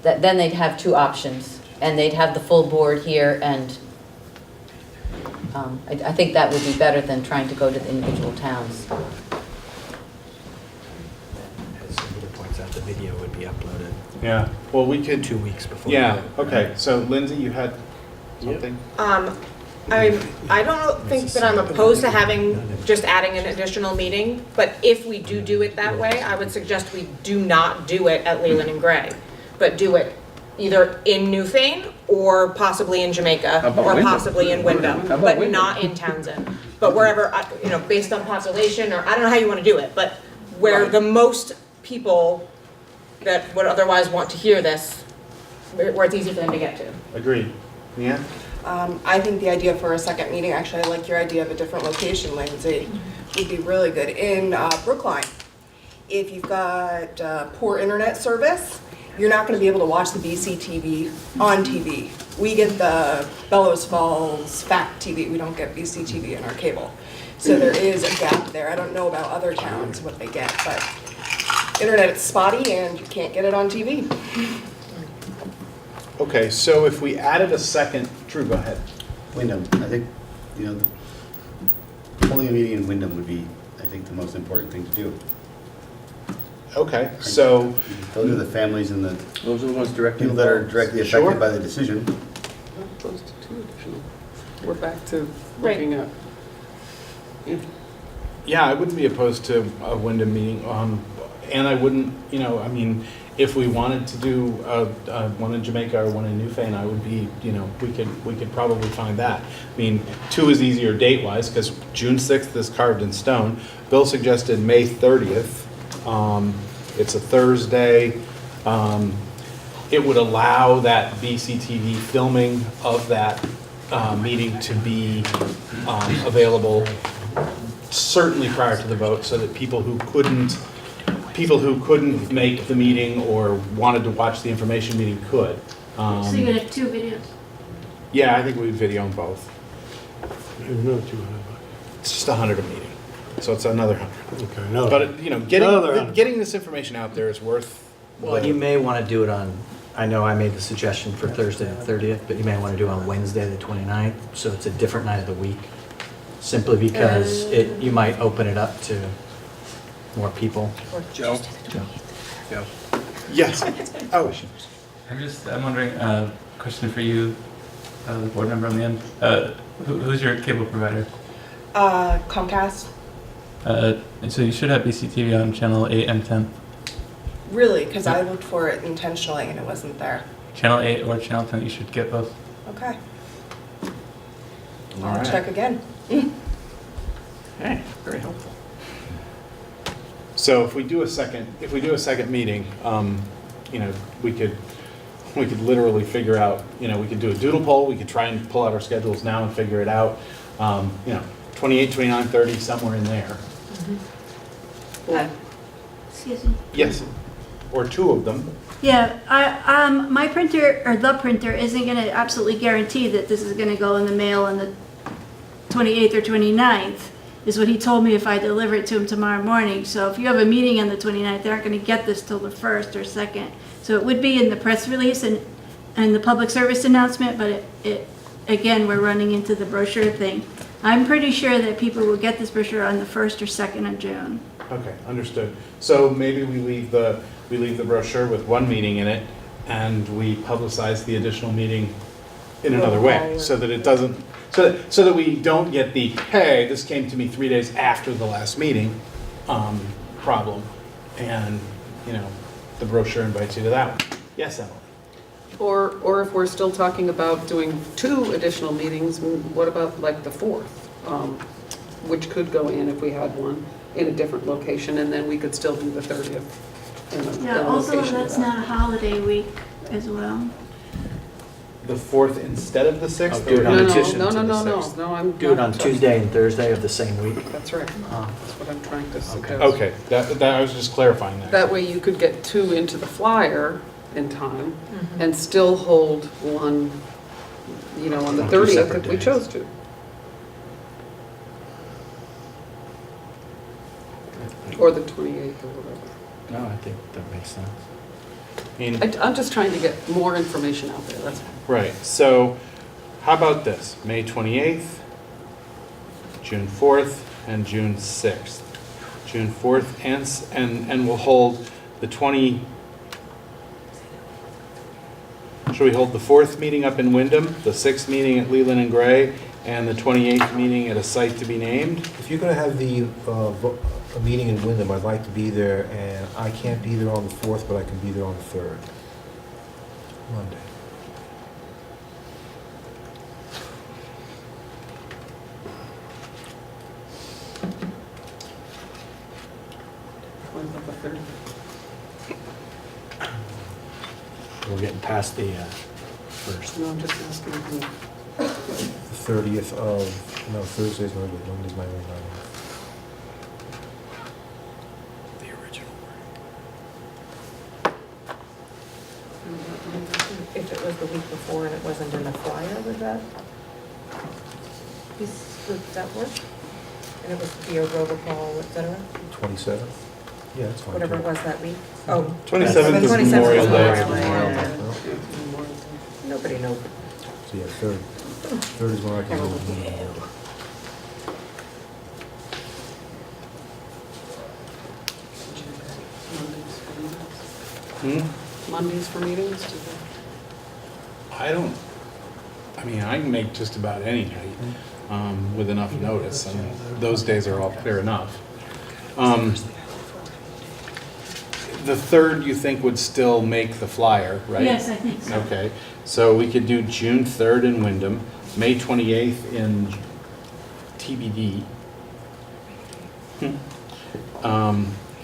they'd have two options, and they'd have the full board here, and I think that would be better than trying to go to the individual towns. As Peter points out, the video would be uploaded. Yeah, well, we could. 2 weeks before. Yeah, okay, so Lindsay, you had something? I don't think that I'm opposed to just adding an additional meeting, but if we do it that way, I would suggest we do not do it at Leland and Gray, but do it either in Newfane or possibly in Jamaica or possibly in Wyndham, but not in Townsend. But wherever, based on population, or I don't know how you want to do it, but where the most people that would otherwise want to hear this, where it's easy for them to get to. Agreed. Yeah? I think the idea for a second meeting, actually, I like your idea of a different location, Lindsay, would be really good. In Brookline, if you've got poor internet service, you're not going to be able to watch the BCTV on TV. We get the Bellows Falls Fact TV. We don't get BCTV in our cable. So there is a gap there. I don't know about other towns, what they get, but internet is spotty and you can't get it on TV. Okay, so if we added a second, Drew, go ahead. Wyndham, I think, holding a meeting in Wyndham would be, I think, the most important thing to do. Okay, so. Those are the families and those are the ones directly people that are directly affected by the decision. Opposed to two additional. We're back to looking at. Yeah, I wouldn't be opposed to a Wyndham meeting, and I wouldn't, if we wanted to do one in Jamaica or one in Newfane, I would be, we could probably find that. 2 is easier date-wise, because June 6th is carved in stone. Bill suggested May 30th. It's a Thursday. It would allow that BCTV filming of that meeting to be available certainly prior to the vote, so that people who couldn't make the meeting or wanted to watch the information meeting could. So you're gonna have two videos? Yeah, I think we'd video them both. No, 200. It's just 100 a meeting, so it's another 100. Okay, another. But getting this information out there is worth. Well, you may want to do it on, I know I made the suggestion for Thursday the 30th, but you may want to do it on Wednesday the 29th, so it's a different night of the week. Simply because you might open it up to more people. Joe? Joe. Yes. Oh. I'm wondering, question for you, the board member on the end. Who's your cable provider? Comcast. So you should have BCTV on channel 8 and 10. Really? Because I looked for it intentionally and it wasn't there. Channel 8 or channel 10, you should get both. Okay. All I'll right. check again. Okay, very helpful. So if we do a second meeting, we could literally figure out, we could do a doodle poll, we could try and pull out our schedules now and figure it out. 28, 29, 30, somewhere in there. Excuse me. Yes, or 2 of them. Yeah, my printer, or the printer, isn't gonna absolutely guarantee that this is gonna go in the mail on the 28th or 29th, is what he told me if I deliver it to him tomorrow morning. So if you have a meeting on the 29th, they aren't gonna get this till the 1st or 2nd. So it would be in the press release and the public service announcement, but again, we're running into the brochure thing. I'm pretty sure that people will get this brochure on the 1st or 2nd of June. Okay, understood. So maybe we leave the brochure with 1 meeting in it, and we publicize the additional meeting in another way, so that it doesn't, so that we don't get the, hey, this came to me 3 days after the last meeting, problem, and the brochure invites you to that one. Yes, Emily. Or if we're still talking about doing 2 additional meetings, what about like the 4th? Which could go in if we had one in a different location, and then we could still do the 30th. Yeah, also that's not a holiday week as well. the 4th instead of the 6th? Oh, do it on or in the addition No, to no, the no, no, 6th? no, I'm. Do it on not- Tuesday and Thursday of the same week. That's right. Oh. That's what I'm trying to suggest. Okay, that I was just clarifying that. That way you could get 2 into the flyer in time and still hold one, on the On 2 30th separate if we days. chose to. Or the 28th or whatever. No, I think that makes sense. I'm just trying to get more information out there, that's all. Right, so how about this? May 28th, June 4th, and June 6th. June 4th and we'll hold the should we hold the 4th meeting up in Wyndham, the 6th meeting at Leland and Gray, and the 28th meeting at a site to be named? If you're going to have a meeting in Wyndham, I'd like to be there, and I can't be there on the 4th, but I can be there on the 3rd. Monday. What about the 30th? We're getting past the first. No, I'm just asking. The 30th of, no, Thursday's not good, Monday's my only night. The original. If it was the week before and it wasn't in the flyer, would that work? And it was to be a robocall, et cetera? 27th? Yeah, that's fine. Whatever it was that week? Oh. 27th is 27th Memorial Day. Nobody knows. So yeah, 3rd. 3rd is when I can hold the meeting. Mondays for meetings? I can make just about any night with enough notice, and those days are all clear enough. The 3rd, you think, would still make the flyer, right? Yes, I think so. Okay, so we could do June 3rd in Wyndham, May 28th in TBD,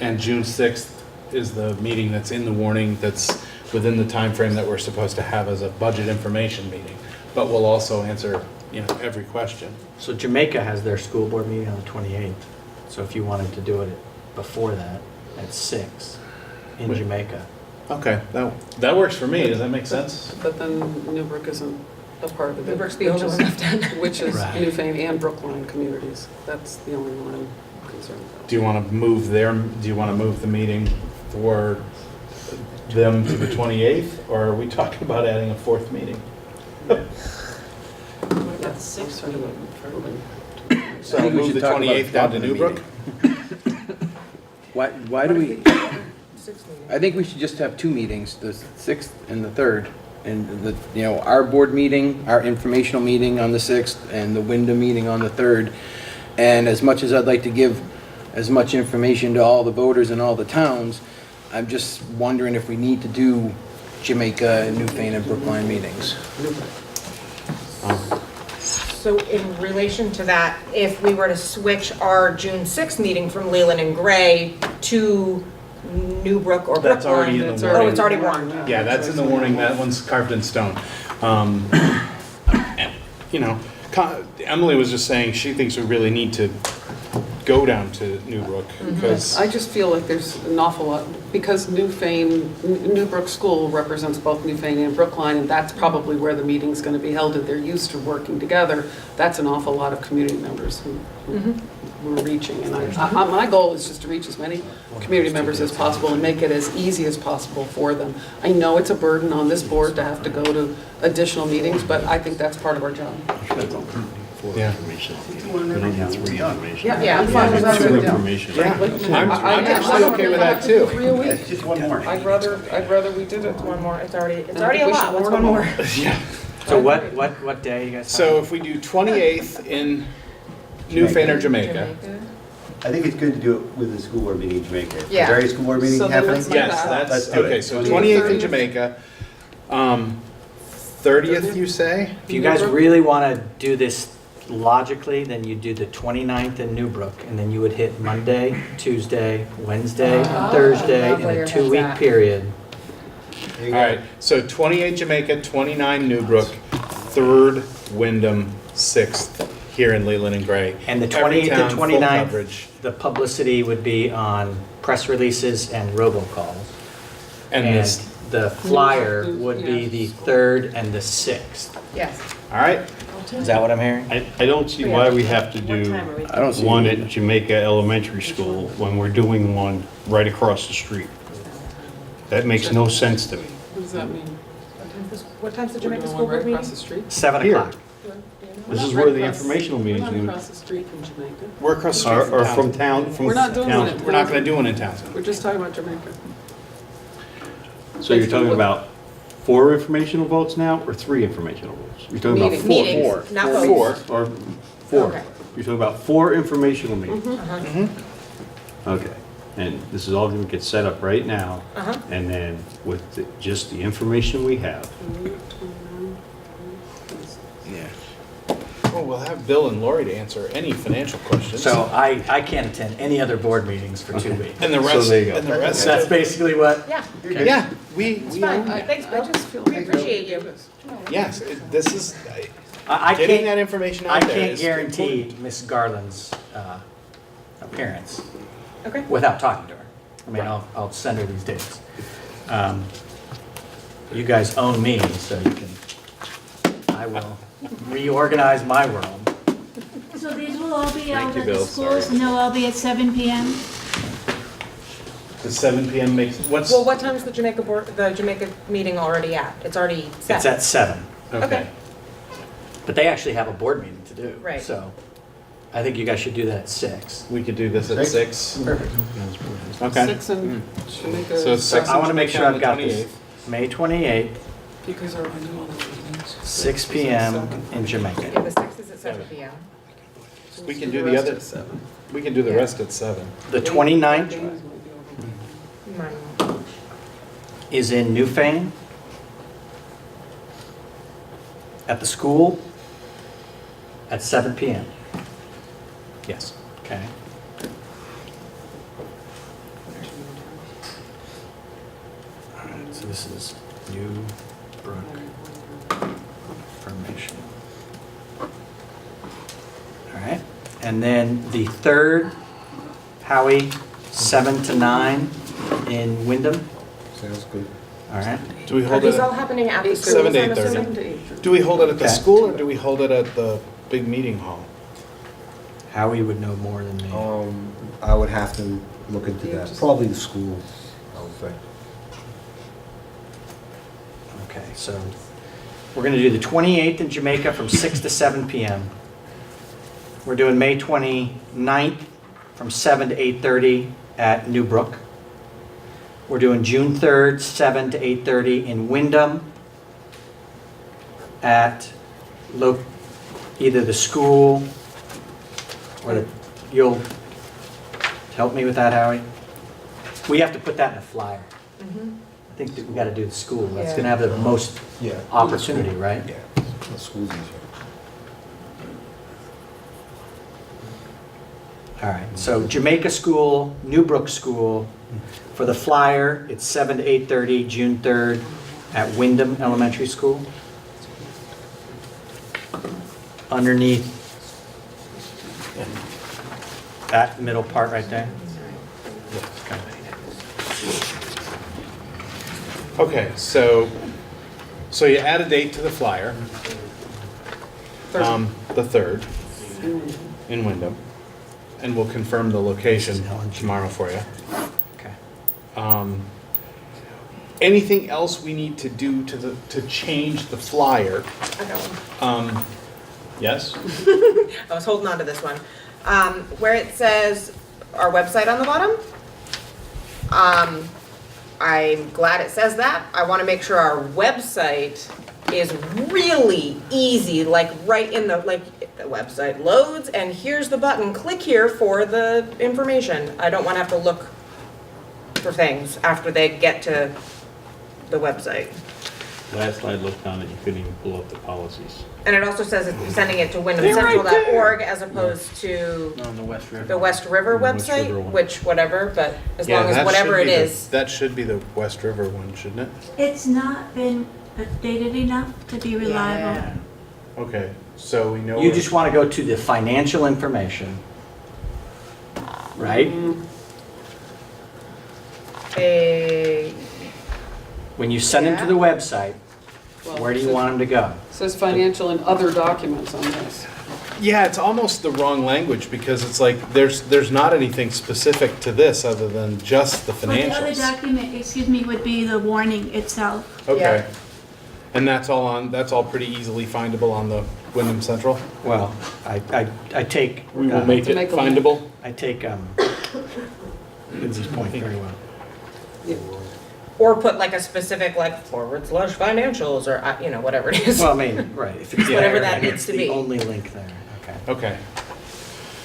and June 6th is the meeting that's in the warning that's within the time frame that we're supposed to have as a budget information meeting. But we'll also answer, every question. So Jamaica has their school board meeting on the 28th. So if you wanted to do it before that, at 6 in Jamaica. Okay, that works for me. Does that make sense? But then Newbrook isn't a part of it. Newbrook's the only one left in. Which is Right. Newfane and Brookline communities. That's the only one I'm concerned about. Do you want to move the meeting for them to the 28th, or are we talking about adding a 4th meeting? That's 6 So I think we move should the talk about 28th down to the Newbrook? Why do we, I think we should just have 2 meetings, the 6th and the 3rd. And our board meeting, our informational meeting on the 6th, and the Wyndham meeting on the 3rd. And as much as I'd like to give as much information to all the voters in all the towns, I'm just wondering if we need to do Jamaica and Newfane and Brookline meetings. So in relation to that, if we were to switch our June 6th meeting from Leland and Gray to Newbrook or Brookline? That's already in the warning. Oh, it's already warned. Yeah, that's in the warning. That one's carved in stone. Emily was just saying she thinks we really need to go down to Newbrook because I just feel like there's an awful lot, because Newbrook School represents both Newfane and Brookline, and that's probably where the meeting's going to be held, and they're used to working together. That's an awful lot of community members who we're reaching, and my goal is just to reach as many community members as possible and make it as easy as possible for them. I know it's a burden on this board to have to go to additional meetings, but I think that's part of our job. Yeah. Yeah, I'm fine with that. I'm actually okay with that too. It's just one more. I'd rather we did it. One more, it's already I a think we should lot, what's warn one them. more? Yeah. So what day you guys? So if we do 28th in Newfane or Jamaica. I think it's good to do it with the school board meeting in Jamaica. Yeah. Is there a school board meeting So then happening? let's Yes, Let's that's, do it. okay, so 28th in Jamaica. 30th, you say? If you guys really want to do this logically, then you do the 29th in Newbrook, and then you would hit Monday, Tuesday, Wednesday, Thursday, in a 2-week period. All right, so 28 Jamaica, 29 Newbrook, 3rd Wyndham, 6th here in Leland and Gray. And the Every 28th town, and full 29th, coverage. the publicity would be on press releases and robocalls. And And this- the flyer would be the 3rd and the 6th. Yes. All right. Is that what I'm hearing? I don't see why we have to do I don't see one it at Jamaica Elementary School when we're doing one right across the street. That makes no sense to me. What does that mean? What time's the We're Jamaica doing School one right Board across the meeting? street? 7 Here. o'clock. This is where the informational We're meeting's not gonna be. across the street from Jamaica. We're across the street Or from from town. town, from We're not doing Townsend. it. We're not going to do one in Townsend. We're just talking about Jamaica. So you're talking about 4 informational votes now, or 3 informational votes? You're talking about 4? Meetings, Four. not Four. votes. Or 4? Okay. You're talking about 4 informational meetings? Uh-huh. Okay, and this is all gonna get set up right now, Uh-huh. and then with just the information we have. Well, we'll have Bill and Lori to answer any financial questions. So I can't attend any other board meetings for 2 weeks. And the So rest, there you go. and the rest. That's basically what? Yeah, Yeah, we fine. own that. Thanks, Bill. We appreciate you. Yes, this is, I getting can't, that information I out there can't is guarantee important. Miss Garland's appearance Okay. without talking to her. I mean, I'll send her these dates. You guys own me, so you can, I will reorganize my world. So these will all be Thank out you, at the Bill. schools, Sorry. and they'll all be at 7 PM? The 7 PM makes, what's, Well, what time's the Jamaica meeting already at? It's already set. It's at 7. okay. But they actually have a board meeting to do. Right. So I think you guys should do that at 6. We could do this at 6. Perfect. Okay. 6 and Jamaica. So 6 I want to make sure I've got Jamaica this. May 28th, Because our annual meetings. 6 PM in Jamaica. Yeah, the 6th is at 7 PM. We can do the other, we can do the rest at 7. The 29th Mine. is in Newfane at the school at 7 PM. Yes. Okay. All right, so this is New Brook information. All right, and then the 3rd, Howie, 7 to 9 in Wyndham. Sounds good. All right. Do we Are hold these it all at happening at the schools? 7 to I'm 8:30? assuming? Do we hold it at the Okay. school or do we hold it at the big meeting hall? Howie would know more than me. I would have to look into that, probably the school, I would think. Okay, so we're going to do the 28th in Jamaica from 6 to 7 PM. We're doing May 29th from 7 to 8:30 at New Brook. We're doing June 3rd, 7 to 8:30 in Wyndham at either the school or you'll help me with that, Howie? We have to put that in a flyer. Mhm. I think that we got to do the school. That's Yeah. going to have the most Yeah. opportunity, right? Yeah, the school's easier. All right, so Jamaica School, Newbrook School. For the flyer, it's 7 to 8:30, June 3rd, at Wyndham Elementary School. Underneath that middle part right there. Okay, so you add a date to the flyer. The 3rd in Wyndham. And we'll confirm the location tomorrow for you. Okay. Anything else we need to do to change the flyer? I got one. Yes? I was holding on to this one. Where it says our website on the bottom, I'm glad it says that. I want to make sure our website is really easy, like right in the website loads and here's the button, click here for the information. I don't want to have to look for things after they get to the website. Last I looked on it, you couldn't even pull up the policies. And it also says it's sending it to They're right wyndhamcentral.org as opposed to On the West River. the West River The West website, River one. which whatever, but as Yeah, long as that whatever should it be the- is. That should be the West River one, shouldn't it? It's not been updated enough to be reliable. Okay, so we know. You just want to go to the financial information, right? When you send them to the website, where do you want them to go? It says financial and other documents on this. Yeah, it's almost the wrong language because it's like there's not anything specific to this other than just the But the other financials. document, would be the warning itself. Okay. And that's all pretty easily findable on the Wyndham Central? Well, I take. We will make it make a link. findable? I take Lindsay's point very well. Or put like a specific like /financials or, whatever it is. Well, I mean, right, if it's Whatever there that and needs it's to the be. only link there, okay. Okay.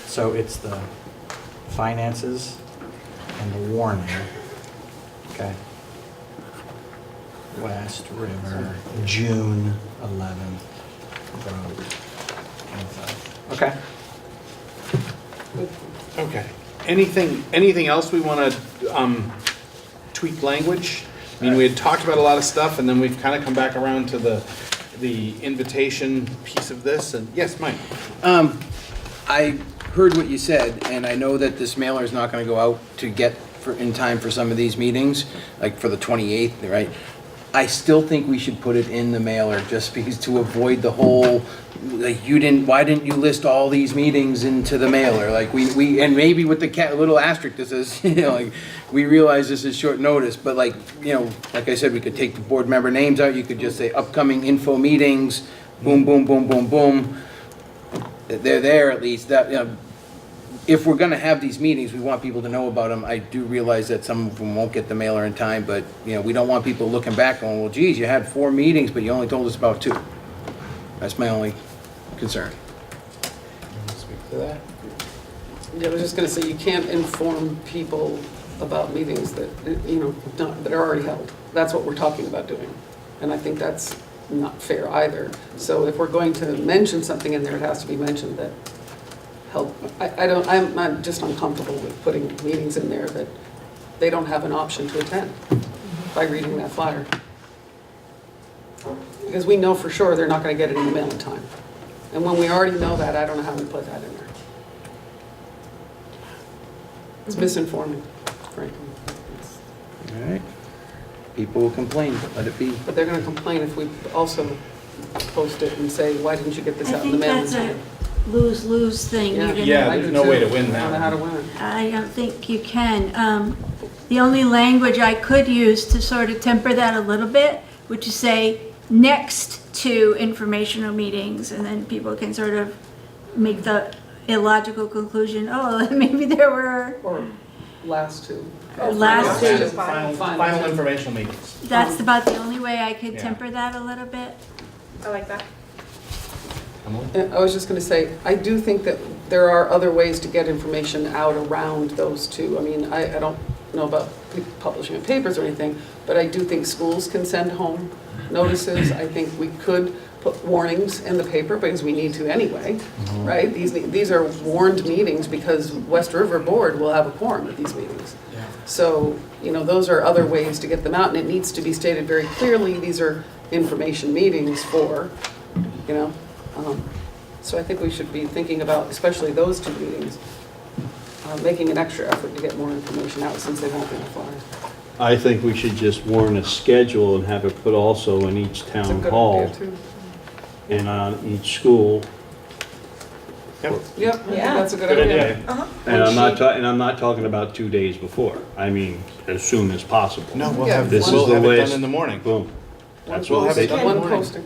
So it's the finances and the warning, okay? West River, June 11th, road, okay. Okay. Anything else we want to tweak language? I mean, we had talked about a lot of stuff, and then we've kind of come back around to the invitation piece of this, and yes, Mike? I heard what you said, and I know that this mailer is not going to go out to get in time for some of these meetings, like for the 28th, right? I still think we should put it in the mailer, just because to avoid the whole, like, why didn't you list all these meetings into the mailer? Like, we and maybe with the little asterisk that says, like, we realize this is short notice, but like, like I said, we could take the board member names out, you could just say upcoming info meetings, boom, boom, boom, boom, boom. They're there at least, that, if we're gonna have these meetings, we want people to know about them. I do realize that some of them won't get the mailer in time, but, we don't want people looking back going, well, geez, you had 4 meetings, but you only told us about 2. That's my only concern. Speak to that. Yeah, I was just gonna say, you can't inform people about meetings that, that are already held. That's what we're talking about doing. And I think that's not fair either. So if we're going to mention something in there, it has to be mentioned that I'm just uncomfortable with putting meetings in there that they don't have an option to attend by reading that flyer. Because we know for sure they're not gonna get it in the mail in time. And when we already know that, I don't know how we put that in there. It's misinforming, frankly. All right. People will complain, but let it be. But they're gonna complain if we also post it and say, why didn't you get this I out in the think mail in that's time? a lose-lose thing. Yeah. You're gonna- Yeah, I there's do no too. way to win I don't know that. how to win it. I don't think you can. The only language I could use to sort of temper that a little bit would to say next to informational meetings, and then people can sort of make the illogical conclusion, oh, maybe there were, Or last two. Last two. Final informational meetings. that's about the only way I could Yeah. temper that a little bit. I like that. I was just gonna say, I do think that there are other ways to get information out around those two. I mean, I don't know about publishing in papers or anything, but I do think schools can send home notices. I think we could put warnings in the paper because we need to anyway, right? These are warned meetings because West River Board will have a quorum at these meetings. So, those are other ways to get them out, and it needs to be stated very clearly, these are information meetings for, so I think we should be thinking about, especially those 2 meetings, making an extra effort to get more information out since they won't be in the flyers. I think we should just warn a schedule and have it put also in each It's a town good hall idea too. and on each school. Yep, Yeah. that's a good idea. And I'm not talking about 2 days before. I mean, as soon as possible. No, we'll Yeah. have This we'll is the have it last- done in the morning. Boom. That's We'll what have it done in the One morning. posting.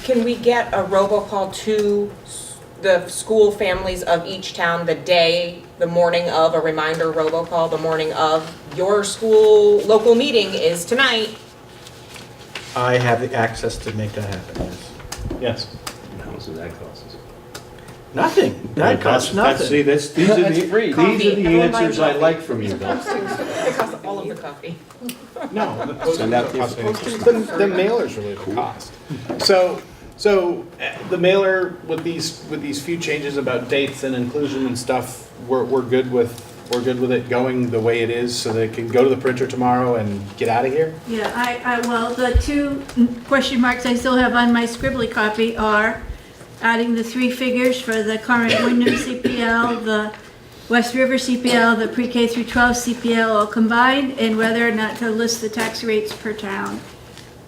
Can we get a robocall to the school families of each town the morning of, a reminder robocall, the morning of, your school local meeting is tonight? I have the access to make that happen, yes. Yes. How much does that cost us? Nothing, that costs nothing. See, these are That's free. the answers I like from you, Bill. It costs All of gonna the need. coffee. No, the postage, Send out the cost- information. the mailer's really the cost. So the mailer with these few changes about dates and inclusion and stuff, we're good with it going the way it is, so that it can go to the printer tomorrow and get out of here. Yeah, well, the two question marks I still have on my scribbly copy are adding the 3 figures for the current Wyndham CPL, the West River CPL, the pre-K through 12 CPL all combined, and whether or not to list the tax rates per town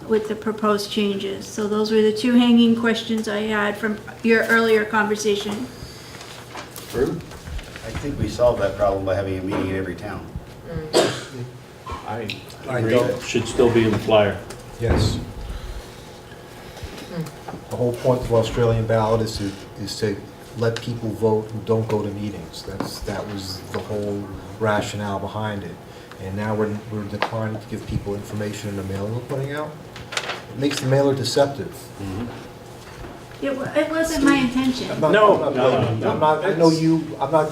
with the proposed changes. So those were the 2 hanging questions I had from your earlier conversation. True. I think we solved that problem by having a meeting in every town. I agree. Should still be in the flyer. Yes. The whole point of Australian ballot is to let people vote who don't go to meetings. That was the whole rationale behind it. And now we're declining to give people information in the mailer we're putting out. It makes the mailer deceptive. It wasn't my intention. I'm not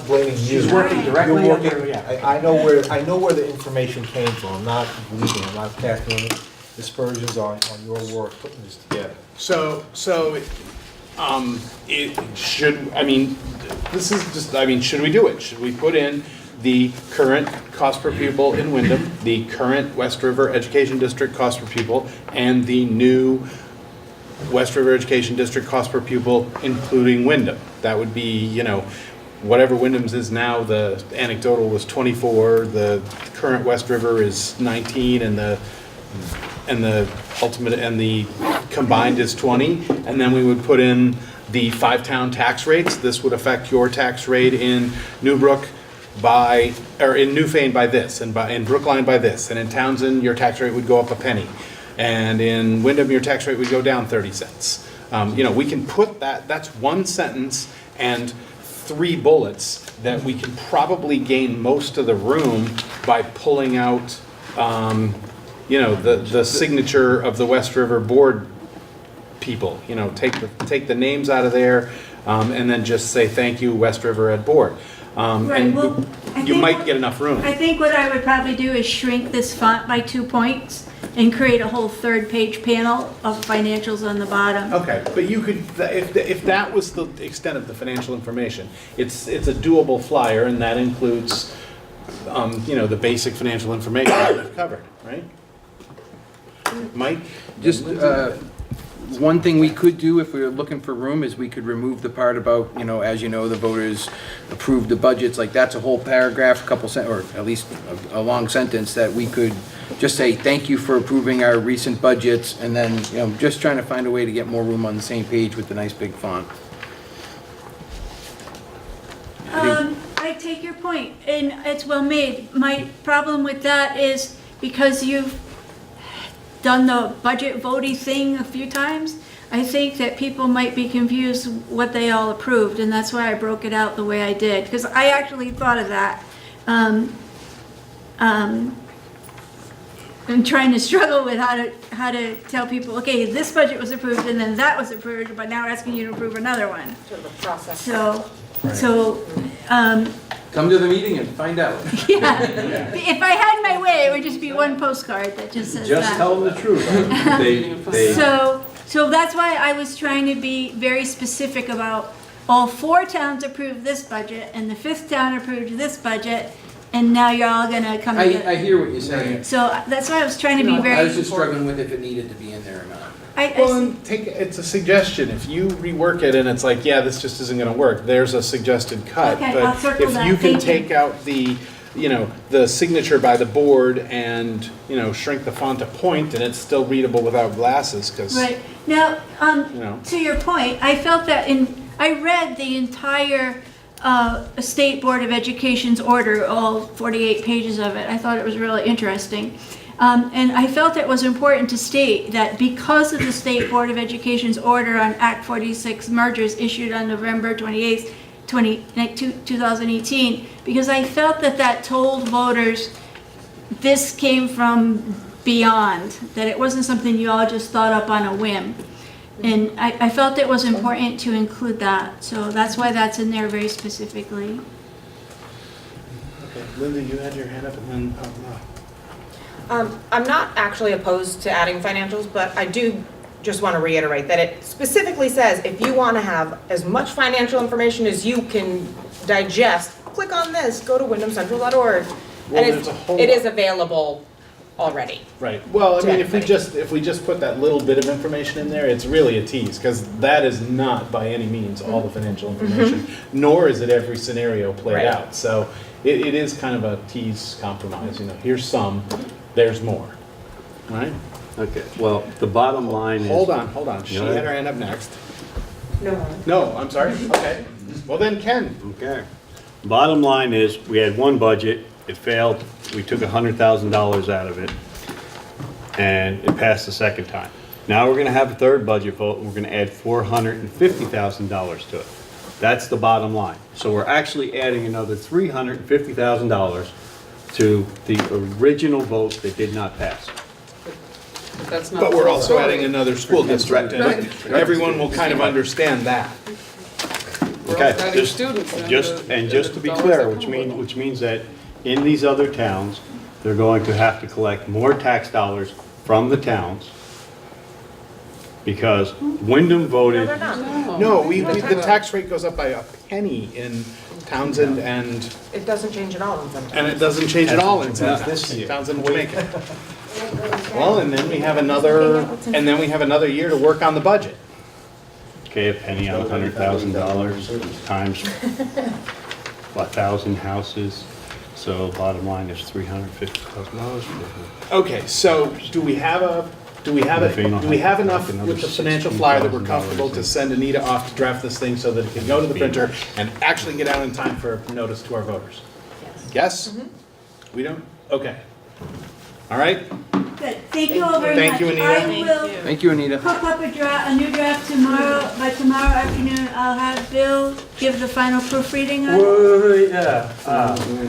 blaming you. She's working directly You're under, working, yeah. I know where the information came from. I'm not believing, I'm not casting any aspersions on your work putting this together. So, it should, I mean, this is just, I mean, should we do it? Should we put in the current cost per pupil in Wyndham, the current West River Education District cost per pupil, and the new West River Education District cost per pupil, including Wyndham? That would be, you know, whatever Wyndham's is now, the anecdotal was 24, the current West River is 19, and the ultimate, and the combined is 20, and then we would put in the 5-town tax rates. This would affect your tax rate in Newbrook by, or in Newfane by this, and in Brookline by this, and in Townsend, your tax rate would go up a penny, and in Wyndham, your tax rate would go down 30 cents. You know, we can put that's one sentence and 3 bullets that we can probably gain most of the room by pulling out, you know, the signature of the West River board people. You know, take the names out of there, and then just say thank you, West River Ed Board. Right, And well, you might get enough room. I think what I would probably do is shrink this font by 2 points and create a whole 3rd-page panel of financials on the bottom. Okay, but you could, if that was the extent of the financial information, it's a doable flyer, and that includes, you know, the basic financial information that we've covered, right? Mike? Just one thing we could do if we were looking for room is we could remove the part about, you know, as you know, the voters approved the budgets. Like, that's a whole paragraph, or at least a long sentence that we could just say, thank you for approving our recent budgets, and then, you know, just trying to find a way to get more room on the same page with the nice big font. I take your point, and it's well made. My problem with that is because you've done the budget voting thing a few times, I think that people might be confused what they all approved, and that's why I broke it out the way I did, because I actually thought of that. I'm trying to struggle with how to tell people, okay, this budget was approved and then that was approved, but now we're asking you to approve another one. Sort of a process. Come to the meeting and find out. Yeah, if I had my way, it would just be one postcard that just says that. Just tell them the truth. So that's why I was trying to be very specific about all 4 towns approved this budget and the 5th town approved this budget, and now you're all gonna come. I hear what you're saying. So that's why I was trying to be very. I was just struggling with if it needed to be in there or not. It's a suggestion. If you rework it and it's like, yeah, this just isn't going to work, there's a suggested cut. Okay, but I'll circle if that. you can Thank you. take out the, you know, the signature by the board and, you know, shrink the font to point, and it's still readable without glasses, because Right. Now, you know. to your point, I felt that I read the entire State Board of Education's order, all 48 pages of it. I thought it was really interesting. And I felt it was important to state that because of the State Board of Education's order on Act 46 mergers issued on November 28th, 2018, because I felt that told voters this came from beyond, that it wasn't something you all just thought up on a whim. And I felt it was important to include that, so that's why that's in there very specifically. Okay, Linda, you had your hand up, and then, I'm not actually opposed to adding financials, but I do just want to reiterate that it specifically says if you want to have as much financial information as you can digest, click on this, go to wyndhamcentral.org. Well, And there's a whole it is lot. available already. Right. Well, I To mean, if anybody. we just put that little bit of information in there, it's really a tease, because that is not by any means all the financial information, nor is it every scenario played Right. out. So it is kind of a tease compromise, you know, here's some, there's more, right? Okay, well, the bottom line is. Hold on, she Go had ahead. her hand up next. No. No, I'm sorry, okay. Well then, Ken. Okay. Bottom line is, we had one budget, it failed, we took $100,000 out of it, and it passed the second time. Now we're gonna have a third budget vote, and we're gonna add $450,000 to it. That's the bottom line. So we're actually adding another $350,000 to the original vote that did not pass. That's not. But we're also adding another school district, and Right. everyone will kind of understand that. We're Okay, adding just, students and just to be dollars clear, that which come with means, that in these other towns, they're going to have to collect more tax dollars from the towns because Wyndham voted. No, the tax rate goes up by a penny in Townsend and It doesn't change at all in some towns. it doesn't change at all in some towns. Townsend and Jamaica. Well, and then we have another year to work on the budget. Okay, a penny on $100,000 times, 1,000 houses, so bottom line is $350,000. Okay, so do we have enough with the financial flyer that we're comfortable to send Anita off to draft this thing so that it can go to the printer and actually get out in time for notice to our voters? Yes? We don't? Okay. All right? Good, thank you all very much. Thank you, Anita. I will Thank you, Anita. cook up a new draft tomorrow. By tomorrow afternoon, I'll have Bill give the final proofreading on it. Yeah.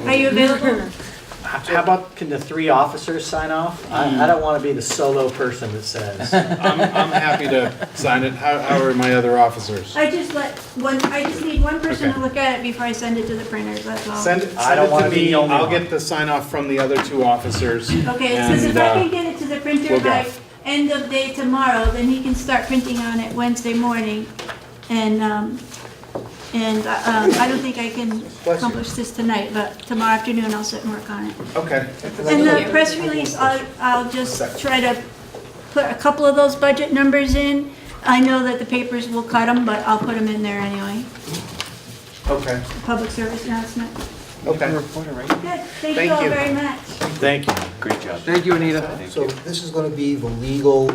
Are you available? How about, can the 3 officers sign off? I don't want to be the solo person that says. I'm happy to sign it. How are my other officers? I just need one person to look at it before I send it to the printers, that's all. Send it I don't to wanna be me. the only I'll one. get the sign off from the other 2 officers. Okay, it says if I can get it to the printer we'll go. by end of day tomorrow, then he can start printing on it Wednesday morning. And I don't think I can accomplish this tonight, but tomorrow afternoon I'll sit and work on it. Okay. And the press release, I'll just try to put a couple of those budget numbers in. I know that the papers will cut them, but I'll put them in there anyway. Okay. Public service announcement. Okay. Good, thank you all very much. Thank you. Great job. Thank you, Anita. So this is going to be the legal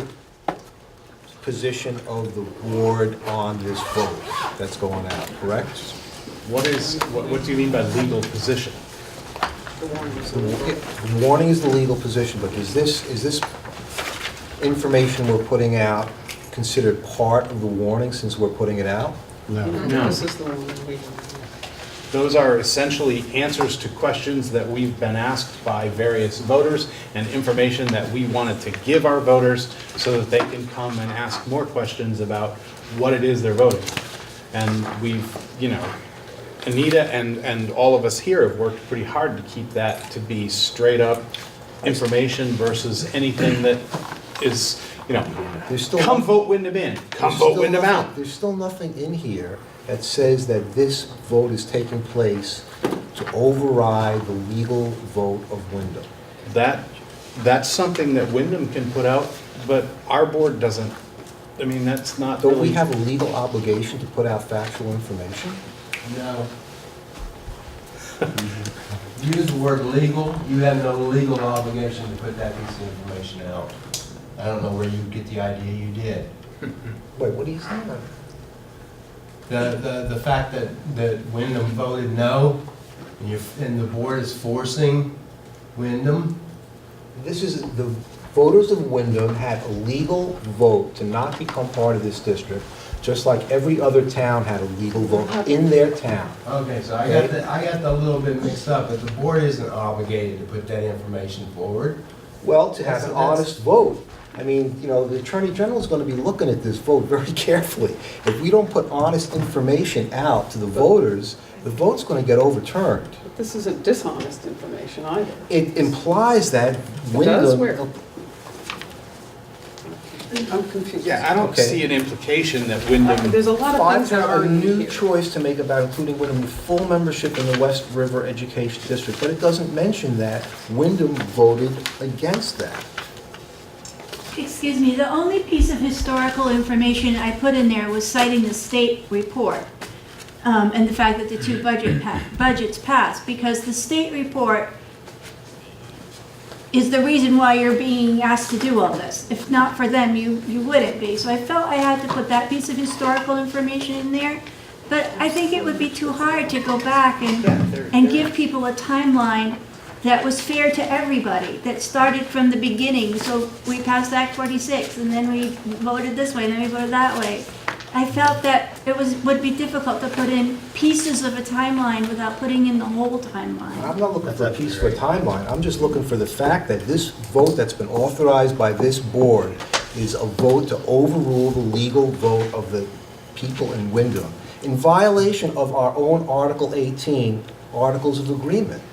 position of the board on this vote that's going out, correct? What do you mean by legal position? The warning is the legal position, but is this information we're putting out considered part of the warning since we're putting it out? No. This is the one we. Those are essentially answers to questions that we've been asked by various voters and information that we wanted to give our voters so that they can come and ask more questions about what it is they're voting. And we've, Anita and all of us here have worked pretty hard to keep that to be straight up information versus anything that is, come vote Wyndham in, come vote Wyndham out. There's still nothing in here that says that this vote is taking place to override the legal vote of Wyndham. That's something that Wyndham can put out, but our board doesn't. I mean, that's not really. Don't we have a legal obligation to put out factual information? No. Use the word legal, you have no legal obligation to put that piece of information out. I don't know where you get the idea you did. Wait, what are you saying? The fact that Wyndham voted no, and the board is forcing Wyndham. This is, the voters of Wyndham had a legal vote to not become part of this district, just like every other town had a legal vote in their town. Okay, so I got that a little bit mixed up, but the board isn't obligated to put that information forward. Well, to have an honest vote. I mean, the Attorney General is going to be looking at this vote very carefully. If we don't put honest information out to the voters, the vote's going to get overturned. this isn't dishonest information either. It implies that does? Where? Wyndham, I'm confused. Yeah, I don't Okay. see an implication that Wyndham. There's a lot of Five things that have are a in new here. choice to make about including Wyndham with full membership in the West River Education District, but it doesn't mention that Wyndham voted against that. Excuse me, the only piece of historical information I put in there was citing the state report, and the fact that the two budgets passed, because the state report is the reason why you're being asked to do all this. If not for them, you wouldn't be. So I felt I had to put that piece of historical information in there. But I think it would be too hard to go back and give people a timeline that was fair to everybody, that started from the beginning. So we passed Act 46, and then we voted this way, and then we voted that way. I felt that it would be difficult to put in pieces of a timeline without putting in the whole timeline. I'm not looking for a piece for a timeline, I'm just looking for the fact that this vote that's been authorized by this board is a vote to overrule the legal vote of the people in Wyndham, in violation of our own Article 18, Articles of Agreement.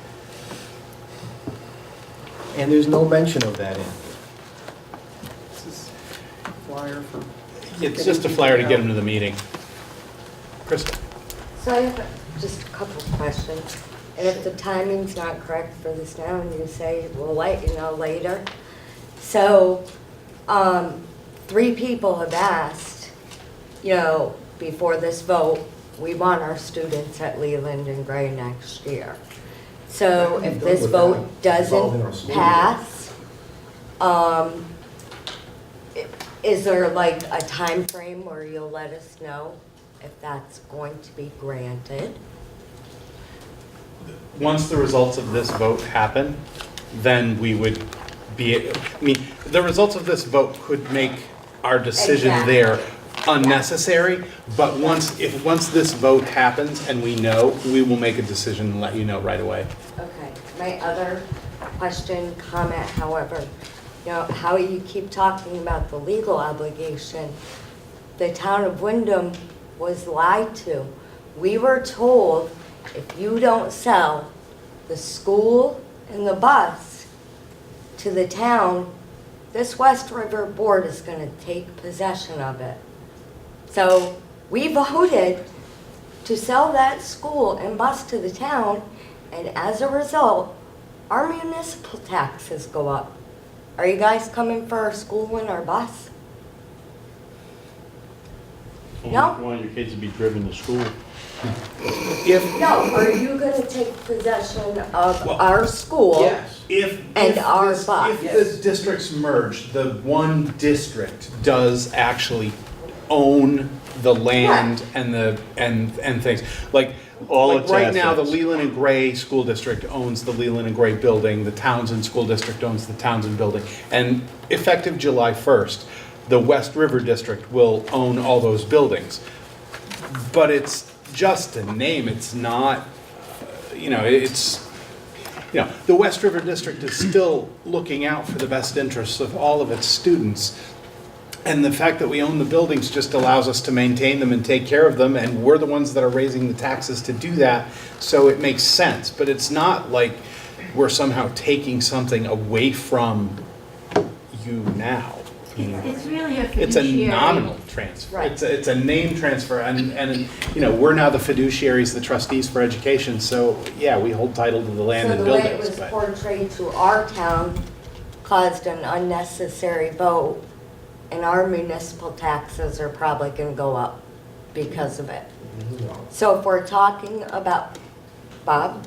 And there's no mention of that in. This is a flyer for. It's just a flyer to get them to the meeting. Krista? So I have just a couple of questions. And if the timing's not correct for this now, and you say, we'll let you know later. So, 3 people have asked, before this vote, we want our students at Leland and Gray next year. So if this vote doesn't pass, is there like a time frame where you'll let us know if that's going to be granted? Once the results of this vote happen, then we would be, the results of this vote could make our decision Exactly. there unnecessary, but once this vote happens and we know, we will make a decision and let you know right away. Okay, my other question, comment, however, how you keep talking about the legal obligation, the town of Wyndham was lied to. We were told if you don't sell the school and the bus to the town, this West River board is going to take possession of it. So we voted to sell that school and bus to the town, and as a result, our municipal taxes go up. Are you guys coming for our school and our bus? No? You want your kids to be driven to school. No, are you gonna take possession of our school and our bus? If the districts merge, the one district does actually own the land and things. Like All its right now, the assets. Leland and Gray School District owns the Leland and Gray building, the Townsend School District owns the Townsend building. And effective July 1st, the West River District will own all those buildings. But it's just a name, it's not, the West River District is still looking out for the best interests of all of its students. And the fact that we own the buildings just allows us to maintain them and take care of them, and we're the ones that are raising the taxes to do that, so it makes sense. But it's not like we're somehow taking something away from you now. It's really a It's a fiduciary. nominal transfer. Right. It's a name transfer, and we're now the fiduciaries, the trustees for education, so yeah, we hold title to the land and So the way it buildings. was but- portrayed to our town caused an unnecessary vote, and our municipal taxes are probably gonna go up because of it. So if we're talking about, Bob?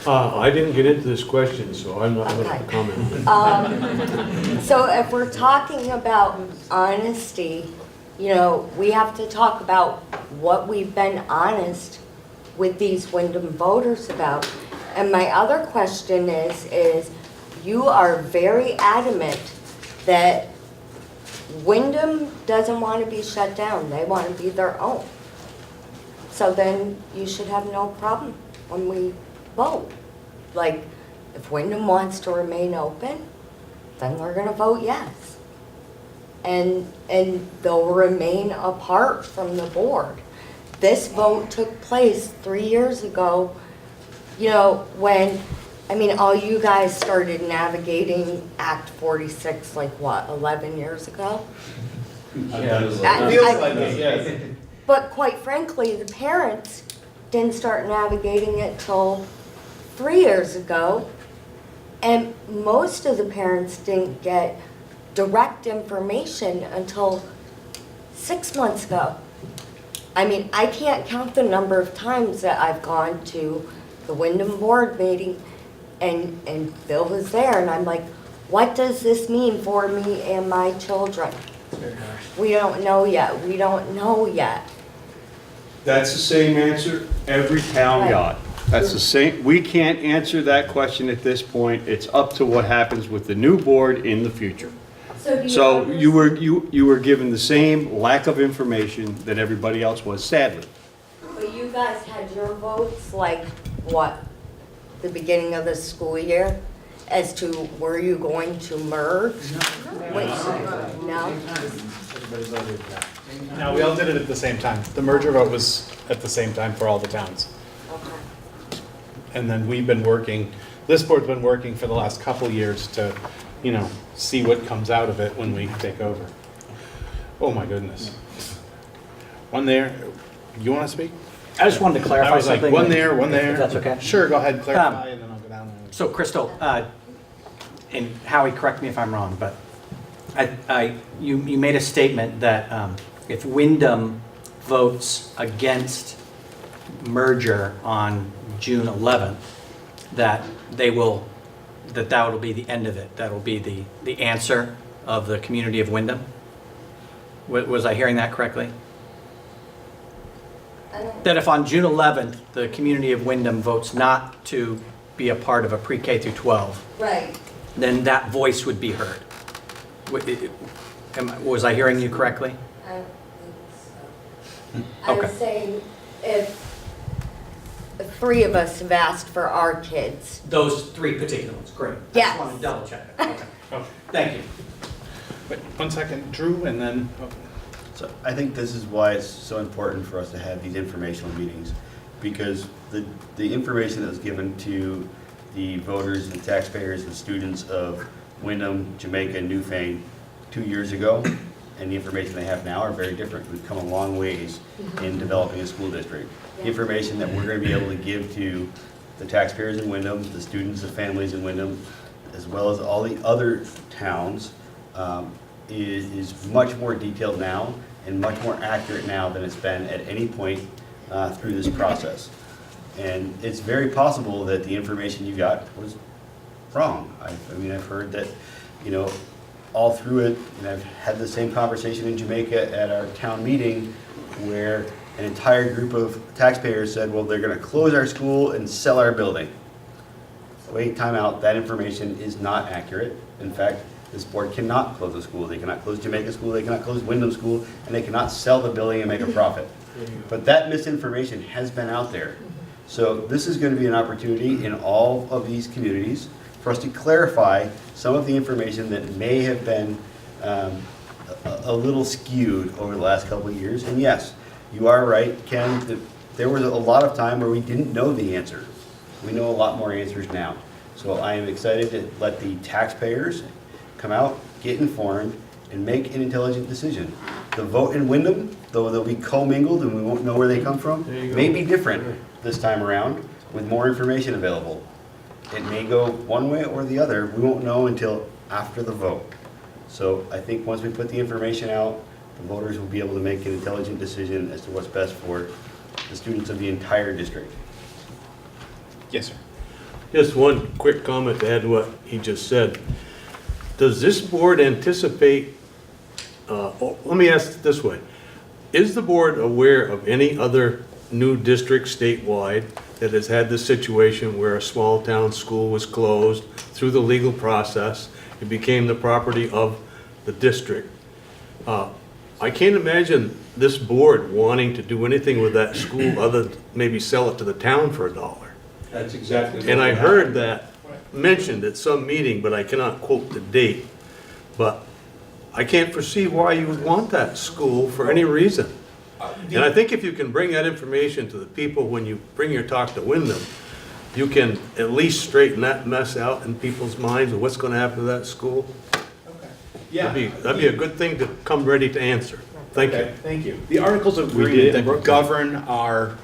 I didn't get into this question, so I'm not going to Okay. comment. So if we're talking about honesty, we have to talk about what we've been honest with these Wyndham voters about. And my other question is you are very adamant that Wyndham doesn't want to be shut down. They want to be their own. So then you should have no problem when we vote. Like, if Wyndham wants to remain open, then they're going to vote yes. And they'll remain apart from the board. This vote took place 3 years ago You know, all you guys started navigating Act 46, like what, 11 years ago? Feels like it, yes. But quite frankly, the parents didn't start navigating it till 3 years ago. And most of the parents didn't get direct information until 6 months ago. I mean, I can't count the number of times that I've gone to the Wyndham board meeting and Bill was there and I'm like, what does this mean for me and my children? We don't know yet. We don't know yet. That's the same answer every town Right. got. That's the same, we can't answer that question at this point. It's up to what happens with the new board in the future. So you were given the same lack of information that everybody else was, sadly. But you guys had your votes, like, what, the beginning of the school year, as to were you going to merge? No? No, we all did it at the same time. The merger vote was at the same time for all the towns. Okay. And then we've been working, this board's been working for the last couple years to, see what comes out of it when we take over. Oh my goodness. One there, you want to speak? I just wanted to clarify I was like, something. one there, one there. If that's okay. Sure, go ahead, clarify, and then I'll go down there. So Crystal, and Howie, correct me if I'm wrong, but you made a statement that if Wyndham votes against merger on June 11th, that will be the end of it. That'll be the answer of the community of Wyndham. Was I hearing that correctly? That if on June 11th, the community of Wyndham votes not to be a part of a pre-K through 12, Right. then that voice would be heard. Was I hearing you correctly? I don't think so. I was Okay. saying if the three of us have asked for our kids. Those three particular ones, great. I Yes. just wanted to double check that. Okay. Thank you. Wait, 1 second, Drew, and then, So I think this is why it's so important for us to have these informational meetings, because the information that was given to the voters and taxpayers and students of Wyndham, Jamaica, and Newfane 2 years ago, and the information they have now are very different. We've come a long ways in developing a school district. The information that we're going to be able to give to the taxpayers in Wyndham, the students, the families in Wyndham, as well as all the other towns, is much more detailed now and much more accurate now than it's been at any point through this process. And it's very possible that the information you got was wrong. I've heard that, all through it, and I've had the same conversation in Jamaica at our town meeting where an entire group of taxpayers said, well, they're going to close our school and sell our building. Wait, time out. That information is not accurate. In fact, this board cannot close a school. They cannot close Jamaica School, they cannot close Wyndham School, and they cannot sell the building and make a profit. But that misinformation has been out there. So this is going to be an opportunity in all of these communities for us to clarify some of the information that may have been a little skewed over the last couple of years. And yes, you are right, Ken, that there was a lot of time where we didn't know the answer. We know a lot more answers now. So I am excited to let the taxpayers come out, get informed, and make an intelligent decision. The vote in Wyndham, though they'll be commingled and we won't know where they come from, may be different this time around with more information available. It may go one way or the other. We won't know until after the vote. So I think once we put the information out, the voters will be able to make an intelligent decision as to what's best for the students of the entire district. yes, sir. Just one quick comment to add to what he just said. Does this board anticipate, let me ask it this way. Is the board aware of any other new district statewide that has had this situation where a small town school was closed through the legal process? It became the property of the district. I can't imagine this board wanting to do anything with that school other than maybe sell it to the town for $1. That's exactly. And I heard that mentioned at some meeting, but I cannot quote the date. But I can't foresee why you would want that school for any reason. And I think if you can bring that information to the people when you bring your talk to Wyndham, you can at least straighten that mess out in people's minds of what's gonna happen to that school. Yeah. That'd be a good thing to come ready to answer. Thank you. Okay, thank you. The Articles of We did. Agreement that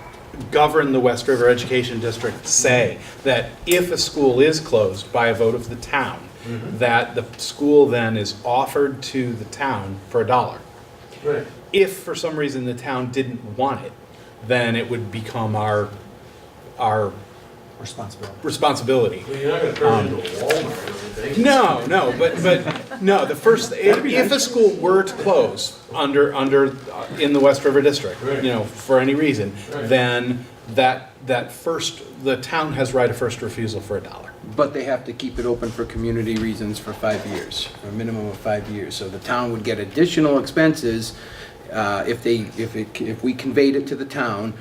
govern the West River Education District say that if a school is closed by a vote of the town, that the school then is offered to the town for $1. Right. If for some reason the town didn't want it, then it would become our responsibility. Well, you're not gonna turn it into a Walmart or anything. No, but no, if a school were to close in the West River District, for any reason, then the town has right of first refusal for $1. But they have to keep it open for community reasons for 5 years, for a minimum of 5 years. So the town would get additional expenses if we conveyed it to the town.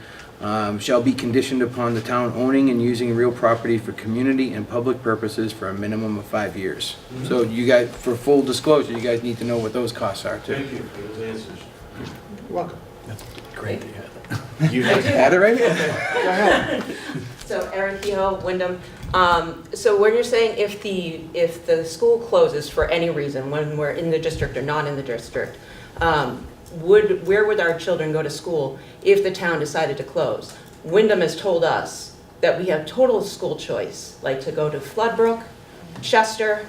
Shall be conditioned upon the town owning and using real property for community and public purposes for a minimum of 5 years. So you guys, for full disclosure, you guys need to know what those costs are too. Thank you for those answers. You're welcome. Great to hear that. You had it right here. Go ahead. So Erin Kehoe, Wyndham. So when you're saying if the school closes for any reason, when we're in the district or not in the district, where would our children go to school if the town decided to close? Wyndham has told us that we have total school choice, like to go to Floodbrook, Chester,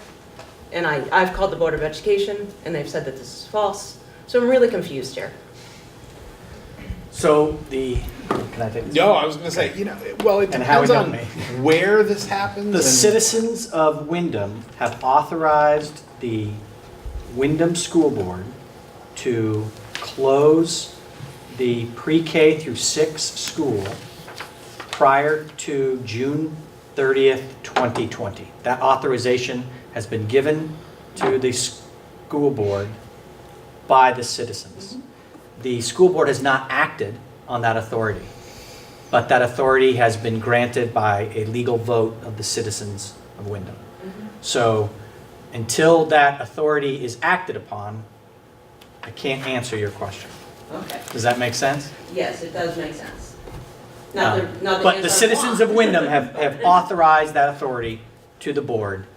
and I've called the Board of Education, and they've said that this is false. So I'm really confused here. So can I take this? No, I was going to say, it And how depends it on got me. where this happens. The citizens of Wyndham have authorized the Wyndham School Board to close the pre-K through 6 school prior to June 30th, 2020. That authorization has been given to the school board by the citizens. The school board has not acted on that authority, but that authority has been granted by a legal vote of the citizens of Wyndham. So until that authority is acted upon, I can't answer your question. Okay. Does that make sense? Yes, it does make sense. But the citizens of Wyndham have authorized that authority to the board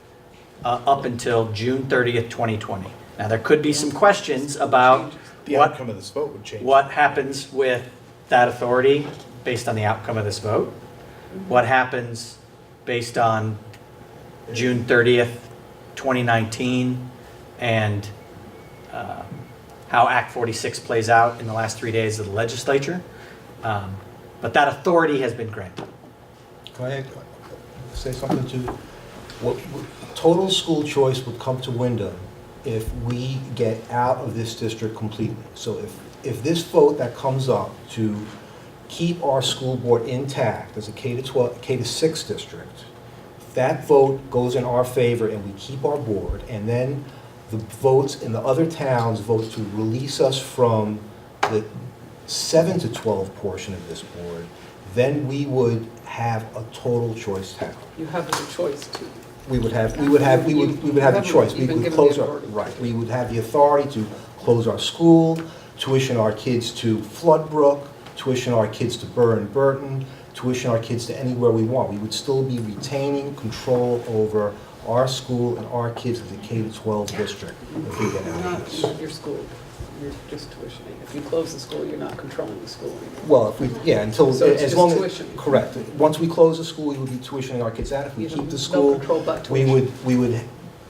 up until June 30th, 2020. Now, there could be some questions about the outcome of this vote would change. What happens with that authority based on the outcome of this vote? What happens based on June 30th, 2019, and how Act 46 plays out in the last 3 days of the legislature? But that authority has been granted. Can I say something to, total school choice would come to Wyndham if we get out of this district completely. So if this vote that comes up to keep our school board intact as a K-12, K-6 district, that vote goes in our favor and we keep our board, and then the votes in the other towns vote to release us from the 7 to 12 portion of this board, then we would have a total choice town. You have the choice to. We would have the choice. We would close our, right, we would have the authority to close our school, tuition our kids to Floodbrook, tuition our kids to Burton, tuition our kids to anywhere we want. We would still be retaining control over our school and our kids as a K-12 district if we get out of this. Not your school, you're just tuitioning. If you close the school, you're not controlling the school anymore. Well, if we, until, So it's as just long as, tuition. correct. Once we close the school, we would be tuitioning our kids out. If we keep the school, we would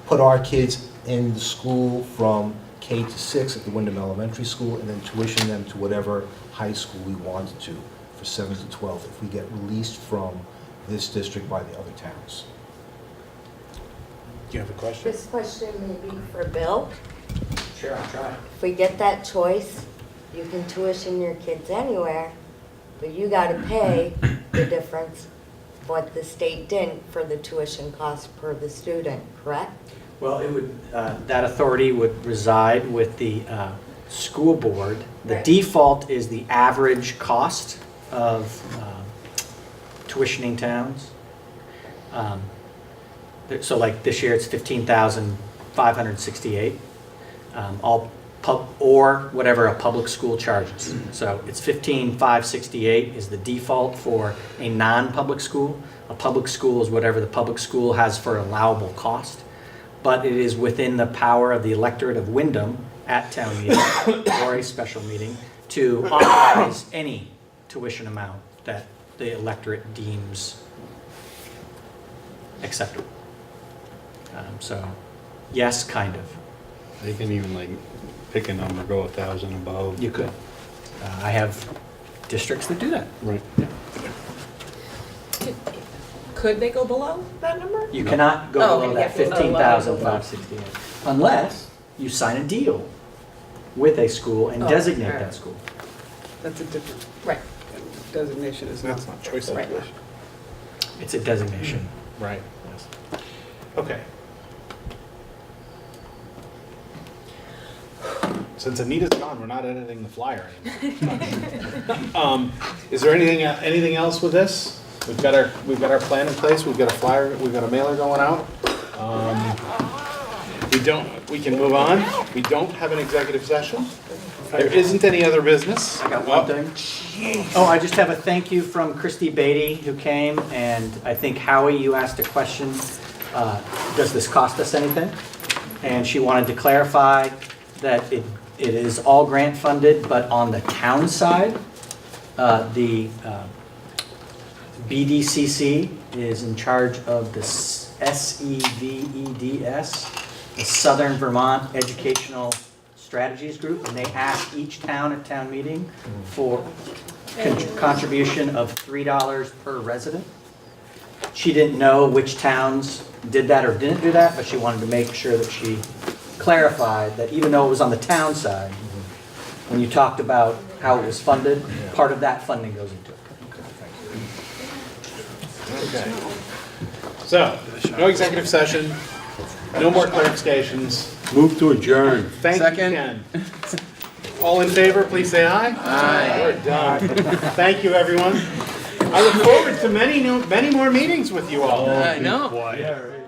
put our kids in the school from K to 6 at the Wyndham Elementary School, and then tuition them to whatever high school we wanted to for 7 to 12 if we get released from this district by the other towns. Do you have a question? This question may be for Bill. Sure, I'll try. If we get that choice, you can tuition your kids anywhere, but you gotta pay the difference, what the state didn't for the tuition cost per the student, correct? Well, it would, that authority would reside with the school board. The Right. default is the average cost of tuitioning towns. So like this year, it's $15,568. All or whatever a public school charges. So it's $15,568 is the default for a non-public school. A public school is whatever the public school has for allowable cost, but it is within the power of the electorate of Wyndham at town meeting or a special meeting to authorize any tuition amount that the electorate deems acceptable. So, yes, kind of. They can even like pick a number, go 1,000 above. You could. I have districts that do that. Right. Could they go below that number? You cannot go Oh, below okay, that yeah. 15,568 unless you sign a deal with a school and Oh, designate alright. that school. That's a different Right. designation, is That's not choice Right. situation. It's a designation. Right. Yes. Okay. Since Anita's gone, we're not editing the flyer anymore. Is there anything else with this? We've got our plan in place. We've got a flyer. We've got a mailer going out. We can move on. We don't have an executive session. There isn't any other business. I got one thing. Oh, I just have a thank you from Christy Beatty who came, and I think Howie, you asked a question, does this cost us anything? And she wanted to clarify that it is all grant funded, but on the town side, the BDCC is in charge of the SEVEDS, the Southern Vermont Educational Strategies Group, and they ask each town at town meeting for contribution of $3 per resident. She didn't know which towns did that or didn't do that, but she wanted to make sure that she clarified that even though it was on the town side, when you talked about how it was funded, part of that funding goes into it. Okay. So, no executive session, no more clarifications. Move to adjourn. Thank you, Ken. All in favor, please say aye. Aye. We're done. Thank you, everyone. I look forward to many more meetings with you all. I know. Quiet.